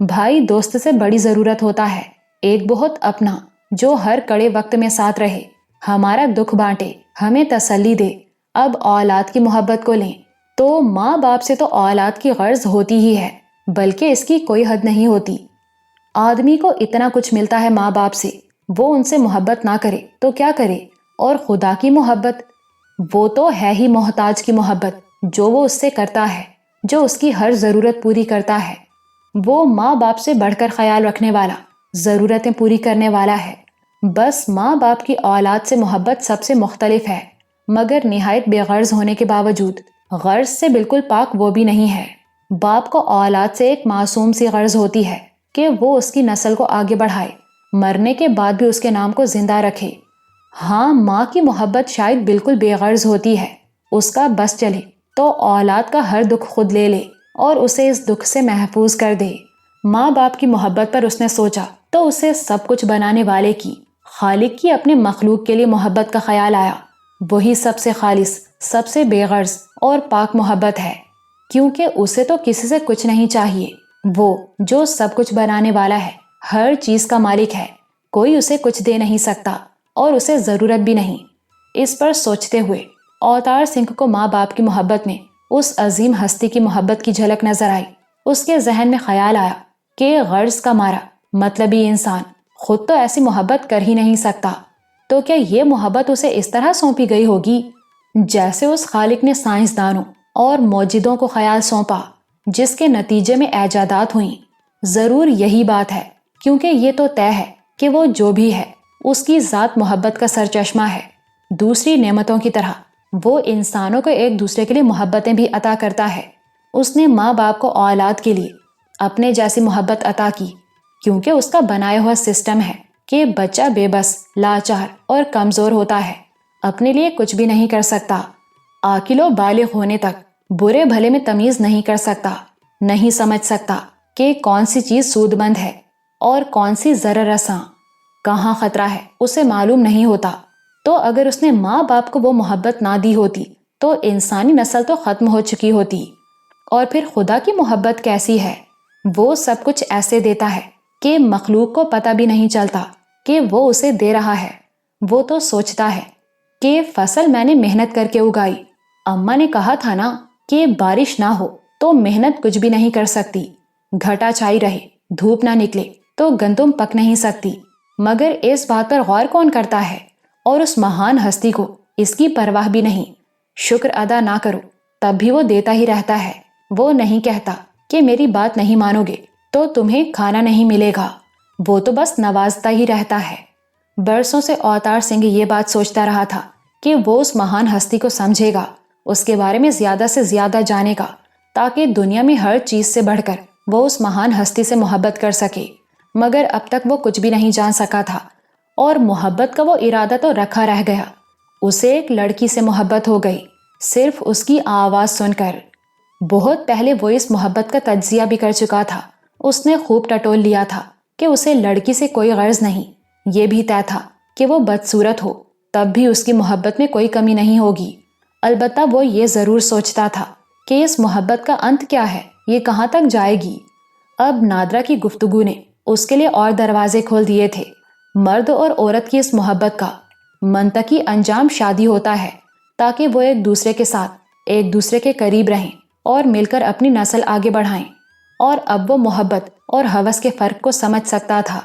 Speaker 1: بھائی دوست سے بڑی ضرورت ہوتا ہے، ایک بہت اپنا جو ہر کڑے وقت میں ساتھ رہے، ہمارا دکھ بانٹے، ہمیں تسلی دے۔ اب اولاد کی محبت کو لیں تو ماں باپ سے تو اولاد کی غرض ہوتی ہی ہے، بلکہ اس کی کوئی حد نہیں ہوتی۔ آدمی کو اتنا کچھ ملتا ہے ماں باپ سے، وہ ان سے محبت نہ کرے تو کیا کرے؟ اور خدا کی محبت، وہ تو ہے ہی محتاج کی محبت جو وہ اس سے کرتا ہے، جو اس کی ہر ضرورت پوری کرتا ہے۔ وہ ماں باپ سے بڑھ کر خیال رکھنے والا، ضرورتیں پوری کرنے والا ہے۔ بس ماں باپ کی اولاد سے محبت سب سے مختلف ہے، مگر نہایت بے غرض ہونے کے باوجود غرض سے بالکل پاک وہ بھی نہیں ہے۔ باپ کو اولاد سے ایک معصوم سی غرض ہوتی ہے کہ وہ اس کی نسل کو آگے بڑھائے، مرنے کے بعد بھی اس کے نام کو زندہ رکھے۔ ہاں، ماں کی محبت شاید بالکل بے غرض ہوتی ہے، اس کا بس چلے تو اولاد کا ہر دکھ خود لے لے اور اسے اس دکھ سے محفوظ کر دے۔ ماں باپ کی محبت پر اس نے سوچا تو اسے سب کچھ بنانے والے کی، خالق کی اپنے مخلوق کے لیے محبت کا خیال آیا۔ وہی سب سے خالص، سب سے بے غرض اور پاک محبت ہے، کیونکہ اسے تو کسی سے کچھ نہیں چاہیے۔ وہ جو سب کچھ بنانے والا ہے، ہر چیز کا مالک ہے، کوئی اسے کچھ دے نہیں سکتا اور اسے ضرورت بھی نہیں۔ اس پر سوچتے ہوئے اوتار سنگھ کو ماں باپ کی محبت میں اس عظیم ہستی کی محبت کی جھلک نظر آئی۔ اس کے ذہن میں خیال آیا کہ غرض کا مارا مطلبی انسان خود تو ایسی محبت کر ہی نہیں سکتا، تو کیا یہ محبت اسے اس طرح سونپی گئی ہوگی جیسے اس خالق نے سائنسدانوں اور موجدوں کو خیال سونپا جس کے نتیجے میں ایجادات ہوئیں۔ ضرور یہی بات ہے، کیونکہ یہ تو طے ہے کہ وہ جو بھی ہے اس کی ذات محبت کا سرچشمہ ہے۔ دوسری نعمتوں کی طرح وہ انسانوں کو ایک دوسرے کے لیے محبتیں بھی عطا کرتا ہے۔ اس نے ماں باپ کو اولاد کے لیے اپنے جیسی محبت عطا کی، کیونکہ اس کا بنایا ہوا سسٹم ہے کہ بچہ بے بس، لاچار اور کمزور ہوتا ہے، اپنے لیے کچھ بھی نہیں کر سکتا، عاقل و بالغ ہونے تک برے بھلے میں تمیز نہیں کر سکتا، نہیں سمجھ سکتا کہ کون سی چیز سود مند ہے اور کون سی ضرر رساں، کہاں خطرہ ہے اسے معلوم نہیں ہوتا۔ تو اگر اس نے ماں باپ کو وہ محبت نہ دی ہوتی تو انسانی نسل تو ختم ہو چکی ہوتی۔ اور پھر خدا کی محبت کیسی ہے؟ وہ سب کچھ ایسے دیتا ہے کہ مخلوق کو پتہ بھی نہیں چلتا کہ وہ اسے دے رہا ہے۔ وہ تو سوچتا ہے کہ فصل میں نے محنت کر کے اگائی، اماں نے کہا تھا نا کہ بارش نہ ہو تو محنت کچھ بھی نہیں کر سکتی، گھٹا چھائی رہے، دھوپ نہ نکلے تو گندم پک نہیں سکتی، مگر اس بات پر غور کون کرتا ہے؟ اور اس مہان ہستی کو اس کی پرواہ بھی نہیں۔ شکر ادا نہ کرو تب بھی وہ دیتا ہی رہتا ہے۔ وہ نہیں کہتا کہ میری بات نہیں مانو گے تو تمہیں کھانا نہیں ملے گا، وہ تو بس نوازتا ہی رہتا ہے۔ برسوں سے اوتار سنگھ یہ بات سوچتا رہا تھا کہ وہ اس مہان ہستی کو سمجھے گا، اس کے بارے میں زیادہ سے زیادہ جانے گا، تاکہ دنیا میں ہر چیز سے بڑھ کر وہ اس مہان ہستی سے محبت کر سکے۔ مگر اب تک وہ کچھ بھی نہیں جان سکا تھا، اور محبت کا وہ ارادہ تو رکھا رہ گیا۔ اسے ایک لڑکی سے محبت ہو گئی، صرف اس کی آواز سن کر۔ بہت پہلے وہ اس محبت کا تجزیہ بھی کر چکا تھا۔ اس نے خوب ٹٹول لیا تھا کہ اسے لڑکی سے کوئی غرض نہیں۔ یہ بھی طے تھا کہ وہ بدصورت ہو تب بھی اس کی محبت میں کوئی کمی نہیں ہوگی۔ البتہ وہ یہ ضرور سوچتا تھا کہ اس محبت کا انت کیا ہے، یہ کہاں تک جائے گی۔ اب نادرا کی گفتگو نے اس کے لیے اور دروازے کھول دیے تھے۔ مرد اور عورت کی اس محبت کا منطقی انجام شادی ہوتا ہے، تاکہ وہ ایک دوسرے کے ساتھ ایک دوسرے کے قریب رہیں اور مل کر اپنی نسل آگے بڑھائیں۔ اور اب وہ محبت اور ہوس کے فرق کو سمجھ سکتا تھا۔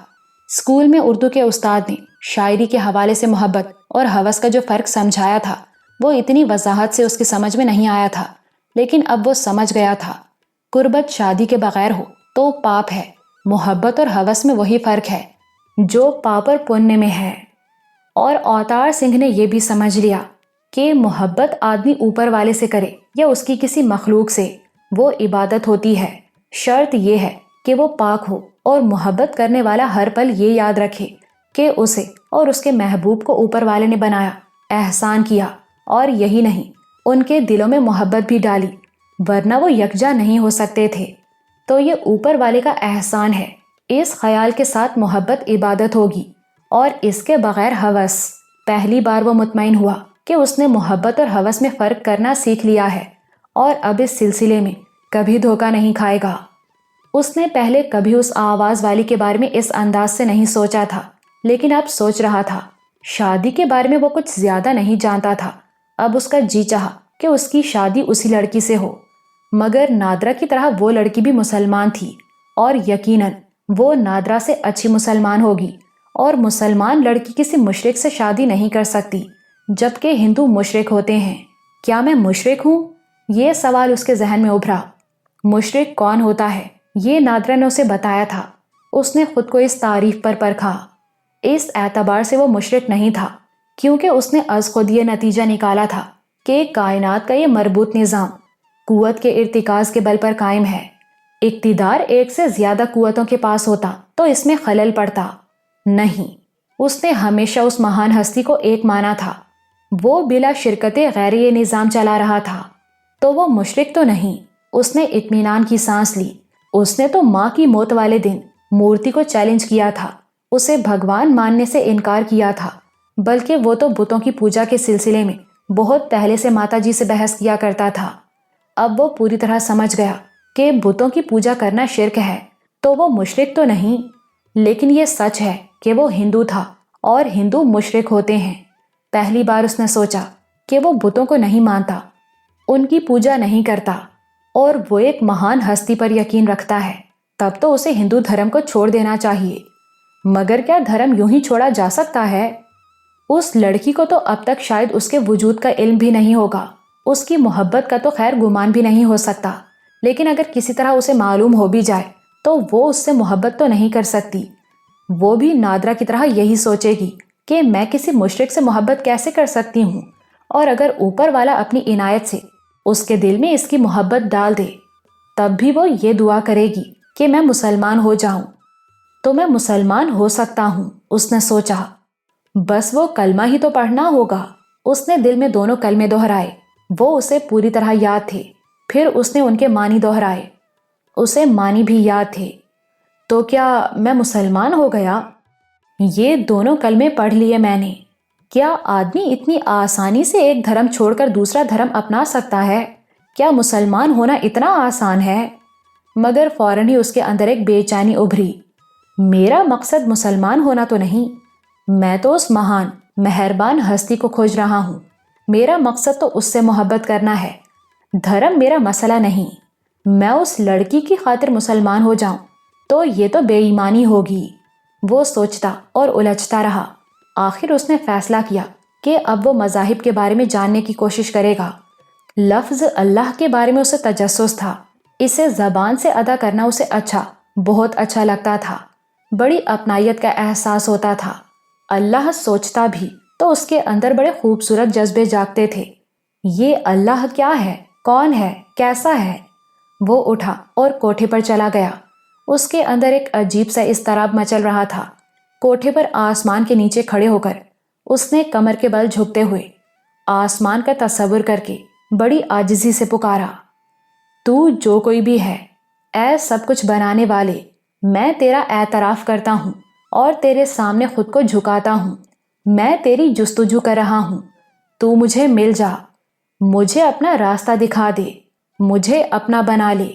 Speaker 1: اسکول میں اردو کے استاد نے شاعری کے حوالے سے محبت اور ہوس کا جو فرق سمجھایا تھا، وہ اتنی وضاحت سے اس کی سمجھ میں نہیں آیا تھا، لیکن اب وہ سمجھ گیا تھا۔ قربت شادی کے بغیر ہو تو پاپ ہے، محبت اور ہوس میں وہی فرق ہے جو پاپ اور پنیہ میں ہے۔ اور اوتار سنگھ نے یہ بھی سمجھ لیا کہ محبت آدمی اوپر والے سے کرے یا اس کی کسی مخلوق سے، وہ عبادت ہوتی ہے۔ شرط یہ ہے کہ وہ پاک ہو، اور محبت کرنے والا ہر پل یہ یاد رکھے کہ اسے اور اس کے محبوب کو اوپر والے نے بنایا، احسان کیا، اور یہی نہیں، ان کے دلوں میں محبت بھی ڈالی، ورنہ وہ یکجا نہیں ہو سکتے تھے۔ تو یہ اوپر والے کا احسان ہے۔ اس خیال کے ساتھ محبت عبادت ہوگی، اور اس کے بغیر ہوس۔ پہلی بار وہ مطمئن ہوا کہ اس نے محبت اور ہوس میں فرق کرنا سیکھ لیا ہے، اور اب اس سلسلے میں کبھی دھوکہ نہیں کھائے گا۔ اس نے پہلے کبھی اس آواز والی کے بارے میں اس انداز سے نہیں سوچا تھا، لیکن اب سوچ رہا تھا۔ شادی کے بارے میں وہ کچھ زیادہ نہیں جانتا تھا۔ اب اس کا جی چاہا کہ اس کی شادی اسی لڑکی سے ہو، مگر نادرا کی طرح وہ لڑکی بھی مسلمان تھی، اور یقیناً وہ نادرا سے اچھی مسلمان ہوگی، اور مسلمان لڑکی کسی مشرک سے شادی نہیں کر سکتی، جبکہ ہندو مشرک ہوتے ہیں۔ کیا میں مشرک ہوں؟ یہ سوال اس کے ذہن میں ابھرا۔ مشرک کون ہوتا ہے یہ نادرا نے اسے بتایا تھا۔ اس نے خود کو اس تعریف پر پرکھا۔ اس اعتبار سے وہ مشرک نہیں تھا کیونکہ اس نے از خود یہ نتیجہ نکالا تھا کہ کائنات کا یہ مربوط نظام قوت کے ارتکاز کے بل پر قائم ہے۔ اقتدار ایک سے زیادہ قوتوں کے پاس ہوتا تو اس میں خلل پڑتا۔ نہیں، اس نے ہمیشہ اس مہان ہستی کو ایک مانا تھا۔ وہ بلا شرکت غیر یہ نظام چلا رہا تھا، تو وہ مشرک تو نہیں۔ اس نے اطمینان کی سانس لی۔ اس نے تو ماں کی موت والے دن مورتی کو چیلنج کیا تھا، اسے بھگوان ماننے سے انکار کیا تھا، بلکہ وہ تو بتوں کی پوجا کے سلسلے میں بہت پہلے سے ماتا جی سے بحث کیا کرتا تھا۔ اب وہ پوری طرح سمجھ گیا کہ بتوں کی پوجا کرنا شرک ہے، تو وہ مشرک تو نہیں، لیکن یہ سچ ہے کہ وہ ہندو تھا، اور ہندو مشرک ہوتے ہیں۔ پہلی بار اس نے سوچا کہ وہ بتوں کو نہیں مانتا، ان کی پوجا نہیں کرتا، اور وہ ایک مہان ہستی پر یقین رکھتا ہے، تب تو اسے ہندو دھرم کو چھوڑ دینا چاہیے۔ مگر کیا دھرم یوں ہی چھوڑا جا سکتا ہے؟ اس لڑکی کو تو اب تک شاید اس کے وجود کا علم بھی نہیں ہوگا، اس کی محبت کا تو خیر گمان بھی نہیں ہو سکتا، لیکن اگر کسی طرح اسے معلوم ہو بھی جائے تو وہ اس سے محبت تو نہیں کر سکتی۔ وہ بھی نادرا کی طرح یہی سوچے گی کہ میں کسی مشرک سے محبت کیسے کر سکتی ہوں، اور اگر اوپر والا اپنی عنایت سے اس کے دل میں اس کی محبت ڈال دے، تب بھی وہ یہ دعا کرے گی کہ میں مسلمان ہو جاؤں، تو میں مسلمان ہو سکتا ہوں۔ اس نے سوچا بس وہ کلمہ ہی تو پڑھنا ہوگا۔ اس نے دل میں دونوں کلمے دہرائے، وہ اسے پوری طرح یاد تھے۔ پھر اس نے ان کے معنی دہرائے، اسے معنی بھی یاد تھے۔ تو کیا میں مسلمان ہو گیا؟ یہ دونوں کلمے پڑھ لیے میں نے۔ کیا آدمی اتنی آسانی سے ایک دھرم چھوڑ کر دوسرا دھرم اپنا سکتا ہے؟ کیا مسلمان ہونا اتنا آسان ہے؟ مگر فوراً ہی اس کے اندر ایک بے چینی ابھری۔ میرا مقصد مسلمان ہونا تو نہیں، میں تو اس مہان مہربان ہستی کو کھوج رہا ہوں۔ میرا مقصد تو اس سے محبت کرنا ہے۔ دھرم میرا مسئلہ نہیں، میں اس لڑکی کی خاطر مسلمان ہو جاؤں تو یہ تو بے ایمانی ہوگی۔ وہ سوچتا اور الجھتا رہا۔ آخر اس نے فیصلہ کیا کہ اب وہ مذاہب کے بارے میں جاننے کی کوشش کرے گا۔ لفظ اللہ کے بارے میں اسے تجسس تھا۔ اسے زبان سے ادا کرنا اسے بہت اچھا لگتا تھا۔ بڑی اپنائیت کا احساس ہوتا تھا۔ اللہ سوچتا بھی تو اس کے اندر بڑے خوبصورت جذبے جاگتے تھے۔ یہ اللہ کیا ہے؟ کون ہے؟ کیسا ہے؟ وہ اٹھا اور کوٹھے پر چلا گیا۔ اس کے اندر ایک عجیب سا اضطراب مچل رہا تھا۔ کوٹھے پر آسمان کے نیچے کھڑے ہو کر اس نے کمر کے بل جھکتے ہوئے آسمان کا تصور کر کے بڑی عاجزی سے پکارا، تو جو کوئی بھی ہے، اے سب کچھ بنانے والے، میں تیرا اعتراف کرتا ہوں اور تیرے سامنے خود کو جھکاتا ہوں۔ میں تیری جستجو کر رہا ہوں۔ تو مجھے مل جا، مجھے اپنا راستہ دکھا دے، مجھے اپنا بنا لے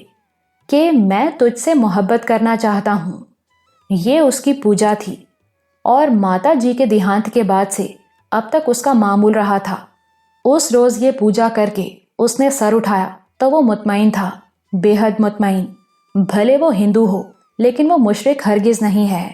Speaker 1: کہ میں تجھ سے محبت کرنا چاہتا ہوں۔ یہ اس کی پوجا تھی اور ماتا جی کے دیہانت کے بعد سے اب تک اس کا معمول رہا تھا۔ اس روز یہ پوجا کر کے اس نے سر اٹھایا تو وہ مطمئن تھا، بے حد مطمئن۔ بھلے وہ ہندو ہو لیکن وہ مشرک ہرگز نہیں ہے۔